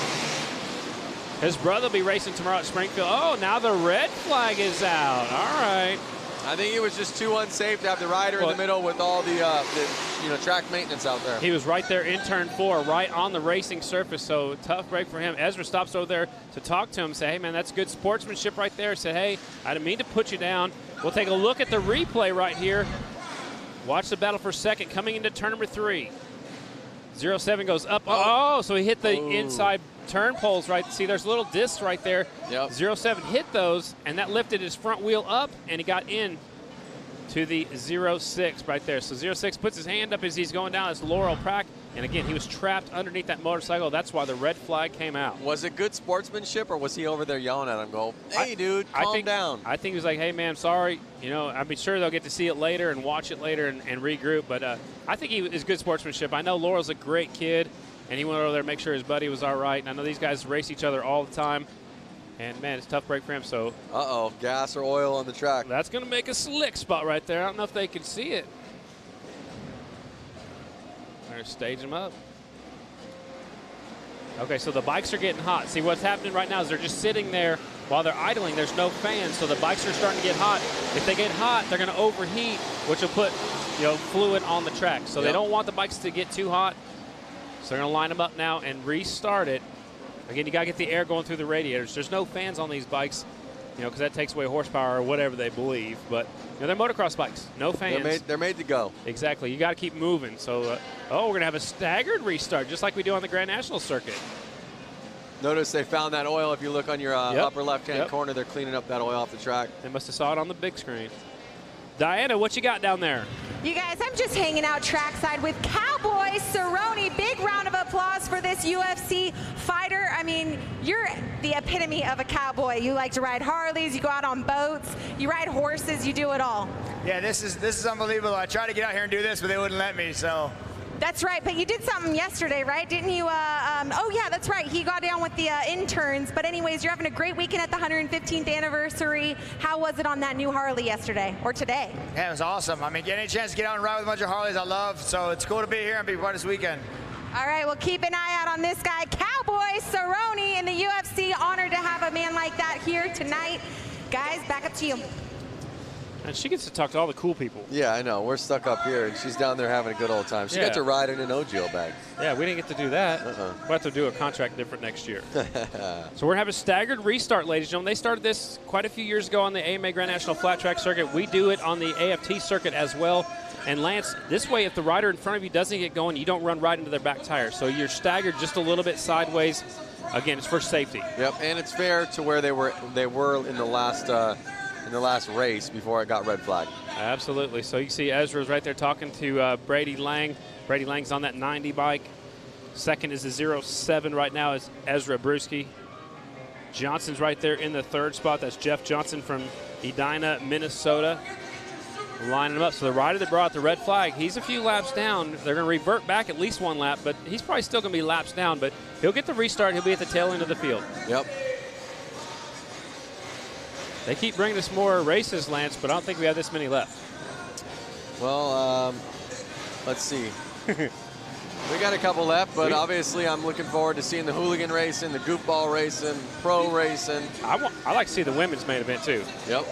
His brother will be racing tomorrow at Springfield. Oh, now the red flag is out. All right. I think he was just too unsafe to have the rider in the middle with all the track maintenance out there. He was right there in turn 4, right on the racing surface, so tough break for him. Ezra stops over there to talk to him, say, hey, man, that's good sportsmanship right there. Say, hey, I didn't mean to put you down. We'll take a look at the replay right here. Watch the battle for second coming into turn number 3. 07 goes up. Oh, so he hit the inside turn poles, right? See, there's little discs right there. Yep. 07 hit those, and that lifted his front wheel up, and he got in to the 06 right there. So 06 puts his hand up as he's going down. It's Laurel Prack, and again, he was trapped underneath that motorcycle. That's why the red flag came out. Was it good sportsmanship, or was he over there yelling at him, go, hey, dude, calm down? I think he was like, hey, man, sorry. You know, I'm sure they'll get to see it later and watch it later and regroup, but I think he is good sportsmanship. I know Laurel's a great kid, and he went over there to make sure his buddy was all right. And I know these guys race each other all the time. And, man, it's a tough break for him. So, uh-oh, gas or oil on the track. That's going to make a slick spot right there. I don't know if they can see it. They're staging them up. Okay, so the bikes are getting hot. See, what's happening right now is they're just sitting there while they're idling. There's no fans, so the bikes are starting to get hot. If they get hot, they're going to overheat, which will put, fluid on the track. So they don't want the bikes to get too hot. So they're going to line them up now and restart it. Again, you got to get the air going through the radiators. There's no fans on these bikes, because that takes away horsepower or whatever they believe. But they're motocross bikes, no fans. They're made to go. Exactly. You got to keep moving. So, we're going to have a staggered restart, just like we do on the Grand National circuit. Notice they found that oil. If you look on your upper left-hand corner, they're cleaning up that oil off the track. They must have saw it on the big screen. Diana, what you got down there? You guys, I'm just hanging out trackside with Cowboy Cerrone. Big round of applause for this UFC fighter. I mean, you're the epitome of a cowboy. You like to ride Harleys, you go out on boats, you ride horses, you do it all. Yeah, this is unbelievable. I tried to get out here and do this, but they wouldn't let me, so. That's right, but you did something yesterday, right? Didn't you? Oh, yeah, that's right. He got down with the interns. But anyways, you're having a great weekend at the 115th anniversary. How was it on that new Harley yesterday or today? Yeah, it was awesome. I mean, getting a chance to get out and ride with a bunch of Harleys I love. So it's cool to be here and be part of this weekend. All right, well, keep an eye out on this guy, Cowboy Cerrone in the UFC. Honored to have a man like that here tonight. Guys, back up to you. And she gets to talk to all the cool people. Yeah, I know. We're stuck up here, and she's down there having a good old time. She got to ride in an OGO bag. Yeah, we didn't get to do that. We'll have to do a contract different next year. So we're having a staggered restart, ladies and gentlemen. They started this quite a few years ago on the AMA Grand National Flat Track Circuit. We do it on the AFT circuit as well. And Lance, this way, if the rider in front of you doesn't get going, you don't run right into their back tire. So you're staggered just a little bit sideways. Again, it's for safety. Yep, and it's fair to where they were in the last race before it got red flag. Absolutely. So you see Ezra's right there talking to Brady Lang. Brady Lang's on that 90 bike. Second is the 07 right now is Ezra Brewski. Johnson's right there in the third spot. That's Jeff Johnson from Edina, Minnesota. Lining them up. So the rider that brought the red flag, he's a few laps down. They're going to revert back at least one lap, but he's probably still going to be laps down, but he'll get the restart. He'll be at the tail end of the field. Yep. They keep bringing us more races, Lance, but I don't think we have this many left. Well, let's see. We got a couple left, but obviously I'm looking forward to seeing the hooligan racing, the goofball racing, pro racing. I like to see the women's main event, too. Yep.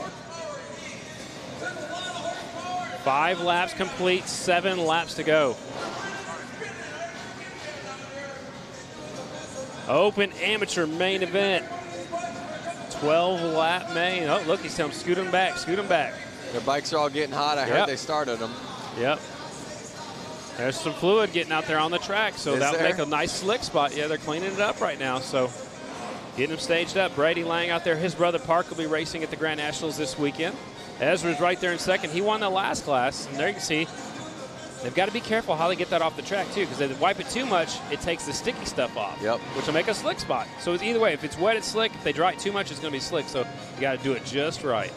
5 laps complete, 7 laps to go. Open amateur main event. 12-lap main. Oh, look, he's telling them, scoot them back, scoot them back. Their bikes are all getting hot. I heard they started them. Yep. There's some fluid getting out there on the track, so that'll make a nice slick spot. Yeah, they're cleaning it up right now, so getting them staged up. Brady Lang out there. His brother Park will be racing at the Grand Nationals this weekend. Ezra's right there in second. He won the last class, and there you can see they've got to be careful how they get that off the track, too, because if they wipe it too much, it takes the sticky stuff off, which will make a slick spot. So it's either way. If it's wet, it's slick. If they dry it too much, it's going to be slick. So you got to do it just right.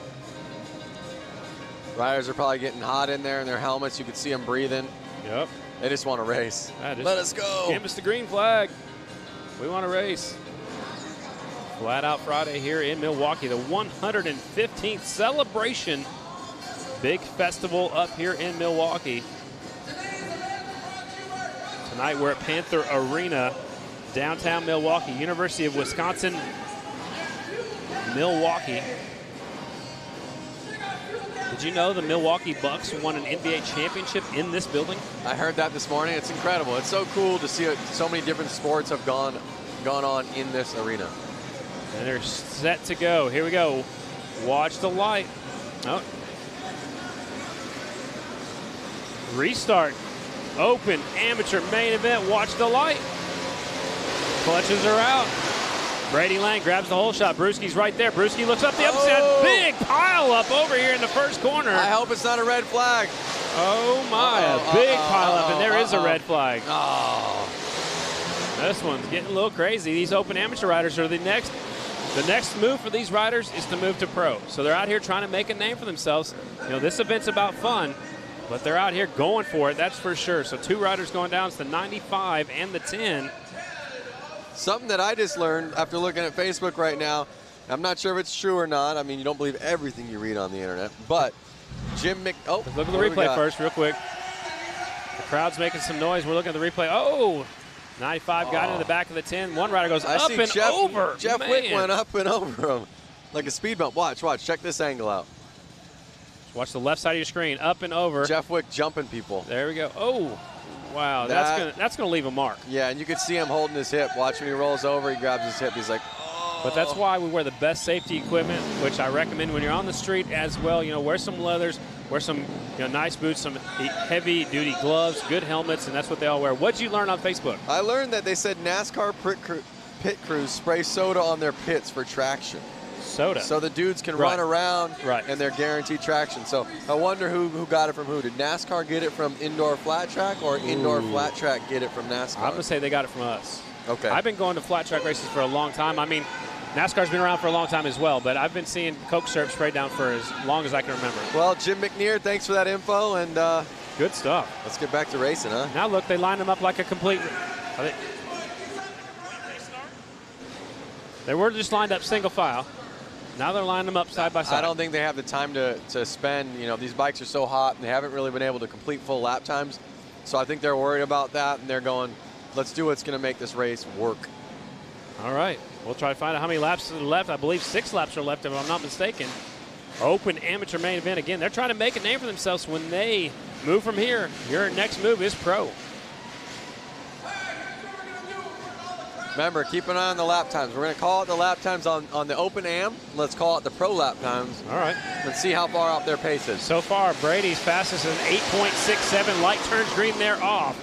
Riders are probably getting hot in there in their helmets. You can see them breathing. Yep. They just want to race. Let us go. Give us the green flag. We want to race. Flat Out Friday here in Milwaukee, the 115th celebration. Big festival up here in Milwaukee. Tonight we're at Panther Arena, downtown Milwaukee, University of Wisconsin, Milwaukee. Did you know the Milwaukee Bucks won an NBA championship in this building? I heard that this morning. It's incredible. It's so cool to see it. So many different sports have gone on in this arena. And they're set to go. Here we go. Watch the light. Oh. Restart. Open amateur main event. Watch the light. Clutches are out. Brady Lang grabs the hole shot. Brewski's right there. Brewski looks up the upset. Big pile up over here in the first corner. I hope it's not a red flag. Oh my, a big pile up, and there is a red flag. Oh. This one's getting a little crazy. These open amateur riders are the next move for these riders is to move to pro. So they're out here trying to make a name for themselves. You know, this event's about fun, but they're out here going for it, that's for sure. So 2 riders going down. It's the 95 and the 10. Something that I just learned after looking at Facebook right now, I'm not sure if it's true or not. I mean, you don't believe everything you read on the internet, but Jim Mc... Oh, look at the replay first, real quick. The crowd's making some noise. We're looking at the replay. Oh, 95 got into the back of the 10. One rider goes up and over. Jeff Wick went up and over him like a speed bump. Watch. Check this angle out. Watch the left side of your screen. Up and over. Jeff Wick jumping people. There we go. Oh, wow. That's gonna leave a mark. Yeah, and you can see him holding his hip. Watch when he rolls over, he grabs his hip. He's like, oh. But that's why we wear the best safety equipment, which I recommend when you're on the street as well. You know, wear some leathers, wear some nice boots, some heavy-duty gloves, good helmets, and that's what they all wear. What'd you learn on Facebook? I learned that they said NASCAR pit crews spray soda on their pits for traction. Soda. So the dudes can run around and they're guaranteed traction. So I wonder who got it from who. Did NASCAR get it from indoor flat track or indoor flat track get it from NASCAR? I'm going to say they got it from us. Okay. I've been going to flat track races for a long time. I mean, NASCAR's been around for a long time as well, but I've been seeing Coke syrup sprayed down for as long as I can remember. Well, Jim McNear, thanks for that info. And good stuff. Let's get back to racing, huh? Now look, they lined them up like a complete... They were just lined up single file. Now they're lining them up side by side. I don't think they have the time to spend. You know, these bikes are so hot, and they haven't really been able to complete full lap times. So I think they're worried about that, and they're going, let's do what's going to make this race work. All right. We'll try to find out how many laps are left. I believe 6 laps are left, if I'm not mistaken. Open amateur main event again. They're trying to make a name for themselves when they move from here. Your next move is pro. Remember, keep an eye on the lap times. We're going to call it the lap times on the Open Am. Let's call it the pro lap times. All right. Let's see how far out their pace is. So far, Brady's fastest is an 8.67. Light turns green there off.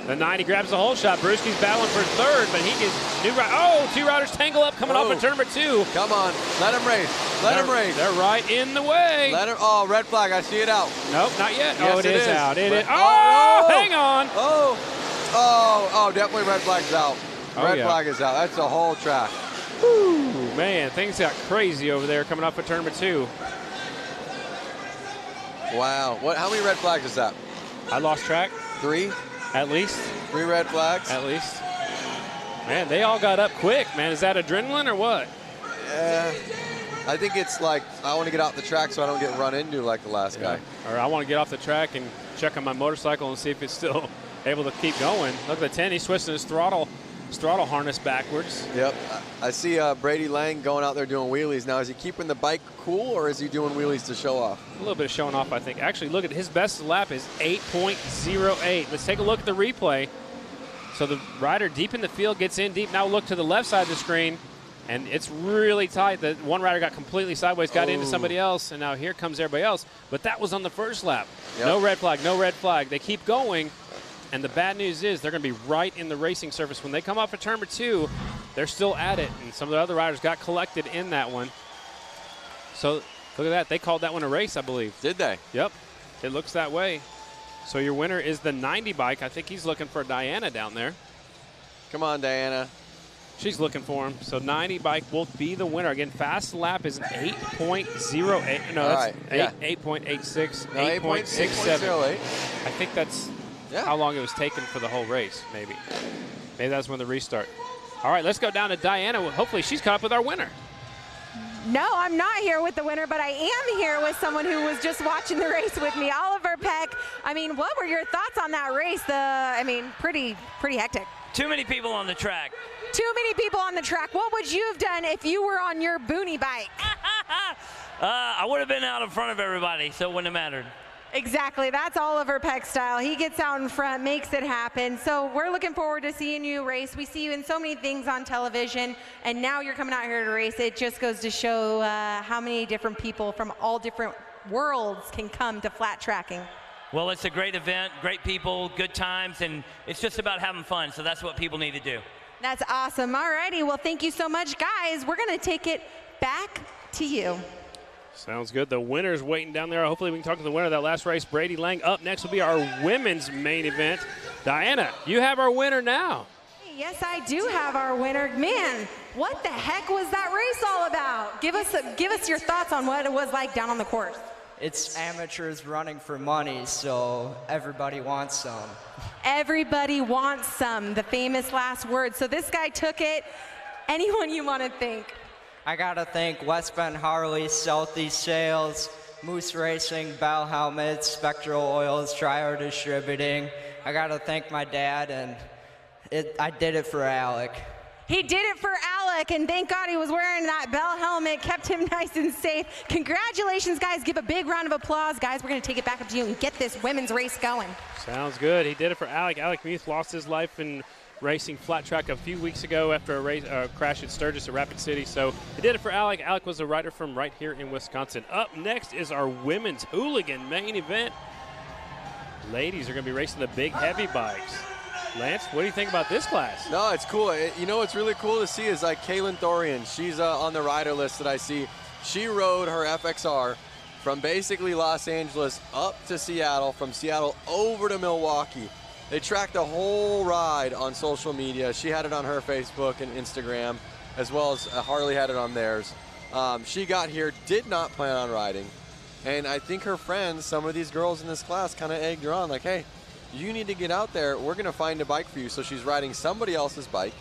The 90 grabs the hole shot. Brewski's battling for third, but he gets new ride. Oh, 2 riders tangle up coming off of turn number 2. Come on. Let him race. Let him race. They're right in the way. Let him. Oh, red flag. I see it out. Nope, not yet. Yes, oh, it is out. It is. Oh, hang on. Oh, definitely red flag's out. Red flag is out. That's the whole track. Whew, man, things got crazy over there coming off of turn number 2. Wow. How many red flags is that? I lost track. 3? At least. 3 red flags? At least. Man, they all got up quick, man. Is that adrenaline or what? I think it's like I want to get out the track so I don't get run into like the last guy. Or I want to get off the track and check on my motorcycle and see if it's still able to keep going. Look at the 10. He's twisting his throttle harness backwards. Yep. I see Brady Lang going out there doing wheelies. Now, is he keeping the bike cool or is he doing wheelies to show off? A little bit of showing off, I think. Actually, look at his best lap is 8.08. Let's take a look at the replay. So the rider deep in the field gets in deep. Now look to the left side of the screen, and it's really tight. The one rider got completely sideways, got into somebody else, and now here comes everybody else. But that was on the first lap. Yep. No red flag, no red flag. They keep going. And the bad news is they're going to be right in the racing surface. When they come off of turn number 2, they're still at it. And some of the other riders got collected in that one. So look at that. They called that one a race, I believe. Did they? Yep. It looks that way. So your winner is the 90 bike. I think he's looking for Diana down there. Come on, Diana. She's looking for him. So 90 bike will be the winner. Again, fast lap is an 8.08. No, that's 8.86, 8.67. I think that's how long it was taken for the whole race, maybe. Maybe that's when the restart. All right, let's go down to Diana. Hopefully she's caught up with our winner. No, I'm not here with the winner, but I am here with someone who was just watching the race with me, Oliver Peck. I mean, what were your thoughts on that race? Pretty hectic. Too many people on the track. Too many people on the track. What would you have done if you were on your Booney bike? I would have been out in front of everybody, so it wouldn't have mattered. Exactly. That's Oliver Peck style. He gets out in front, makes it happen. So we're looking forward to seeing you race. We see you in so many things on television, and now you're coming out here to race. It just goes to show how many different people from all different worlds can come to flat tracking. Well, it's a great event, great people, good times, and it's just about having fun, so that's what people need to do. That's awesome. All righty. Well, thank you so much, guys. We're going to take it back to you. Sounds good. The winner's waiting down there. Hopefully we can talk to the winner of that last race, Brady Lang. Up next will be our women's main event. Diana, you have our winner now. Yes, I do have our winner. Man, what the heck was that race all about? Give us your thoughts on what it was like down on the course. It's amateurs running for money, so everybody wants some. Everybody wants some, the famous last word. So this guy took it. Anyone you want to thank? I gotta thank West Bend Harley, Southeast Sales, Moose Racing, Bell Helmets, Spectral Oils, Trier Distributing. I gotta thank my dad, and I did it for Alec. He did it for Alec, and thank God he was wearing that Bell helmet, kept him nice and safe. Congratulations, guys. Give a big round of applause. Guys, we're going to take it back up to you and get this women's race going. Sounds good. He did it for Alec. Alec Muth lost his life in racing flat track a few weeks ago after a crash at Sturgis at Rapid City. So he did it for Alec. Alec was a rider from right here in Wisconsin. Up next is our women's hooligan main event. Ladies are going to be racing the big heavy bikes. Lance, what do you think about this class? No, it's cool. You know what's really cool to see is like Kaylin Thorian. She's on the rider list that I see. She rode her FXR from basically Los Angeles up to Seattle, from Seattle over to Milwaukee. They tracked the whole ride on social media. She had it on her Facebook and Instagram, as well as Harley had it on theirs. She got here, did not plan on riding. And I think her friends, some of these girls in this class, kind of egged her on, like, hey, you need to get out there. We're going to find a bike for you. So she's riding somebody else's bike.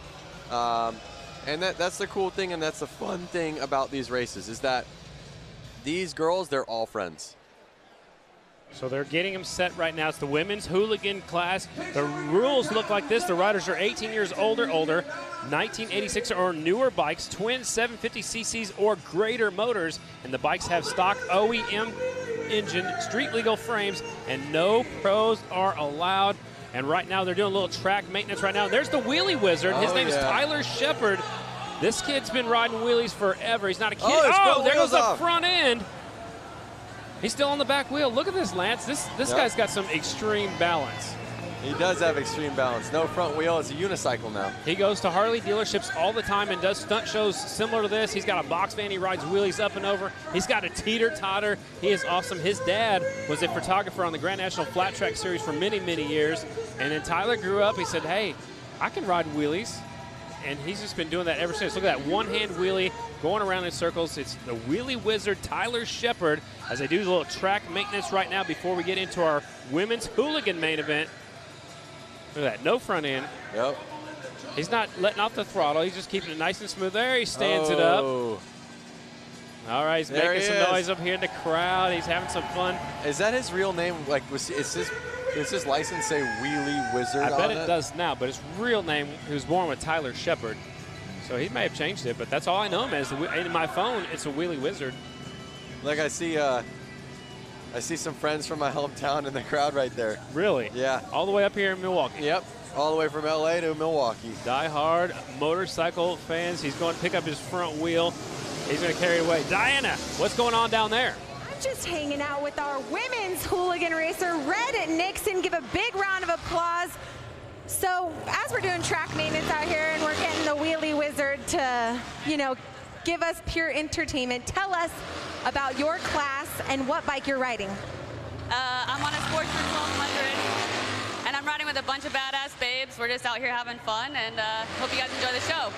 And that's the cool thing, and that's the fun thing about these races, is that these girls, they're all friends. So they're getting them set right now. It's the women's hooligan class. The rules look like this. The riders are 18 years older, 1986 or newer bikes, twin 750cc's or greater motors, and the bikes have stock OEM engine, street legal frames, and no pros are allowed. And right now they're doing a little track maintenance right now. There's the wheelie wizard. His name is Tyler Shepard. This kid's been riding wheelies forever. He's not a kid. Oh, there goes the front end. He's still on the back wheel. Look at this, Lance. This guy's got some extreme balance. He does have extreme balance. No front wheel. It's a unicycle now. He goes to Harley dealerships all the time and does stunt shows similar to this. He's got a box van. He rides wheelies up and over. He's got a teeter-totter. He is awesome. His dad was a photographer on the Grand National Flat Track Series for many, many years. And then Tyler grew up. He said, hey, I can ride wheelies. And he's just been doing that ever since. Look at that one-hand wheelie going around in circles. It's the wheelie wizard, Tyler Shepard, as they do a little track maintenance right now before we get into our women's hooligan main event. Look at that, no front end. Yep. He's not letting off the throttle. He's just keeping it nice and smooth. There he stands it up. All right, he's making some noise up here in the crowd. He's having some fun. Is that his real name? Like, does his license say Wheelie Wizard on it? I bet it does now, but his real name, he was born with Tyler Shepard. So he may have changed it, but that's all I know him as. In my phone, it's a Wheelie Wizard. Like I see some friends from my hometown in the crowd right there. Really? Yeah. All the way up here in Milwaukee. Yep. All the way from LA to Milwaukee. Die-hard motorcycle fans. He's going to pick up his front wheel. He's going to carry it away. Diana, what's going on down there? I'm just hanging out with our women's hooligan racer, Red Nixon. Give a big round of applause. So as we're doing track maintenance out here and we're getting the Wheelie Wizard to, give us pure entertainment, tell us about your class and what bike you're riding. I'm on a Sportsman 1200, and I'm riding with a bunch of badass babes. We're just out here having fun, and hope you guys enjoy the show.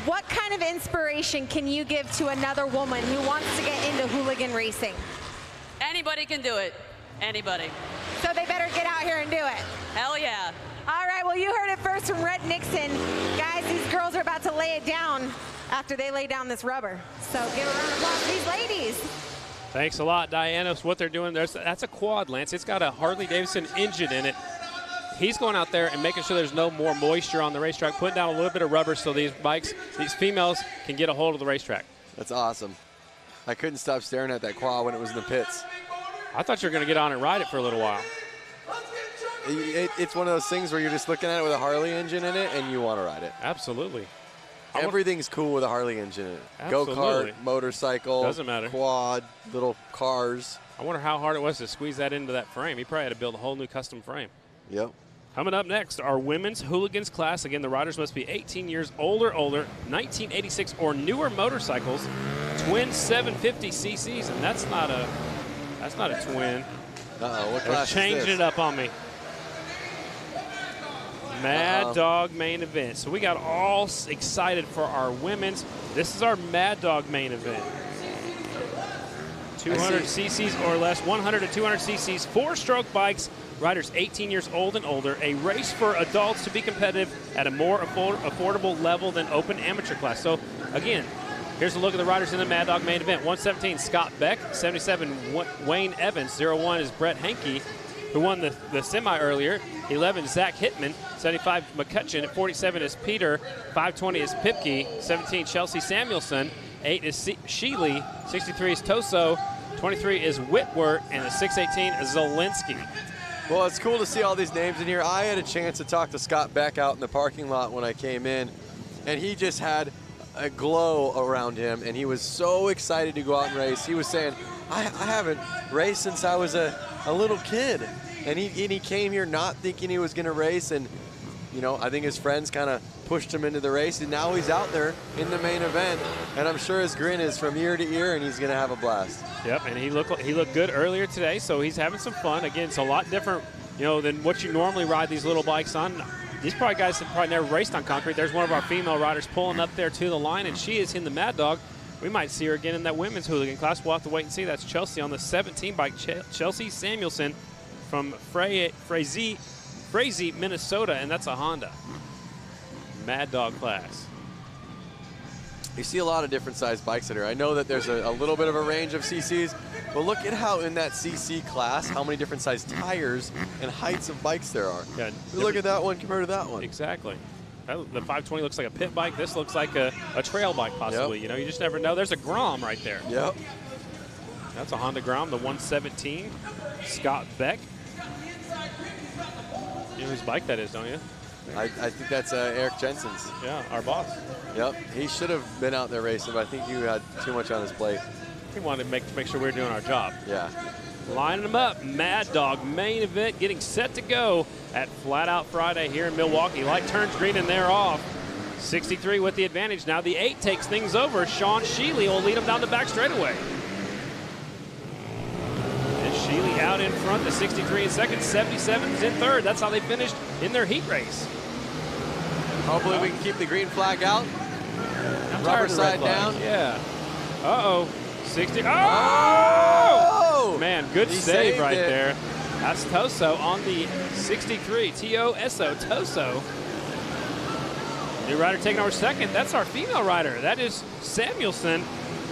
What kind of inspiration can you give to another woman who wants to get into hooligan racing? Anybody can do it. Anybody. So they better get out here and do it. Hell yeah. All right, well, you heard it first from Red Nixon. Guys, these girls are about to lay it down after they lay down this rubber. So give a round of applause to these ladies. Thanks a lot, Diana. So what they're doing, that's a quad, Lance. It's got a Harley-Davidson engine in it. He's going out there and making sure there's no more moisture on the racetrack, putting down a little bit of rubber so these females can get a hold of the racetrack. That's awesome. I couldn't stop staring at that quad when it was in the pits. I thought you were going to get on and ride it for a little while. It's one of those things where you're just looking at it with a Harley engine in it and you want to ride it. Absolutely. Everything's cool with a Harley engine in it. Absolutely. Go-kart, motorcycle, Doesn't matter. quad, little cars. I wonder how hard it was to squeeze that into that frame. He probably had to build a whole new custom frame. Yep. Coming up next, our women's hooligans class. Again, the riders must be 18 years older, 1986 or newer motorcycles, twin 750 cc's, and that's not a twin. Uh-oh, what They're class changing is this? it up on me. Mad Dog main event. So we got all excited for our women's. This is our Mad Dog main event. 200 cc's or less, 100 to 200 cc's, 4-stroke bikes, riders 18 years old and older, a race for adults to be competitive at a more affordable level than open amateur class. So again, here's a look at the riders in the Mad Dog main event. 117, Scott Beck. 77, Wayne Evans. 01 is Brett Henke, who won the semi earlier. 11, Zach Hitman. 75, McCutcheon. At 47 is Peter. 520 is Pipke. 17, Chelsea Samuelson. 8 is Sheely. 63 is Toso. 23 is Whitworth. And the 618 is Zielinski. Well, it's cool to see all these names in here. I had a chance to talk to Scott Beck out in the parking lot when I came in, and he just had a glow around him, and he was so excited to go out and race. He was saying, I haven't raced since I was a little kid. And he came here not thinking he was going to race, and you know, I think his friends kind of pushed him into the race, and now he's out there in the main event, and I'm sure his grin is from ear to ear, and he's going to have a blast. Yep, and he looked good earlier today, so he's having some fun. Again, it's a lot different, you know, than what you normally ride these little bikes on. These probably guys have probably never raced on concrete. There's one of our female riders pulling up there to the line, and she is in the Mad Dog. We might see her again in that women's hooligan class. We'll have to wait and see. That's Chelsea on the 17 bike. Chelsea Samuelson from Frazee, Minnesota, and that's a Honda. Mad Dog class. You see a lot of different size bikes in here. I know that there's a little bit of a range of CCs, but look at how in that CC class, how many different size tires and heights of bikes there are. Yeah, look at that one compared to that one. Exactly. The 520 looks like a pit bike. This looks like a trail bike possibly. Yep. You know, you just never know. There's a Grom right there. Yep. That's a Honda Grom, the 117. Scott Beck. You know whose bike that is, don't you? I think that's Eric Jensen's. Yeah, our boss. Yep, he should have been out there racing, but I think you had too much on his plate. He wanted to make sure we were doing our job. Yeah. Lining them up, Mad Dog main event getting set to go at Flat Out Friday here in Milwaukee. Light turns green and they're off. 63 with the advantage. Now the 8 takes things over. Sean Sheely will lead him down the back straightaway. And Sheely out in front, the 63 in second, 77 is in third. That's how they finished in their heat race. Hopefully we can keep the green flag out. I'm Rubber side down. Yeah. Uh-oh. 60. Oh! Man, good save right there. That's Toso on the 63. T-O-S-O, Toso. New rider taking over second. That's our female rider. That is Samuelson.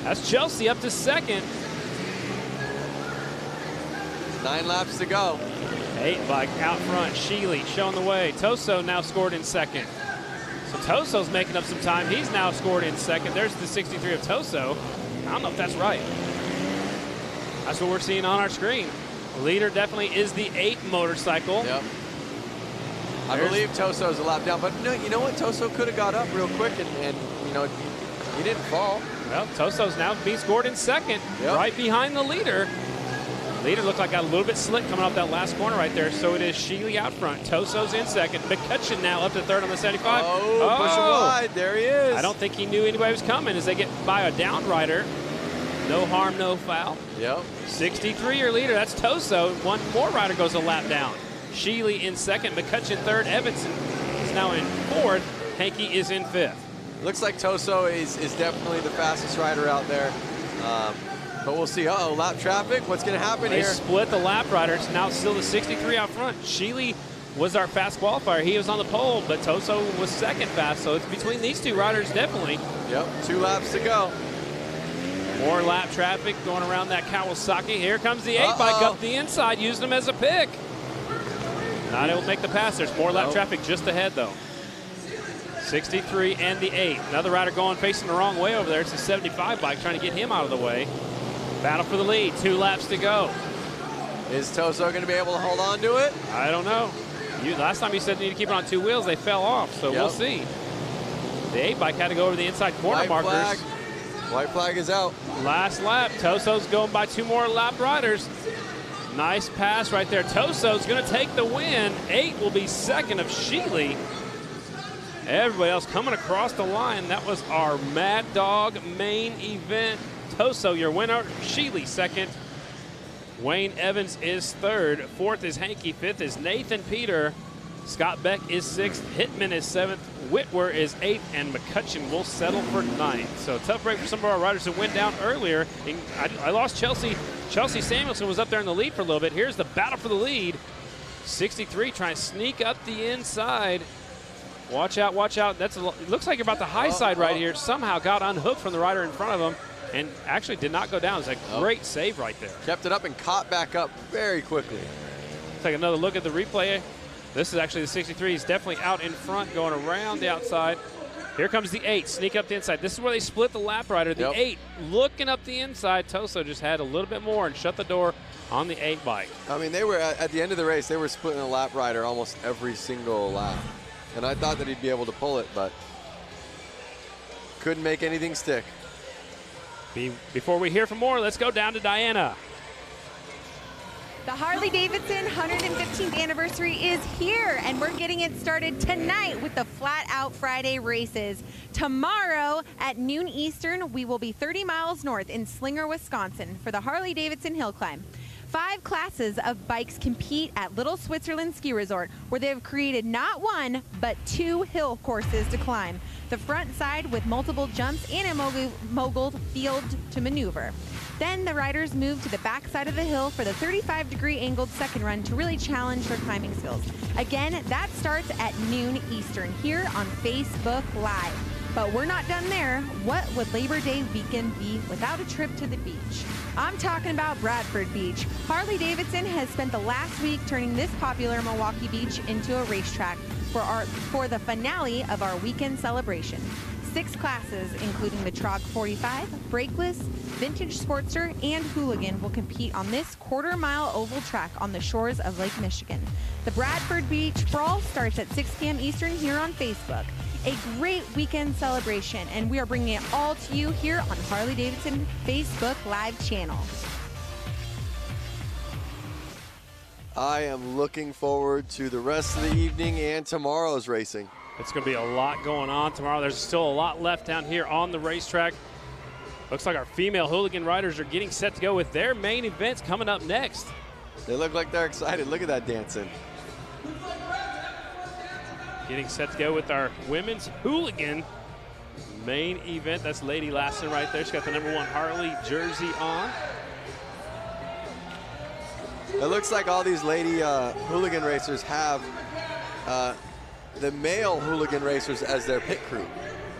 That's Chelsea up to second. 9 laps to go. 8 bike out front. Sheely showing the way. Toso now scored in second. So Toso's making up some time. He's now scored in second. There's the 63 of Toso. I don't know if that's right. That's what we're seeing on our screen. The leader definitely is the 8 motorcycle. Yep. I believe Toso's a lap down, but no, you know what? Toso could have got up real quick and you know, he didn't fall. Well, Toso's now being scored in second, right behind the leader. Leader looked like got a little bit slick coming off that last corner right there, so it is Sheely out front. Toso's in second. McCutcheon now up to third on the 75. Oh, push him wide. There he is. I don't think he knew anybody was coming as they get by a down rider. No harm, no foul. Yep. 63 your leader. That's Toso. One more rider goes a lap down. Sheely in second. McCutcheon third. Evanson is now in fourth. Henke is in fifth. Looks like Toso is definitely the fastest rider out there. But we'll see. Uh-oh, lap traffic. What's going to happen They here? split the lap riders. Now still the 63 out front. Sheely was our fast qualifier. He was on the pole, but Toso was second fast. So it's between these two riders, definitely. Yep, 2 laps to go. More lap traffic going around that Kawasaki. Here comes the 8 bike up the inside, using them as a pick. Not able to make the pass. There's more lap traffic just ahead, though. 63 and the 8. Another rider going facing the wrong way over there. It's a 75 bike trying to get him out of the way. Battle for the lead, 2 laps to go. Is Toso going to be able to hold on to it? I don't know. Last time you said you need to keep it on 2 wheels, they fell off, so we'll see. The 8 bike had to go over the inside corner markers. Flag. White flag is out. Last lap, Toso's going by 2 more lap riders. Nice pass right there. Toso's going to take the win. 8 will be second of Sheely. Everybody else coming across the line. That was our Mad Dog main event. Toso, your winner. Sheely, second. Wayne Evans is third. Fourth is Hanky. Fifth is Nathan Peter. Scott Beck is sixth. Hitman is seventh. Whitwer is eighth. And McCutcheon will settle for ninth. So tough break for some of our riders who went down earlier. I lost Chelsea. Chelsea Samuelson was up there in the lead for a little bit. Here's the battle for the lead. 63 trying to sneak up the inside. Watch out, watch out. It looks like you're about the high side right here. Somehow got unhooked from the rider in front of him and actually did not go down. It's a great save right there. Kept it up and caught back up very quickly. Take another look at the replay. This is actually the 63. He's definitely out in front, going around the outside. Here comes the 8, sneak up the inside. This is where they split the lap rider. The 8 looking up the inside. Toso just had a little bit more and shut the door on the 8 bike. I mean, they were at the end of the race, they were splitting a lap rider almost every single lap. And I thought that he'd be able to pull it, but couldn't make anything stick. Before we hear from more, let's go down to Diana. The Harley-Davidson 115th anniversary is here, and we're getting it started tonight with the Flat Out Friday races. Tomorrow at noon Eastern, we will be 30 miles north in Slinger, Wisconsin for the Harley-Davidson Hill Climb. 5 classes of bikes compete at Little Switzerland Ski Resort, where they have created not 1, but 2 hill courses to climb. The front side with multiple jumps and a mogul field to maneuver. Then the riders move to the back side of the hill for the 35-degree angled second run to really challenge their climbing skills. Again, that starts at noon Eastern here on Facebook Live. But we're not done there. What would Labor Day weekend be without a trip to the beach? I'm talking about Bradford Beach. Harley-Davidson has spent the last week turning this popular Milwaukee beach into a racetrack for the finale of our weekend celebration. 6 classes, including the Trog 45, Brakeless, Vintage Sportster, and Hooligan, will compete on this quarter-mile oval track on the shores of Lake Michigan. The Bradford Beach Brawl starts at 6 p.m. Eastern here on Facebook. A great weekend celebration, and we are bringing it all to you here on Harley-Davidson Facebook Live channel. I am looking forward to the rest of the evening and tomorrow's racing. It's going to be a lot going on tomorrow. There's still a lot left down here on the racetrack. Looks like our female hooligan riders are getting set to go with their main events coming up next. They look like they're excited. Look at that dancing. Getting set to go with our women's hooligan main event. That's Lady Lassen right there. She's got the #1 Harley jersey on. It looks like all these lady hooligan racers have the male hooligan racers as their pit crew.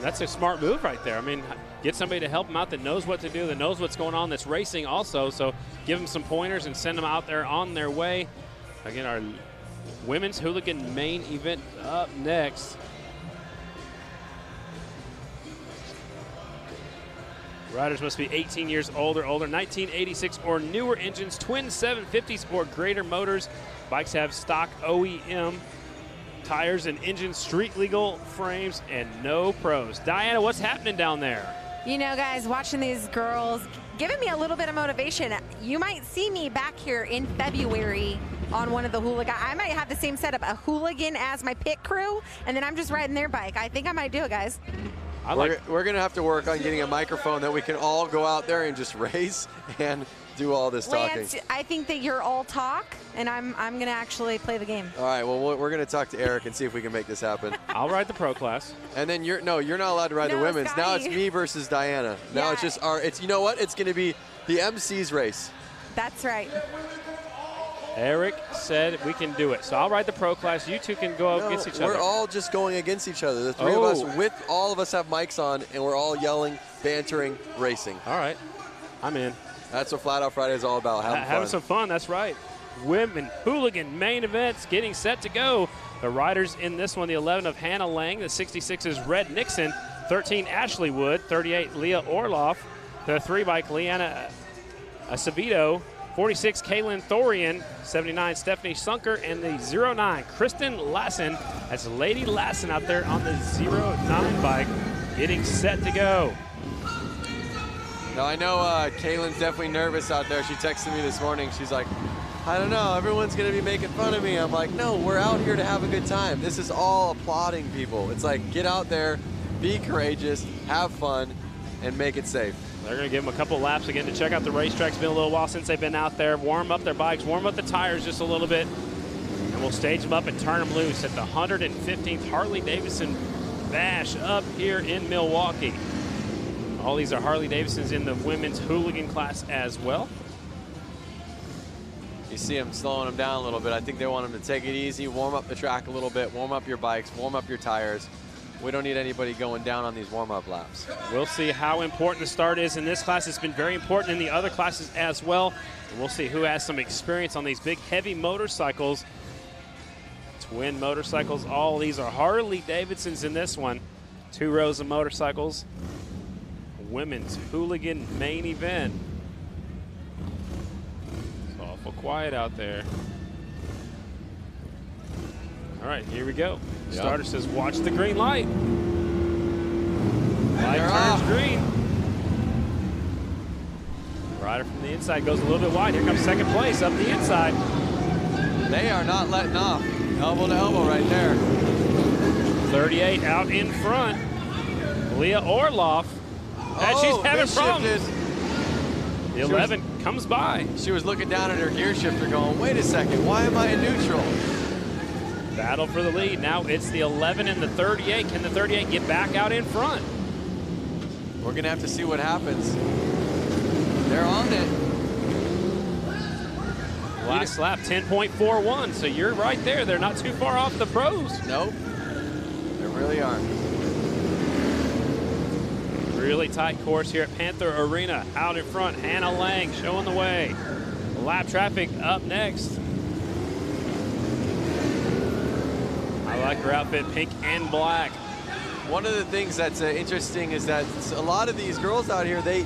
That's a smart move right there. I mean, get somebody to help them out that knows what to do, that knows what's going on that's racing also. So give them some pointers and send them out there on their way. Again, our women's hooligan main event up next. Riders must be 18 years old or older, 1986 or newer engines, twin 750s or greater motors. Bikes have stock OEM tires and engine street legal frames and no pros. Diana, what's happening down there? You know, guys, watching these girls, giving me a little bit of motivation. You might see me back here in February on one of the hooligan. I might have the same setup, a hooligan as my pit crew, and then I'm just riding their bike. I think I might do it, guys. We're going to have to work on getting a microphone that we can all go out there and just race and do all this talking. Lance, I think that you're all talk, and I'm going to actually play the game. All right, well, we're going to talk to Eric and see if we can make this happen. I'll ride the pro class. And then you're not allowed to ride the women's. Scotty. Now it's me versus Diana. Now it's just you know what? It's going to be the MC's race. That's right. Eric said we can do it. So I'll ride the pro class. You two can go against each other. We're all just going against each other. The three of us, all of us have mics on, and we're all yelling, bantering, racing. All right. I'm in. That's what Flat Out Friday is all about, having some fun, that's right. Women hooligan main events getting set to go. The riders in this one, the 11 of Hannah Lang, the 66 is Red Nixon, 13 Ashley Wood, 38 Leah Orloff, the 3-bike Leanna Acevedo, 46 Kaylin Thorian, 79 Stephanie Sunker, and the 09 Kristen Lassen. That's Lady Lassen out there on the 09 bike, getting set to go. Now I know Kaylin's definitely nervous out there. She texted me this morning. She's like, I don't know, everyone's gonna be making fun of me. I'm like, no, we're out here to have a good time. This is all applauding people. It's like, get out there, be courageous, have fun, and make it safe. They're going to give them a couple laps again to check out the racetrack. It's been a little while since they've been out there. Warm up their bikes, warm up the tires just a little bit, and we'll stage them up and turn them loose at the 115th Harley-Davidson Bash up here in Milwaukee. All these are Harley-Davidsons in the women's hooligan class as well. You see them slowing them down a little bit. I think they want them to take it easy, warm up the track a little bit, warm up your bikes, warm up your tires. We don't need anybody going down on these warm-up laps. We'll see how important the start is in this class. It's been very important in the other classes as well. And we'll see who has some experience on these big, heavy motorcycles. Twin motorcycles. All these are Harley-Davidsons in this one. 2 rows of motorcycles. Women's hooligan main event. It's awful quiet out there. All right, here we go. Yep. Starter says, watch the green light. Light turns green. Rider from the inside goes a little bit wide. Here comes second place up the inside. They are not letting off. Elbow to elbow right there. 38 out in front. Leah Orloff. And she's having problems. The 11 comes by. She was looking down at her gear shifter going, wait a second, why am I in neutral? Battle for the lead. Now it's the 11 and the 38. Can the 38 get back out in front? We're going to have to see what happens. They're on it. Last lap, 10.41. So you're right there. They're not too far off the pros. Nope. They really aren't. Really tight course here at Panther Arena. Out in front, Hannah Lang showing the way. Lap traffic up next. I like her outfit, pink and black. One of the things that's interesting is that a lot of these girls out here, they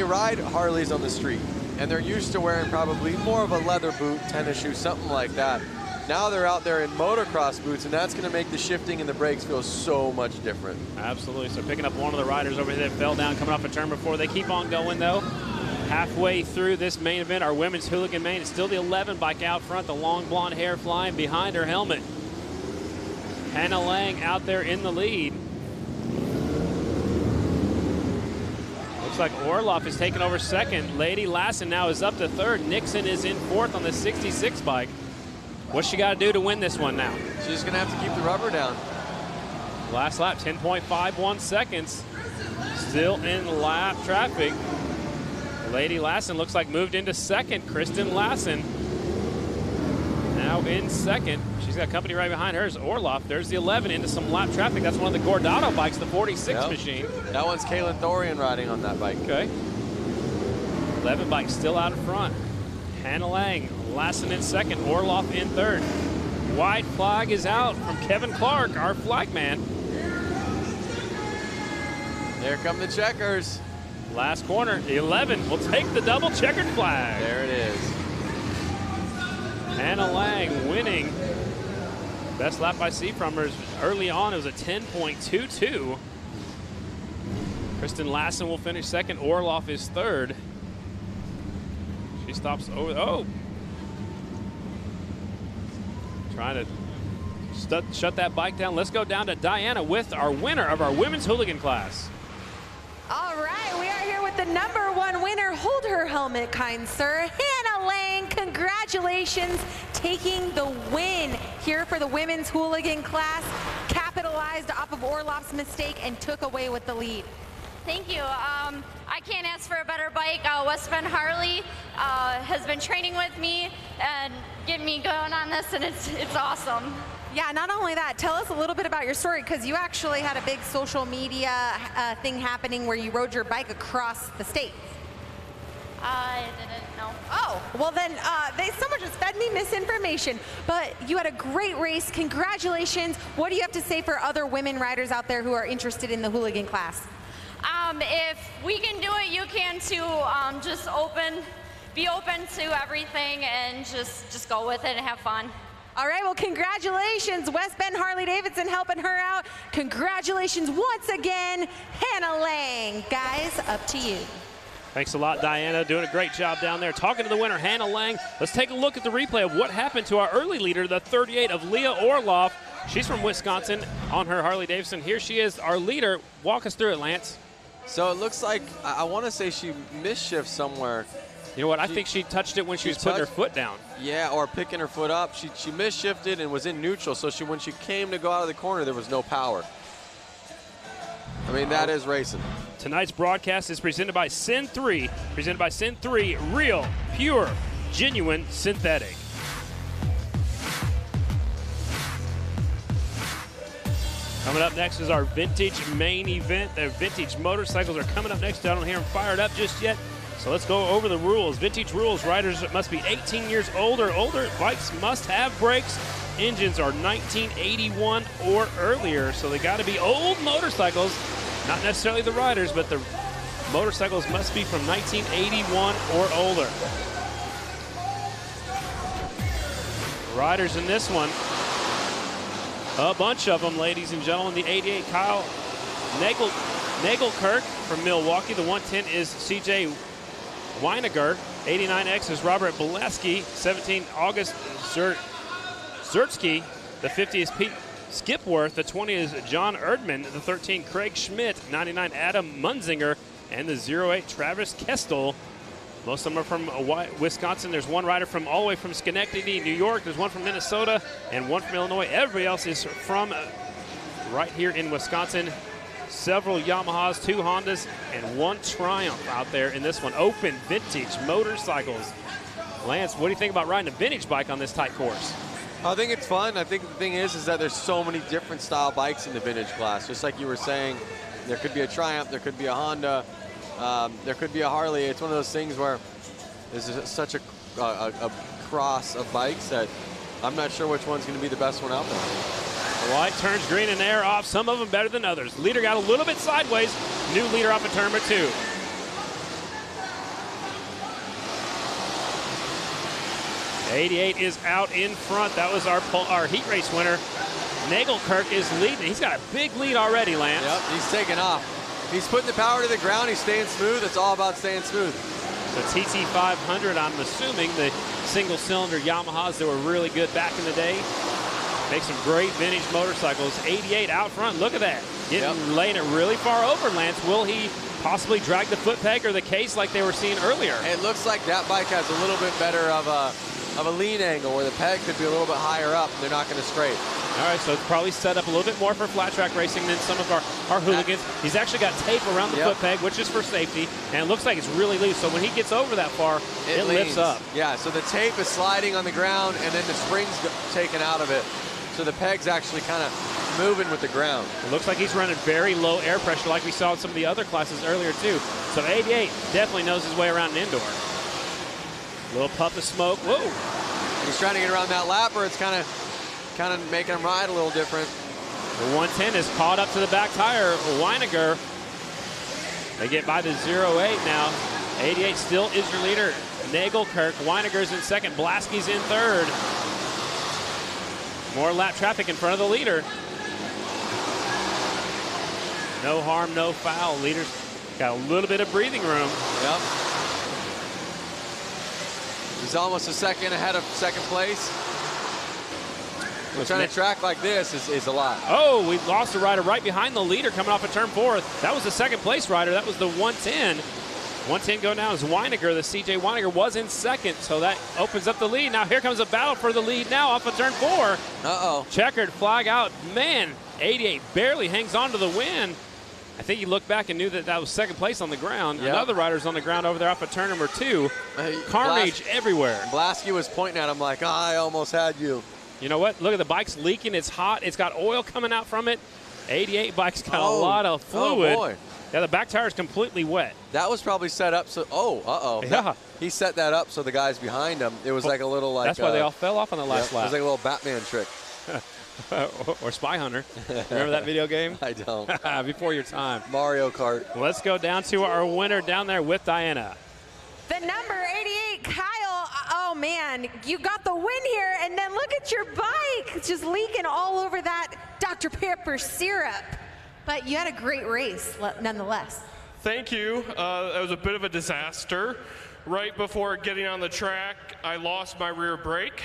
ride Harleys on the street, and they're used to wearing probably more of a leather boot, tennis shoe, something like that. Now they're out there in motocross boots, and that's going to make the shifting and the brakes feel so much different. Absolutely. So picking up one of the riders over here that fell down coming off a turn before. They keep on going, though. Halfway through this main event, our women's hooligan main, it's still the 11 bike out front, the long blonde hair flying behind her helmet. Hannah Lang out there in the lead. Looks like Orloff is taking over second. Lady Lassen now is up to third. Nixon is in fourth on the 66 bike. What's she got to do to win this one now? She's just going to have to keep the rubber down. Last lap, 10.51 seconds. Still in lap traffic. Lady Lassen looks like moved into second. Kristen Lassen now in second. She's got company right behind hers. Orloff, there's the 11 into some lap traffic. That's one of the Gordado bikes, the 46 machine. That one's Kaylin Thorian riding on that bike. Okay. 11 bike still out in front. Hannah Lang, Lassen in second, Orloff in third. White flag is out from Kevin Clark, our flag man. There come the checkers. Last corner, 11 will take the double checkered flag. There it is. Hannah Lang winning. Best lap I see from her is early on. It was a 10.22. Kristen Lassen will finish second. Orloff is third. She stops over. Oh. Trying to shut that bike down. Let's go down to Diana with our winner of our women's hooligan class. All right, we are here with the #1 winner. Hold her helmet, kind sir. Hannah Lang, congratulations, taking the win here for the women's hooligan class. Capitalized off of Orloff's mistake and took away with the lead. Thank you. I can't ask for a better bike. West Bend Harley has been training with me and getting me going on this, and it's awesome. Yeah, not only that, tell us a little bit about your story, because you actually had a big social media thing happening where you rode your bike across the state. I didn't know. Oh, Well, then someone just fed me misinformation. But you had a great race. Congratulations. What do you have to say for other women riders out there who are interested in the hooligan class? If we can do it, you can too. Just be open to everything and just go with it and have fun. All right, well, congratulations, West Bend Harley-Davidson helping her out. Congratulations once again, Hannah Lang. Guys, up to you. Thanks a lot, Diana. Doing a great job down there. Talking to the winner, Hannah Lang. Let's take a look at the replay of what happened to our early leader, the 38 of Leah Orloff. She's from Wisconsin on her Harley-Davidson. Here she is, our leader. Walk us through it, Lance. So it looks like, I want to say she misshifted somewhere. You know what? I think she touched it when she was putting her foot down. Yeah, or picking her foot up. She misshifted and was in neutral, so when she came to go out of the corner, there was no power. I mean, that is racing. Tonight's broadcast is presented by Sin 3. Presented by Sin 3, real, pure, genuine, synthetic. Coming up next is our vintage main event. The vintage motorcycles are coming up next. I don't hear them fired up just yet. So let's go over the rules. Vintage rules, riders must be 18 years old or older. Bikes must have brakes. Engines are 1981 or earlier. So they got to be old motorcycles, not necessarily the riders, but the motorcycles must be from 1981 or older. Riders in this one, a bunch of them, ladies and gentlemen. The 88, Kyle Nagelkirk from Milwaukee. The 110 is CJ Weiniger. 89X is Robert Boleski. 17, August Zertsky. The 50 is Pete Skipworth. The 20 is John Erdman. The 13, Craig Schmidt. 99, Adam Munzinger. And the 08, Travis Kestel. Most of them are from Wisconsin. There's one rider from all the way from Schenectady, New York. There's one from Minnesota and one from Illinois. Everybody else is from right here in Wisconsin. Several Yamahas, 2 Hondas, and 1 Triumph out there in this one. Open vintage motorcycles. Lance, what do you think about riding a vintage bike on this tight course? I think it's fun. I think the thing is that there's so many different style bikes in the vintage class. Just like you were saying, there could be a Triumph, there could be a Honda, there could be a Harley. It's one of those things where there's such a cross of bikes that I'm not sure which one's going to be the best one out there. The white turns green and air off, some of them better than others. Leader got a little bit sideways. New leader off of turn number 2. '88 is out in front. That was our heat race winner. Nagelkirk is leading. He's got a big lead already, Lance. Yep, he's taking off. He's putting the power to the ground. He's staying smooth. It's all about staying smooth. The TT500, I'm assuming the single-cylinder Yamahas that were really good back in the day. Make some great vintage motorcycles. 88 out front. Look at that. Laying it really far over, Lance. Will he possibly drag the foot peg or the case like they were seeing earlier? It looks like that bike has a little bit better of a lean angle where the peg could be a little bit higher up and they're not going to scrape. All right, so it's probably set up a little bit more for flat track racing than some of our hooligans. He's actually got tape around the foot peg, which is for safety, and it looks like it's really loose. So when he gets over that far, it lifts up. Yeah, so the tape is sliding on the ground and then the spring's taken out of it. So the peg's actually kind of moving with the ground. It looks like he's running very low air pressure like we saw in some of the other classes earlier too. So 88 definitely knows his way around an indoor. Little puff of smoke. Whoa. He's trying to get around that lapper. It's kind of making him ride a little different. The 110 is caught up to the back tire. Weiniger. They get by the 08 now. 88 still is your leader. Nagelkirk. Weiniger's in second. Blaski's in third. More lap traffic in front of the leader. No harm, no foul. Leader's got a little bit of breathing room. Yep. He's almost a second ahead of second place. Trying to track like this is a lot. Oh, we lost a rider right behind the leader coming off of turn 4. That was the second place rider. That was the 110. 110 going down is Weiniger. The CJ Weiniger was in second, so that opens up the lead. Now here comes a battle for the lead now off of turn 4. Uh-oh. Checkered flag out. Man, 88 barely hangs on to the win. I think he looked back and knew that was second place on the ground. Yep. Another rider's on the ground over there off of turn number 2. Carnage everywhere. Blaski was pointing at him like, I almost had you. You know what? Look at the bike's leaking. It's hot. It's got oil coming out from it. 88 bike's got a lot of fluid. Oh boy. Yeah, the back tire is completely wet. That was probably set up so. Oh, uh-oh. Yeah. He set that up so the guys behind him. It was like a little like. That's why they all fell off on the last It lap. was like a little Batman trick. Or Spy Hunter. Remember that video game? I don't. Before your time. Mario Kart. Let's go down to our winner down there with Diana. The number 88, Kyle. Oh, man, you got the win here. And then look at your bike. It's just leaking all over that Dr. Pepper syrup. But you had a great race, nonetheless. Thank you. That was a bit of a disaster. Right before getting on the track, I lost my rear brake.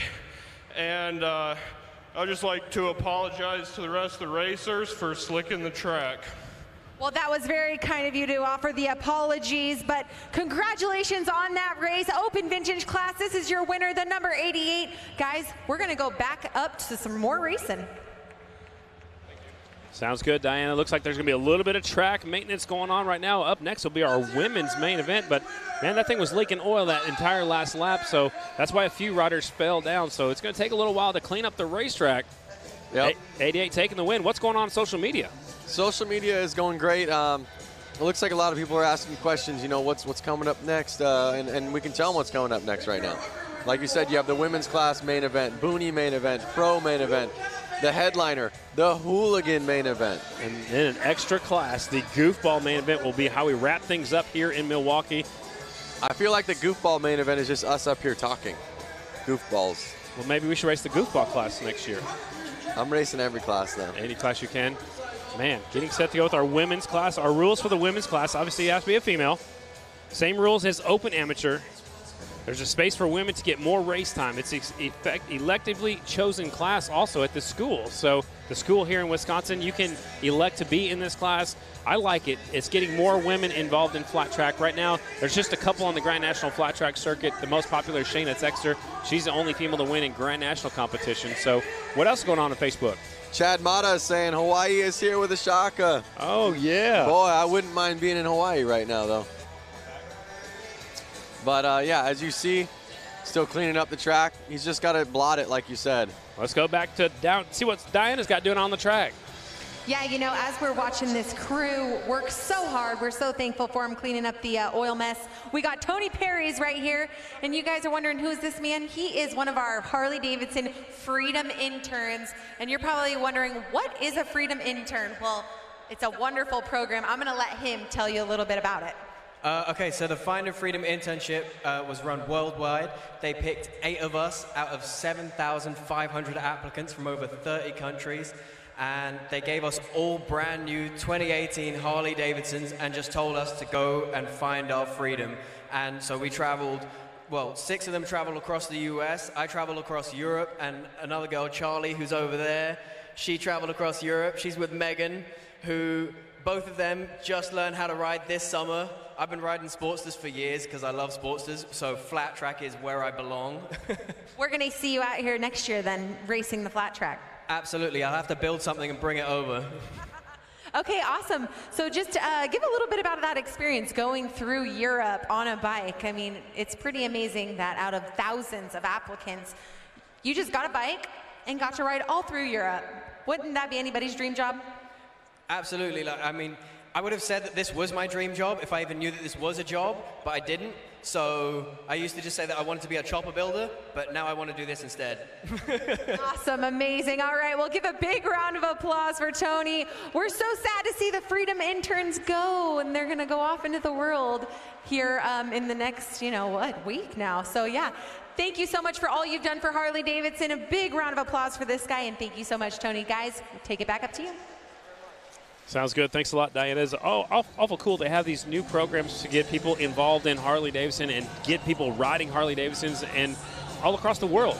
And I'd just like to apologize to the rest of the racers for slicking the track. Well, that was very kind of you to offer the apologies, but congratulations on that race. Open Vintage Class, this is your winner, the number 88. Guys, we're going to go back up to some more racing. Sounds good, Diana. Looks like there's going to be a little bit of track maintenance going on right now. Up next will be our women's main event, but man, that thing was leaking oil that entire last lap, so that's why a few riders fell down. So it's going to take a little while to clean up the racetrack. Yep. 88 taking the win. What's going on social media? Social media is going great. It looks like a lot of people are asking questions, you know, what's coming up next, and we can tell them what's coming up next right now. Like you said, you have the women's class main event, Boonie main event, Pro main event, the headliner, the Hooligan main event. And in an extra class, the Goofball main event will be how we wrap things up here in Milwaukee. I feel like the Goofball main event is just us up here talking. Goofballs. Well, maybe we should race the Goofball class next year. I'm racing every class now. Any class you can. Man, getting set to go with our women's class. Our rules for the women's class, obviously you have to be a female. Same rules as open amateur. There's a space for women to get more race time. It's electively chosen class also at the school. So the school here in Wisconsin, you can elect to be in this class. I like it. It's getting more women involved in flat track. Right now, there's just a couple on the Grand National Flat Track circuit. The most popular is Shayna Texter. She's the only female to win in Grand National competition. So what else is going on Facebook? Chad Mata is saying Hawaii is here with a shaka. Oh, yeah. Boy, I wouldn't mind being in Hawaii right now, though. But, yeah, as you see, still cleaning up the track. He's just got to blot it, like you said. Let's go back to down, see what Diana's got doing on the track. Yeah, you know, as we're watching this crew work so hard, we're so thankful for him cleaning up the oil mess. We got Tony Perry's right here, and you guys are wondering, who is this man? He is one of our Harley-Davidson Freedom interns, and you're probably wondering, what is a Freedom intern? Well, it's a wonderful program. I'm going to let him tell you a little bit about it. Okay, so the Find a Freedom internship was run worldwide. They picked 8 of us out of 7,500 applicants from over 30 countries. And they gave us all brand new 2018 Harley-Davidsons and just told us to go and find our freedom. And so we traveled, well, 6 of them traveled across the US. I traveled across Europe, and another girl, Charlie, who's over there, she traveled across Europe. She's with Megan, who both of them just learned how to ride this summer. I've been riding Sportsters for years because I love Sportsters, so flat track is where I belong. We're going to see you out here next year then, racing the flat track. Absolutely, I'll have to build something and bring it over. Okay, awesome. So just give a little bit about that experience going through Europe on a bike. I mean, it's pretty amazing that out of thousands of applicants, you just got a bike and got to ride all through Europe. Wouldn't that be anybody's dream job? Absolutely. I mean, I would have said that this was my dream job if I even knew that this was a job, but I didn't. So I used to just say that I wanted to be a chopper builder, but now I want to do this instead. Awesome, amazing. All right, well, give a big round of applause for Tony. We're so sad to see the Freedom interns go, and they're going to go off into the world here in the next, you know, what, week now. So, yeah, thank you so much for all you've done for Harley-Davidson. A big round of applause for this guy, and thank you so much, Tony. Guys, take it back up to you. Sounds good. Thanks a lot, Diana. It's awful cool to have these new programs to get people involved in Harley-Davidson and get people riding Harley-Davidsons and all across the world.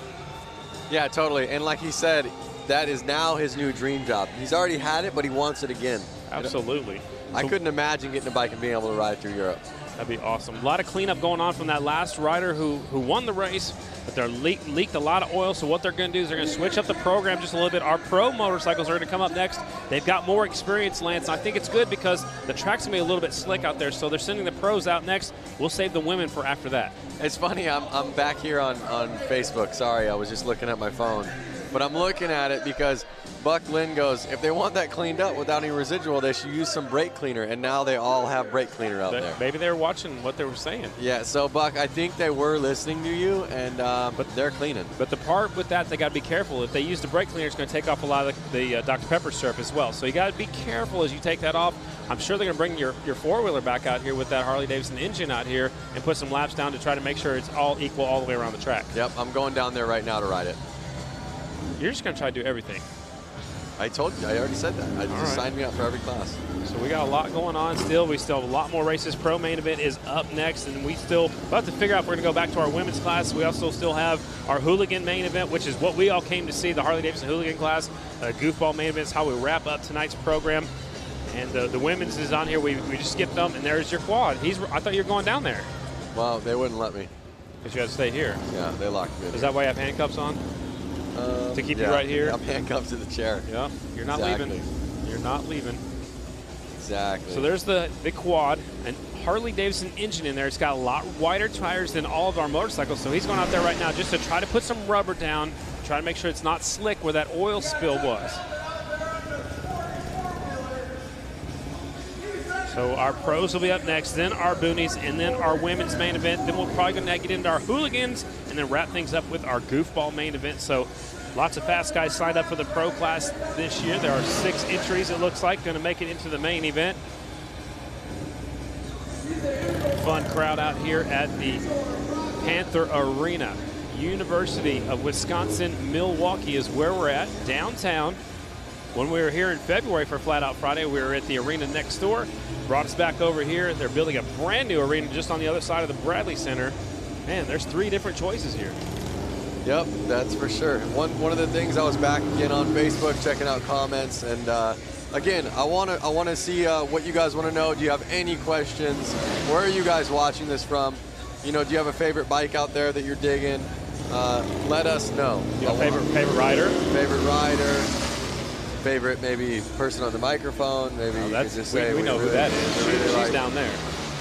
Yeah, totally. And like he said, that is now his new dream job. He's already had it, but he wants it again. Absolutely. I couldn't imagine getting a bike and being able to ride through Europe. That'd be awesome. A lot of cleanup going on from that last rider who won the race, but they leaked a lot of oil. So what they're going to do is they're going to switch up the program just a little bit. Our pro motorcycles are going to come up next. They've got more experience, Lance. And I think it's good because the track's going to be a little bit slick out there. So they're sending the pros out next. We'll save the women for after that. It's funny. I'm back here on Facebook. Sorry, I was just looking at my phone. But I'm looking at it because Buck Lynn goes, if they want that cleaned up without any residual, they should use some brake cleaner. And now they all have brake cleaner out there. Maybe they were watching what they were saying. Yeah, so Buck, I think they were listening to you, and but they're cleaning. But the part with that, they got to be careful. If they use the brake cleaner, it's going to take off a lot of the Dr. Pepper syrup as well. So you got to be careful as you take that off. I'm sure they're going to bring your four-wheeler back out here with that Harley-Davidson engine out here and put some laps down to try to make sure it's all equal all the way around the track. Yep, I'm going down there right now to ride it. You're just going to try to do everything. I told you. I already said that. I just signed me up for every class. So we got a lot going on still. We still have a lot more races. Pro main event is up next, and we still have to figure out if we're going to go back to our women's class. We also still have our hooligan main event, which is what we all came to see, the Harley-Davidson hooligan class. Goofball main event is how we wrap up tonight's program. And the women's is on here. We just skipped them, and there's your quad. I thought you were going down there. Well, they wouldn't let me. Because you got to stay here. Yeah, they locked me in. Is that why you have handcuffs on? To keep you right here? I'm handcuffed to the chair. Yeah, you're not leaving. You're not leaving. Exactly. So there's the quad, and Harley-Davidson engine in there. It's got a lot wider tires than all of our motorcycles, so he's going out there right now just to try to put some rubber down, try to make sure it's not slick where that oil spill was. So our pros will be up next, then our boonies, and then our women's main event. Then we're probably going to get into our hooligans and then wrap things up with our goofball main event. So lots of fast guys signed up for the pro class this year. There are 6 entries, it looks like, going to make it into the main event. Fun crowd out here at the Panther Arena. University of Wisconsin-Milwaukee is where we're at, downtown. When we were here in February for Flat Out Friday, we were at the arena next door. Brought us back over here. They're building a brand new arena just on the other side of the Bradley Center. Man, there's 3 different choices here. Yep, that's for sure. One of the things, I was back again on Facebook checking out comments, and again, I want to see what you guys want to know. Do you have any questions? Where are you guys watching this from? You know, do you have a favorite bike out there that you're digging? Let us know. You have a favorite rider? Favorite rider. Favorite maybe person on the microphone. Maybe you could just say we know who that is. She's like down there.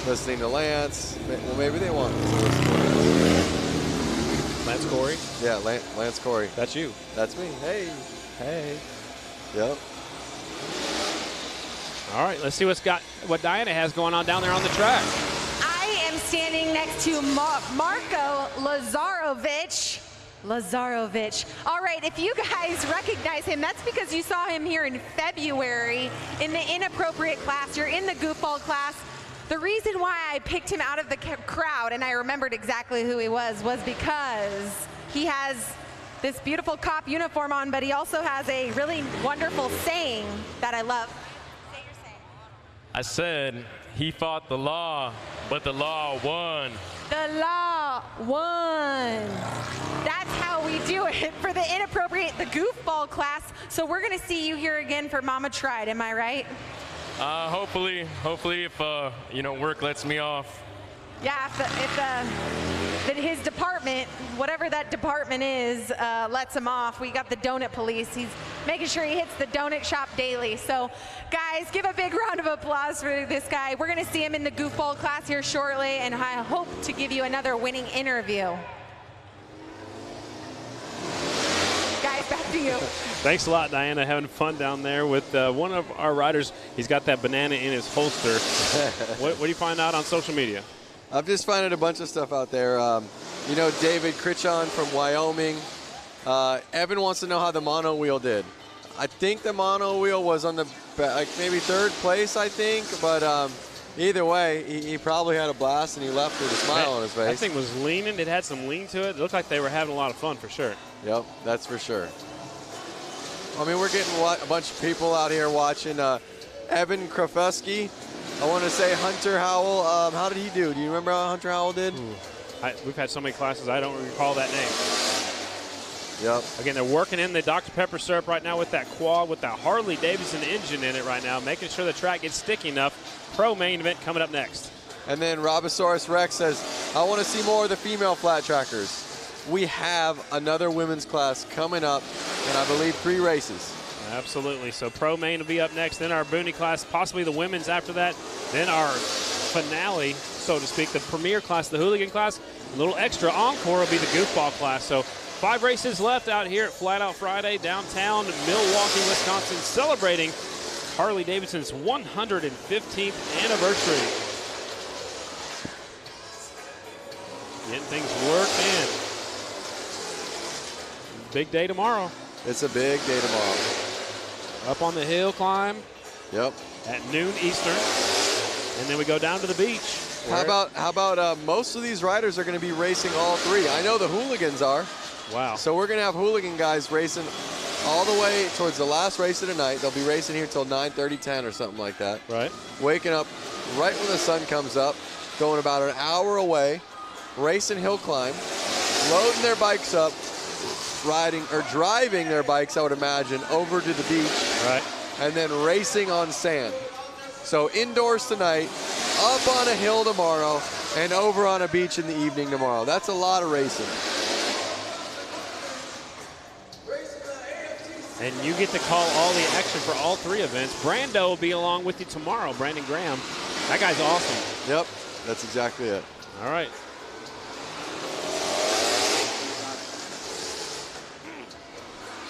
Listening to Lance. Well, maybe they want to listen to Lance Corey? Yeah, Lance Corey. That's you. That's me. Hey. Hey. Yep. All right, let's see what Diana has going on down there on the track. I am standing next to Marco Lazarovic. All right, if you guys recognize him, that's because you saw him here in February in the inappropriate class. You're in the goofball class. The reason why I picked him out of the crowd, and I remembered exactly who he was because he has this beautiful cop uniform on, but he also has a really wonderful saying that I love. Say your saying. I said he fought the law, but the law won. The law won. That's how we do it for the goofball class. So we're going to see you here again for Mama Tried. Am I right? Hopefully if work lets me off. Yeah, if his department, whatever that department is, lets him off. We got the donut police. He's making sure he hits the donut shop daily. So, guys, give a big round of applause for this guy. We're going to see him in the goofball class here shortly, and I hope to give you another winning interview. Guys, back to you. Thanks a lot, Diana. Having fun down there with one of our riders. He's got that banana in his holster. What do you find out on social media? I'm just finding a bunch of stuff out there. David Critchon from Wyoming. Evan wants to know how the mono wheel did. I think the mono wheel was on the maybe 3rd place, I think. But either way, he probably had a blast and he left with a smile on his face. That thing was leaning. It had some lean to it. It looked like they were having a lot of fun for sure. Yep, that's for sure. I mean, we're getting a bunch of people out here watching. Evan Krafusky. I want to say Hunter Howell. How did he do? Do you remember how Hunter Howell did? We've had so many classes, I don't recall that name. Yep. Again, they're working in the Dr. Pepper syrup right now with that quad, with that Harley-Davidson engine in it right now, making sure the track gets sticky enough. Pro main event coming up next. And then Robosaurus Rex says, I want to see more of the female flat trackers. We have another women's class coming up, and I believe 3 races. Absolutely. So pro main will be up next, then our boonie class, possibly the women's after that, then our finale, so to speak, the premier class, the hooligan class. A little extra encore will be the goofball class. So 5 races left out here at Flat Out Friday, downtown Milwaukee, Wisconsin, celebrating Harley-Davidson's 115th anniversary. Getting things worked in. Big day tomorrow. It's a big day tomorrow. Up on the hill climb. Yep. At noon Eastern. And then we go down to the beach. How about most of these riders are going to be racing all 3? I know the hooligans are. Wow. So we're going to have hooligan guys racing all the way towards the last race of the night. They'll be racing here till 9:30, 10 or something like that. Right. Waking up right when the sun comes up, going about an hour away, racing hill climb, loading their bikes up, riding or driving their bikes, I would imagine, over to the beach. Right. And then racing on sand. So indoors tonight, up on a hill tomorrow, and over on a beach in the evening tomorrow. That's a lot of racing. And you get to call all the action for all 3 events. Brando will be along with you tomorrow, Brandon Graham. That guy's awesome. Yep, that's exactly it. All right.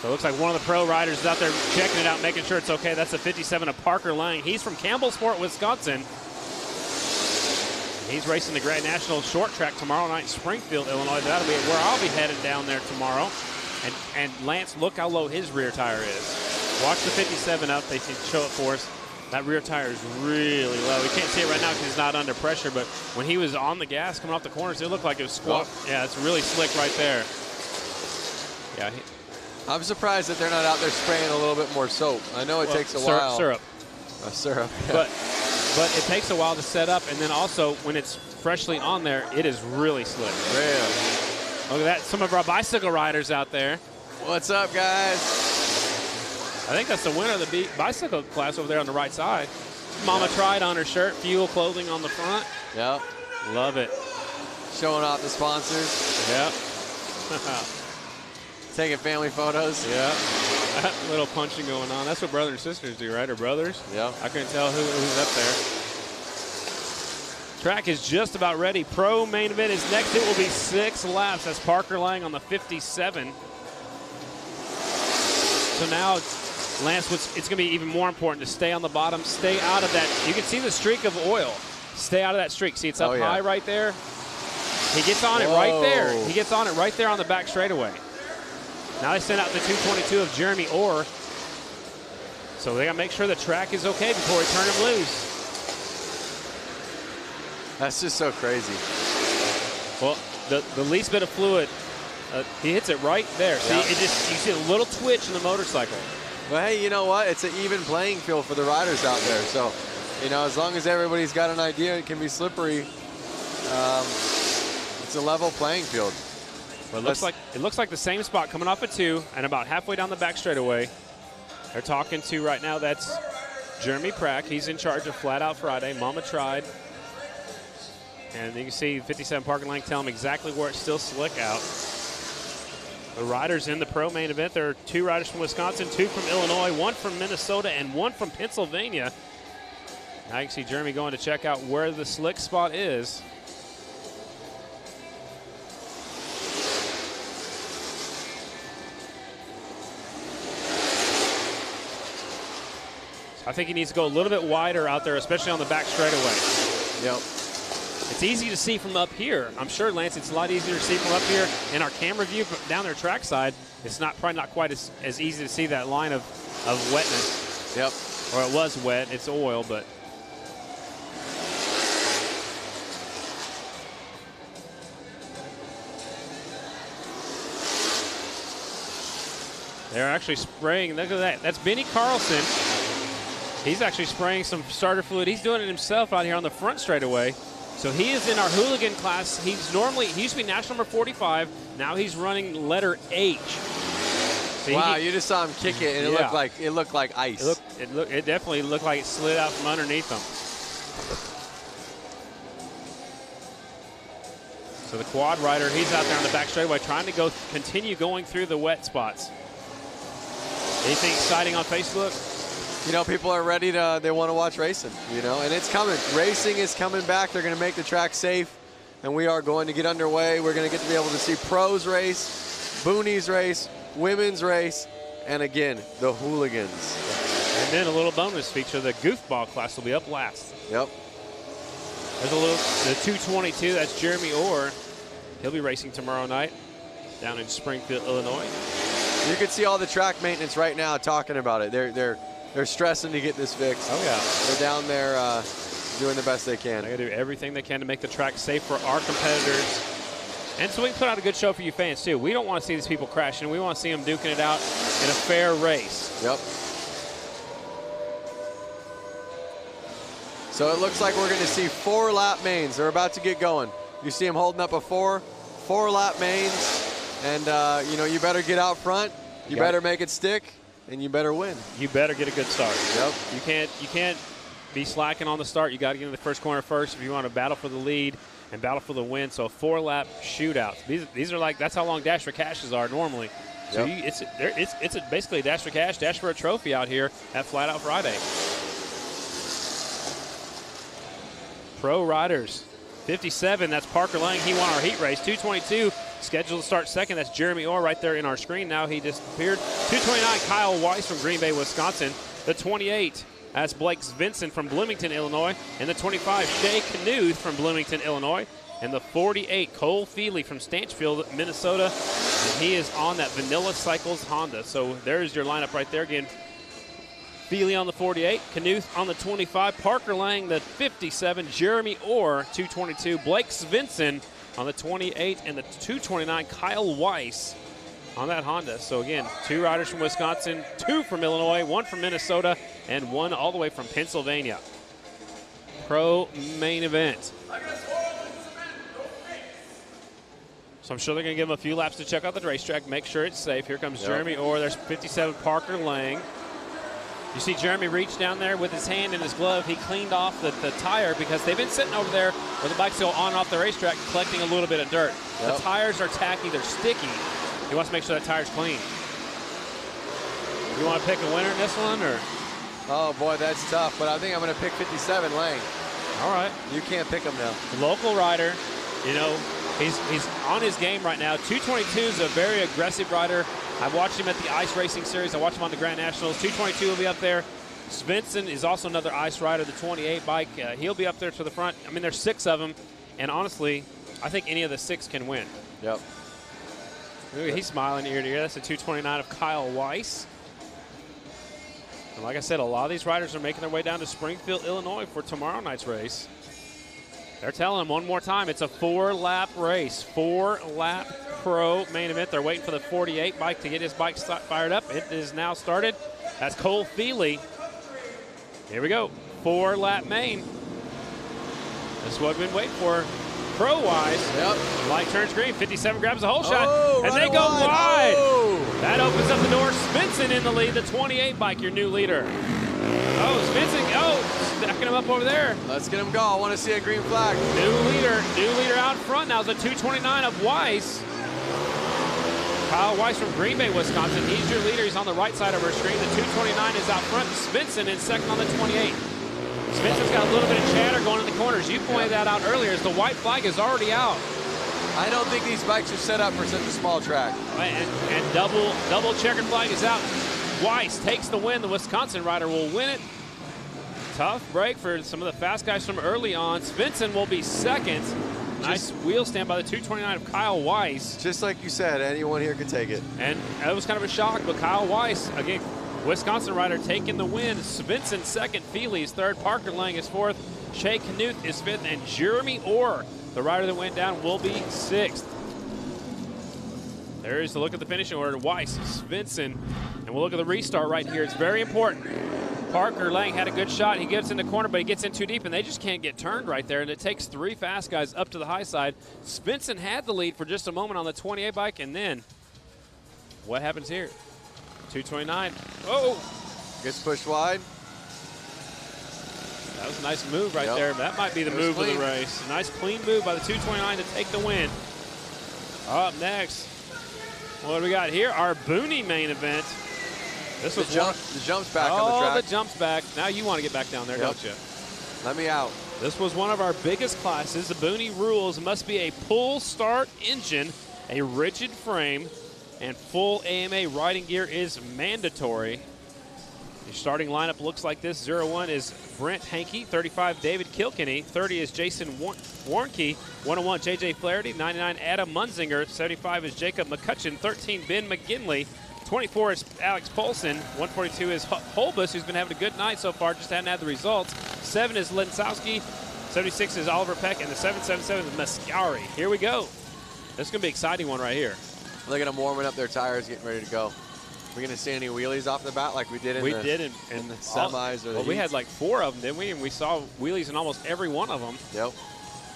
So it looks like one of the pro riders is out there checking it out, making sure it's okay. That's the 57 of Parker Lang. He's from Campbellsport, Wisconsin. He's racing the Grand National Short Track tomorrow night in Springfield, Illinois. That'll be where I'll be headed down there tomorrow. And Lance, look how low his rear tire is. Watch the 57 up. They can show it for us. That rear tire is really low. We can't see it right now because it's not under pressure, but when he was on the gas coming off the corners, it looked like it was squat. Yeah, it's really slick right there. Yeah. I'm surprised that they're not out there spraying a little bit more soap. I know it takes a while. Syrup. Syrup. Yeah. But it takes a while to set up, and then also when it's freshly on there, it is really slick. Really? Look at that. Some of our bicycle riders out there. What's up, guys? I think that's the winner of the bicycle class over there on the right side. Mama Tried on her shirt, Fuel Clothing on the front. Yep. Love it. Showing off the sponsors. Yep. Taking family photos. Yeah. Little punching going on. That's what brothers and sisters do, right? Or brothers? Yeah. I couldn't tell who's up there. Track is just about ready. Pro main event is next. It will be 6 laps. That's Parker Lang on the 57. So now, Lance, it's going to be even more important to stay on the bottom, stay out of that. You can see the streak of oil. Stay out of that streak. See, it's up high right there. He gets on it right there. He gets on it right there on the back straightaway. Now they send out the 222 of Jeremy Orr. So they got to make sure the track is okay before we turn him loose. That's just so crazy. Well, the least bit of fluid, he hits it right there. See, you see a little twitch in the motorcycle. Well, hey, you know what? It's an even playing field for the riders out there. So, as long as everybody's got an idea, it can be slippery. It's a level playing field. Well, it looks like the same spot coming off of 2 and about halfway down the back straightaway. They're talking to right now. That's Jeremy Prack. He's in charge of Flat Out Friday. Mama Tried. And you can see 57 Parker Lang tell him exactly where it's still slick out. The riders in the pro main event, there are 2 riders from Wisconsin, 2 from Illinois, 1 from Minnesota, and 1 from Pennsylvania. Now you can see Jeremy going to check out where the slick spot is. I think he needs to go a little bit wider out there, especially on the back straightaway. Yep. It's easy to see from up here. I'm sure, Lance, it's a lot easier to see from up here in our camera view down there trackside. It's probably not quite as easy to see that line of wetness. Yep. Or it was wet. It's oil, but. They're actually spraying. Look at that. That's Benny Carlson. He's actually spraying some starter fluid. He's doing it himself out here on the front straightaway. So he is in our hooligan class. He used to be national number 45. Now he's running letter H. So wow, you just saw him kick it, and it looked like ice. It definitely looked like it slid out from underneath him. So the quad rider, he's out there on the back straightaway trying to continue going through the wet spots. Anything exciting on Facebook? People are ready they want to watch racing, and it's coming. Racing is coming back. They're going to make the track safe, and we are going to get underway. We're going to get to be able to see pros race, Boonies race, women's race, and again, the hooligans. And then a little bonus feature, the goofball class will be up last. Yep. There's the 222, that's Jeremy Orr. He'll be racing tomorrow night down in Springfield, Illinois. You can see all the track maintenance right now talking about it. They're stressing to get this fixed. Oh yeah. They're down there doing the best they can. They gotta do everything they can to make the track safe for our competitors. And so we can put out a good show for you fans too. We don't want to see these people crashing. We want to see them duking it out in a fair race. Yep. So it looks like we're going to see 4-lap mains. They're about to get going. You see them holding up a 4-lap mains, and you know, you better get out front. You better make it stick, and you better win. You better get a good start. Yep. You can't be slacking on the start. You got to get in the first corner first if you want to battle for the lead and battle for the win. So a 4-lap shootout. These are like, that's how long Dash for Cashes are normally. So it's basically a Dash for Cash, Dash for a trophy out here at Flat Out Friday. Pro riders, 57, that's Parker Lang. He won our heat race. 222, scheduled to start second. That's Jeremy Orr right there in our screen. Now he disappeared. 229, Kyle Weiss from Green Bay, Wisconsin. The 28, that's Blake Svensson from Bloomington, Illinois. And the 25, Shay Knuth from Bloomington, Illinois. And the 48, Cole Feely from Stanchfield, Minnesota. And he is on that Vanilla Cycles Honda. So there's your lineup right there again. Feely on the 48, Knuth on the 25, Parker Lang the 57, Jeremy Orr 222, Blake Svensson on the 28, and the 229, Kyle Weiss on that Honda. So again, 2 riders from Wisconsin, 2 from Illinois, 1 from Minnesota, and 1 all the way from Pennsylvania. Pro main event. So I'm sure they're going to give him a few laps to check out the racetrack, make sure it's safe. Here comes Jeremy Orr. There's 57, Parker Lang. You see Jeremy reach down there with his hand in his glove. He cleaned off the tire because they've been sitting over there where the bikes go on and off the racetrack collecting a little bit of dirt. The tires are tacky, they're sticky. He wants to make sure that tire's clean. You want to pick a winner in this one, or? Oh boy, that's tough, but I think I'm going to pick 57, Lang. All right. You can't pick him now. The local rider, you know, he's on his game right now. 222 is a very aggressive rider. I watched him at the Ice Racing Series. I watched him on the Grand Nationals. 222 will be up there. Svensson is also another ice rider, the 28 bike. He'll be up there to the front. I mean, there's 6 of them, and honestly, I think any of the 6 can win. Yep. Look, he's smiling ear to ear. That's the 229 of Kyle Weiss. And like I said, a lot of these riders are making their way down to Springfield, Illinois for tomorrow night's race. They're telling them one more time, it's a 4-lap race, 4-lap pro main event. They're waiting for the 48 bike to get his bike fired up. It is now started. That's Cole Feely. Here we go, 4-lap main. This is what we've been waiting for. Pro-wise, light turns green, 57 grabs a hole shot, and they go wide. That opens up the door. Svensson in the lead, the 28 bike, your new leader. Oh, Svensson, stacking him up over there. Let's get him go. I want to see a green flag. New leader out front now is the 229 of Weiss. Kyle Weiss from Green Bay, Wisconsin. He's your leader. He's on the right side of our screen. The 229 is out front. Svensson in second on the 28. Svensson's got a little bit of chatter going in the corners. You pointed that out earlier as the white flag is already out. I don't think these bikes are set up for such a small track. And double checkered flag is out. Weiss takes the win. The Wisconsin rider will win it. Tough break for some of the fast guys from early on. Svensson will be second. Nice wheel stand by the 229 of Kyle Weiss. Just like you said, anyone here could take it. And that was kind of a shock, but Kyle Weiss, again, Wisconsin rider taking the win. Svensson second, Feely is third, Parker Lang is fourth, Shay Knuth is fifth, and Jeremy Orr, the rider that went down, will be sixth. There's the look at the finishing order. Weiss, Svensson, and we'll look at the restart right here. It's very important. Parker Lang had a good shot. He gets in the corner, but he gets in too deep, and they just can't get turned right there, and it takes 3 fast guys up to the high side. Svensson had the lead for just a moment on the 28 bike, and then what happens here? 229. Oh! Gets pushed wide. That was a nice move right there. That might be the move of the race. Nice clean move by the 229 to take the win. Up next, what do we got here? Our Booney main event. This was the jump's back on the track. Oh, the jump's back. Now you want to get back down there, don't you? Let me out. This was one of our biggest classes. The Booney rules must be a pull start engine, a rigid frame, and full AMA riding gear is mandatory. Your starting lineup looks like this. 01 is Brent Hankey, 35 David Kilkenny, 30 is Jason Warnke, 101 JJ Flaherty, 99 Adam Munzinger, 75 is Jacob McCutcheon, 13 Ben McGinley, 24 is Alex Polson, 142 is Holbus, who's been having a good night so far, just hadn't had the results. 7 is Linsowski, 76 is Oliver Peck, and the 777 is Mascari. Here we go. This is going to be an exciting one right here. Look at them warming up their tires, getting ready to go. We're going to see any wheelies off the bat like we did in the semis or the we had like 4 of them, didn't we? And we saw wheelies in almost every one of them. Yep.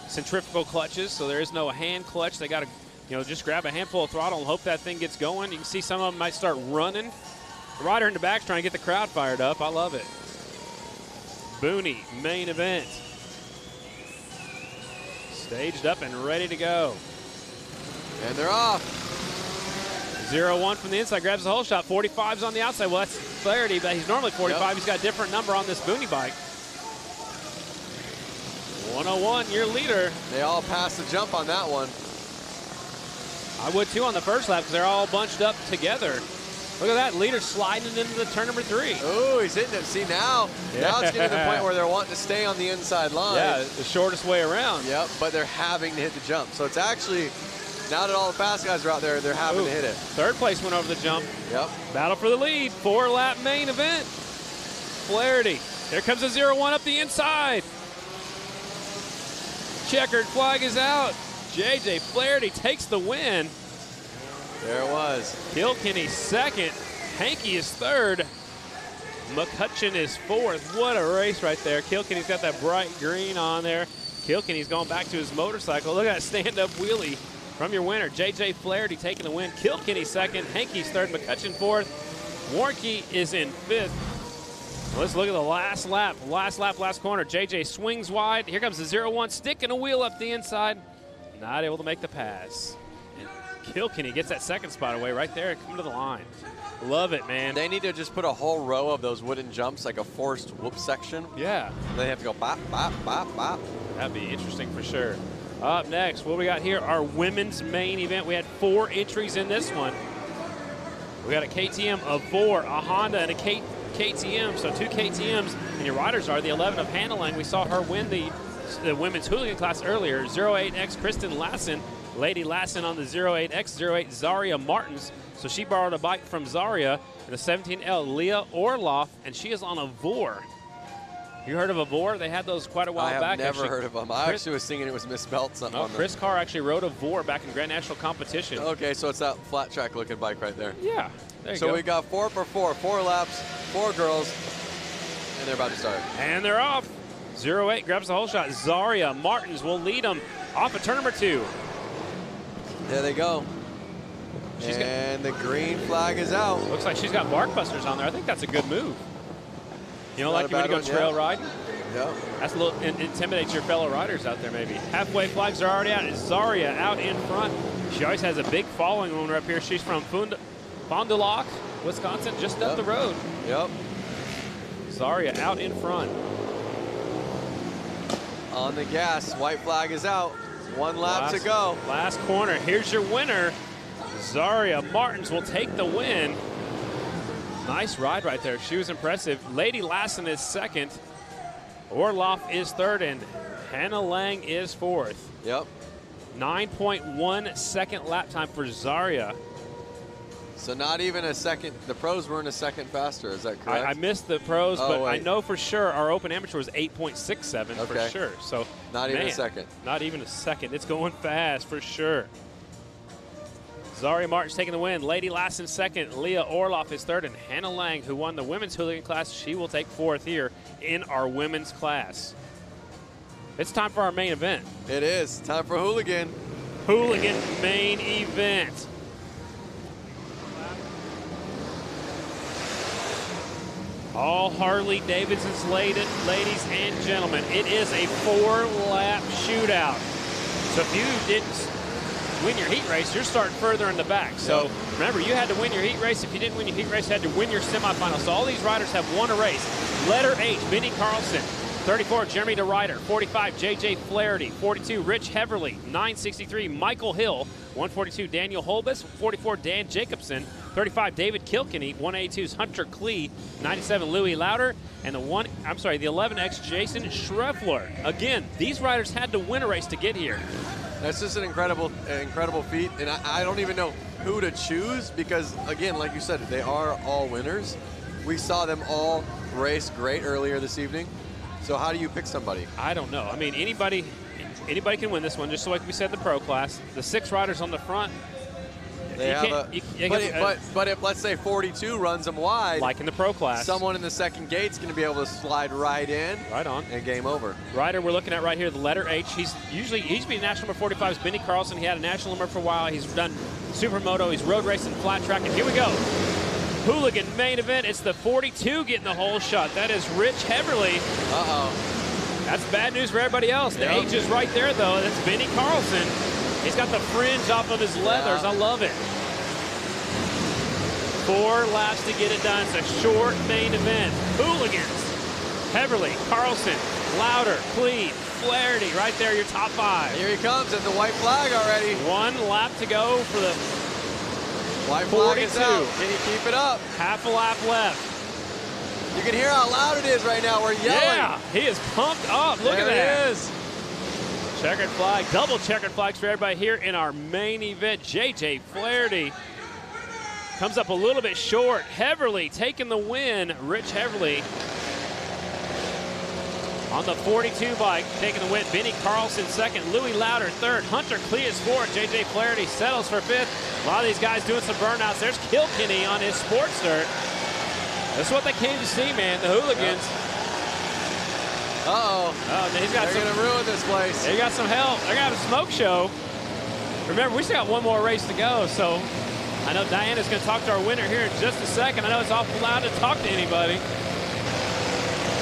Centrifugal clutches, so there is no hand clutch. They got to, just grab a handful of throttle and hope that thing gets going. You can see some of them might start running. The rider in the back's trying to get the crowd fired up. I love it. Booney, main event. Staged up and ready to go. And they're off. 0-1 from the inside, grabs the whole shot. 45's on the outside. Well, that's Flaherty, but he's normally 45. Yep. He's got a different number on this Booney bike. 101, your leader. They all passed the jump on that one. I would too on the first lap because they're all bunched up together. Look at that, leader sliding into the turn number 3. Oh, he's hitting it. See, now it's getting to the point where they're wanting to stay on the inside line. Yeah, the shortest way around. Yep, but they're having to hit the jump. So it's actually, now that all the fast guys are out there, they're having to hit it. Third place went over the jump. Yep. Battle for the lead, 4-lap main event. Flaherty, here comes a 0-1 up the inside. Checkered flag is out. JJ Flaherty takes the win. There it was. Kilkenny second. Hankey is third. McCutcheon is fourth. What a race right there. Kilkenny's got that bright green on there. Kilkenny's going back to his motorcycle. Look at that stand-up wheelie from your winner. JJ Flaherty taking the win. Kilkenny second. Hankey's third. McCutcheon fourth. Warnke is in fifth. Let's look at the last lap. Last lap, last corner. JJ swings wide. Here comes the 0-1, sticking a wheel up the inside. Not able to make the pass. And Kilkenny gets that second spot away right there and come to the line. Love it, man. They need to just put a whole row of those wooden jumps, like a forced whoop section. Yeah. They have to go bop, bop, bop, bop. That'd be interesting for sure. Up next, what we got here, our women's main event. We had 4 entries in this one. We got a KTM of 4, a Honda, and a KTM, so 2 KTMs, and your riders are the 11 of Hannah Lang. We saw her win the women's hooligan class earlier. 08X Kristen Lassen, Lady Lassen on the 08X, 08 Zaria Martins. So she borrowed a bike from Zaria, and the 17L Leah Orloff, and she is on a Vor. You heard of a Vor? They had those quite a while back. I have never heard of them. I actually was thinking it was misspelled something on them. Chris Carr actually rode a Vor back in Grand National competition. Okay, so it's that flat track looking bike right there. Yeah, there you go. So we got 4 for 4, 4 laps, 4 girls, and they're about to start. And they're off. 08 grabs the whole shot. Zaria Martins will lead them off of turn number 2. There they go. And the green flag is out. Looks like she's got bark busters on there. I think that's a good move. You know, like you want to go trail riding? Yeah. That's a little, intimidates your fellow riders out there maybe. Halfway flags are already out. It's Zaria out in front. She always has a big following when we're up here. She's from Fond du Lac, Wisconsin, just up the road. Yep. Zaria out in front. On the gas, white flag is out. 1 lap to go. Last corner, here's your winner. Zaria Martins will take the win. Nice ride right there. She was impressive. Lady Lassen is second. Orloff is third, and Hannah Lang is fourth. Yep. 9.1 second lap time for Zaria. So not even a second. The pros weren't a second faster. Is that correct? I missed the pros, but wait. I know for sure our open amateur was 8.67 for sure. So not even a second. Not even a second. It's going fast for sure. Zaria Martins taking the win. Lady Lassen second. Leah Orloff is third. And Hannah Lang, who won the women's hooligan class, she will take fourth here in our women's class. It's time for our main event. It is. Time for hooligan. Hooligan main event. All Harley-Davidson's ladies and gentlemen. It is a 4-lap shootout. So if you didn't win your heat race, you're starting further in the back. So remember, you had to win your heat race. If you didn't win your heat race, you had to win your semifinal. So all these riders have won a race. Letter H, Benny Carlson. 34, Jeremy DeRuyter. 45, JJ Flaherty. 42, Rich Heverly. 963, Michael Hill. 142, Daniel Holbus. 44, Dan Jacobson. 35, David Kilkenny. 182 is Hunter Klee. 97, Louis Lauder. And the 11X, Jason Schreffler. Again, these riders had to win a race to get here. That's just an incredible feat, and I don't even know who to choose because, again, like you said, they are all winners. We saw them all race great earlier this evening. So how do you pick somebody? I don't know. I mean, anybody can win this one, just like we said in the pro class. The 6 riders on the front. They have but if, let's say, 42 runs them wide, like in the pro class, someone in the second gate's going to be able to slide right in. Right on. And game over. Rider we're looking at right here, the letter H. He's been national number 45 is Benny Carlson. He had a national number for a while. He's done supermoto. He's road racing, flat track. And here we go. Hooligan main event. It's the 42 getting the whole shot. That is Rich Heverly. That's bad news for everybody else. The H is right there, though. That's Benny Carlson. He's got the fringe off of his leathers. I love it. 4 laps to get it done. It's a short main event. Hooligans. Heverly, Carlson, Lauder, Klee, Flaherty. Right there, your top 5. Here he comes at the white flag already. 1 lap to go for the white flag is out. Can he keep it up? Half a lap left. You can hear how loud it is right now. We're yelling. Yeah, he is pumped up. Look at that. There he is. Checkered flag, double checkered flags for everybody here in our main event. JJ Flaherty comes up a little bit short. Heverly taking the win. Rich Heverly on the 42 bike taking the win. Benny Carlson second. Louis Lauder third. Hunter Klee is fourth. JJ Flaherty settles for 5th. A lot of these guys doing some burnouts. There's Kilkenny on his sports dirt. That's what they came to see, man. The hooligans. Oh, they're going to ruin this place. They got some help. They're going to have a smoke show. Remember, we still got one more race to go, so I know Diana's going to talk to our winner here in just a second. I know it's awful loud to talk to anybody.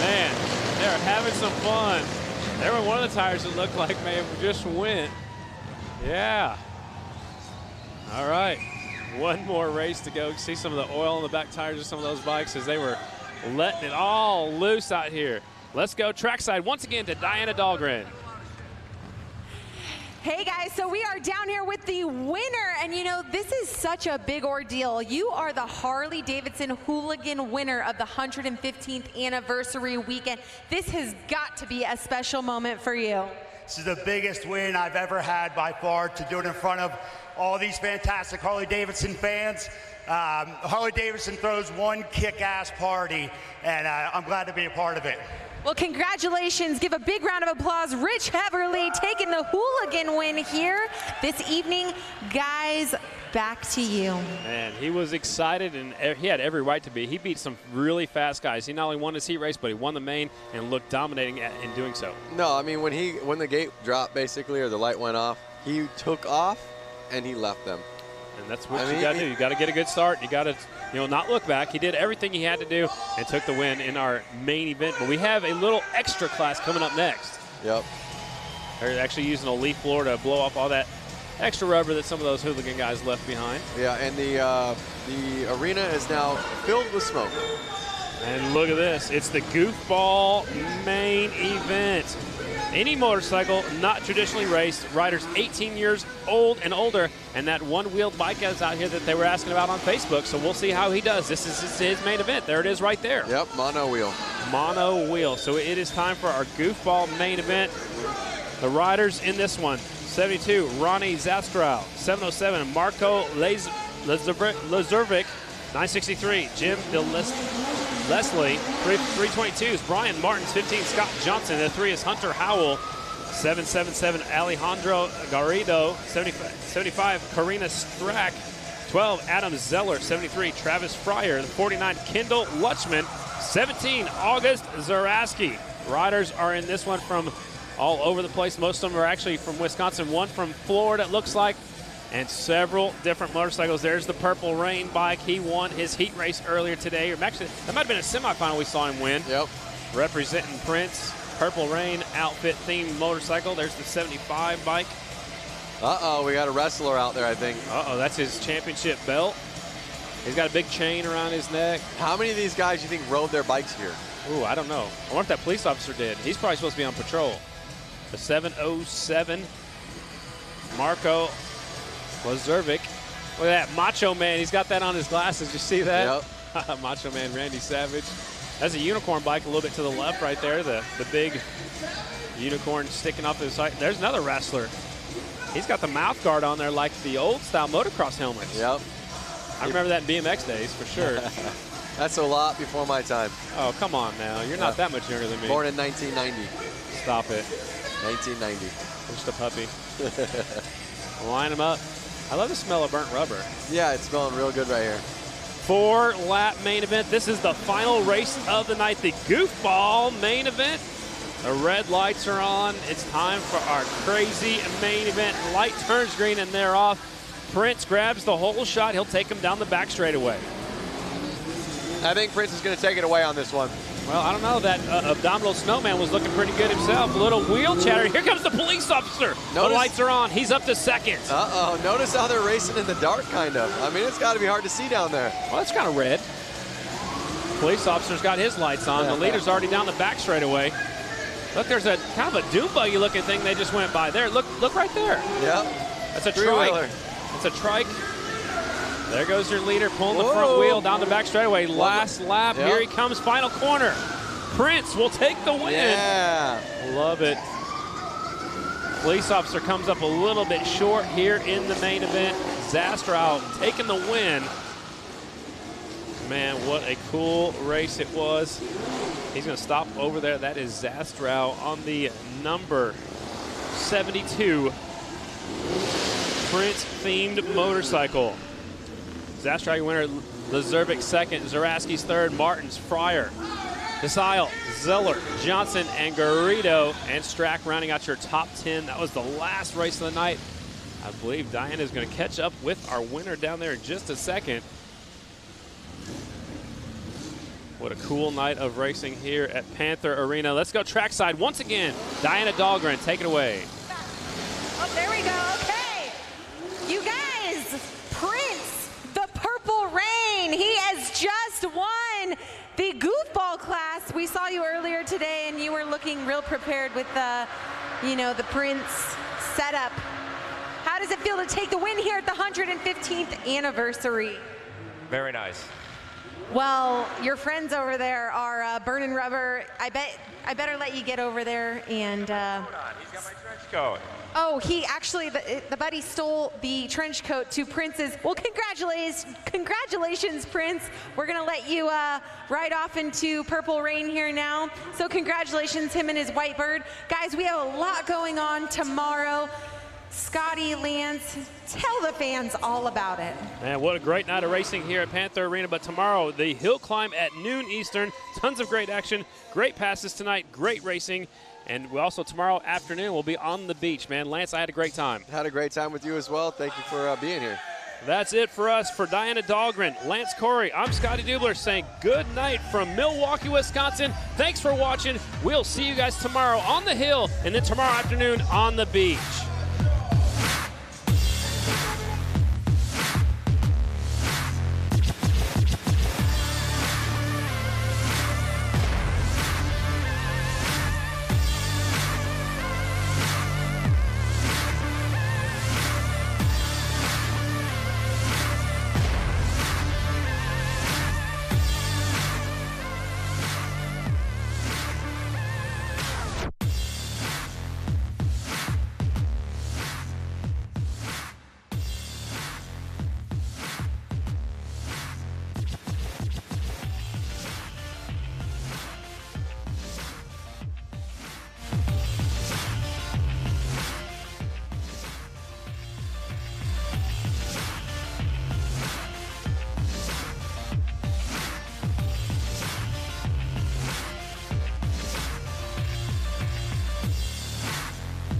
Man, they're having some fun. There were one of the tires that looked like may have just went. Yeah. All right. One more race to go. See some of the oil on the back tires of some of those bikes as they were letting it all loose out here. Let's go trackside once again to Diana Dahlgren. Hey guys, so we are down here with the winner, and you know, this is such a big ordeal. You are the Harley-Davidson Hooligan winner of the 115th anniversary weekend. This has got to be a special moment for you. This is the biggest win I've ever had by far, to do it in front of all these fantastic Harley-Davidson fans. Harley-Davidson throws one kick-ass party, and I'm glad to be a part of it. Well, congratulations. Give a big round of applause. Rich Heverly taking the Hooligan win here this evening. Guys, back to you. Man, he was excited, and he had every right to be. He beat some really fast guys. He not only won his heat race, but he won the main and looked dominating in doing so. No, I mean, when the gate dropped, basically, or the light went off, he took off, and he left them. And that's what you got to do. You got to get a good start. You got to, not look back. He did everything he had to do and took the win in our main event. But we have a little extra class coming up next. Yep. They're actually using a leaf blower to blow off all that extra rubber that some of those hooligan guys left behind. Yeah, and the arena is now filled with smoke. And look at this. It's the goofball main event. Any motorcycle not traditionally raced, riders 18 years old and older, and that one-wheeled bike is out here that they were asking about on Facebook, so we'll see how he does. This is his main event. There it is right there. Yep, mono wheel. Mono wheel. So it is time for our goofball main event. The riders in this one, 72, Ronnie Zastrow. 707, Marco Lazurvic. 963, Jim Leslie. 322 is Brian Martins. 15, Scott Johnson. The 3 is Hunter Howell. 777, Alejandro Garrido. 75, Karina Strack. 12, Adam Zeller. 73, Travis Fryer. 49, Kendall Lutchman. 17, August Zaraski. Riders are in this one from all over the place. Most of them are actually from Wisconsin. One from Florida, it looks like. And several different motorcycles. There's the Purple Rain bike. He won his heat race earlier today. Or actually, that might have been a semifinal we saw him win. Yep. Representing Prince. Purple Rain outfit themed motorcycle. There's the 75 bike. Uh-oh, we got a wrestler out there, I think. Uh-oh, that's his championship belt. He's got a big chain around his neck. How many of these guys do you think rode their bikes here? Ooh, I don't know. I wonder if that police officer did. He's probably supposed to be on patrol. The 707, Marco Lazervic. Look at that, Macho Man. He's got that on his glasses. You see that? Yep. Macho Man Randy Savage. That's a unicorn bike a little bit to the left right there. The big unicorn sticking off his side. There's another wrestler. He's got the mouth guard on there like the old style motocross helmets. Yep. I remember that in BMX days for sure. That's a lot before my time. Oh, come on now. You're not that much younger than me. Born in 1990. Stop it. 1990. Just a puppy. Line them up. I love the smell of burnt rubber. Yeah, it's smelling real good right here. 4-lap main event. This is the final race of the night, the goofball main event. The red lights are on. It's time for our crazy main event. Light turns green and they're off. Prince grabs the whole shot. He'll take him down the back straightaway. I think Prince is going to take it away on this one. Well, I don't know. That abdominal snowman was looking pretty good himself. A little wheel chatter. Here comes the police officer. The lights are on. He's up to second. Uh-oh. Notice how they're racing in the dark, kind of. I mean, it's got to be hard to see down there. Well, it's kind of red. Police officer's got his lights on. The leader's already down the back straightaway. Look, there's a kind of a dune buggy looking thing they just went by there. Look right there. Yep. That's a trike. It's a trike. There goes your leader pulling the front wheel down the back straightaway. Last lap. Here he comes, final corner. Prince will take the win. Yeah. Love it. Police officer comes up a little bit short here in the main event. Zastrow taking the win. Man, what a cool race it was. He's going to stop over there. That is Zastrow on the number 72 Prince-themed motorcycle. Zastrow, your winner. Lazervic second. Zaraski's third. Martins, Fryer, Desile, Zeller, Johnson, and Garrido, and Strack rounding out your top 10. That was the last race of the night. I believe Diana is going to catch up with our winner down there in just a second. What a cool night of racing here at Panther Arena. Let's go trackside once again. Diana Dahlgren, take it away. Oh, there we go. Okay. You guys, Prince, the Purple Rain, he has just won the goofball class. We saw you earlier today, and you were looking real prepared with the, the Prince setup. How does it feel to take the win here at the 115th anniversary? Very nice. Well, your friends over there are burning rubber. I better let you get over there and. Hold on, he's got my trench coat. Oh, he actually, the buddy stole the trench coat to Prince's. Well, congratulations, Prince. We're gonna let you ride off into Purple Rain here now. So congratulations, him and his white bird. Guys, we have a lot going on tomorrow. Scotty, Lance, tell the fans all about it. Man, what a great night of racing here at Panther Arena. But tomorrow, the hill climb at noon Eastern. Tons of great action, great passes tonight, great racing. And we also, tomorrow afternoon, we'll be on the beach, man. Lance, I had a great time. Had a great time with you as well. Thank you for being here. That's it for us. For Diana Dahlgren, Lance Corey, I'm Scotty Dubler saying good night from Milwaukee, Wisconsin. Thanks for watching. We'll see you guys tomorrow on the hill and then tomorrow afternoon on the beach.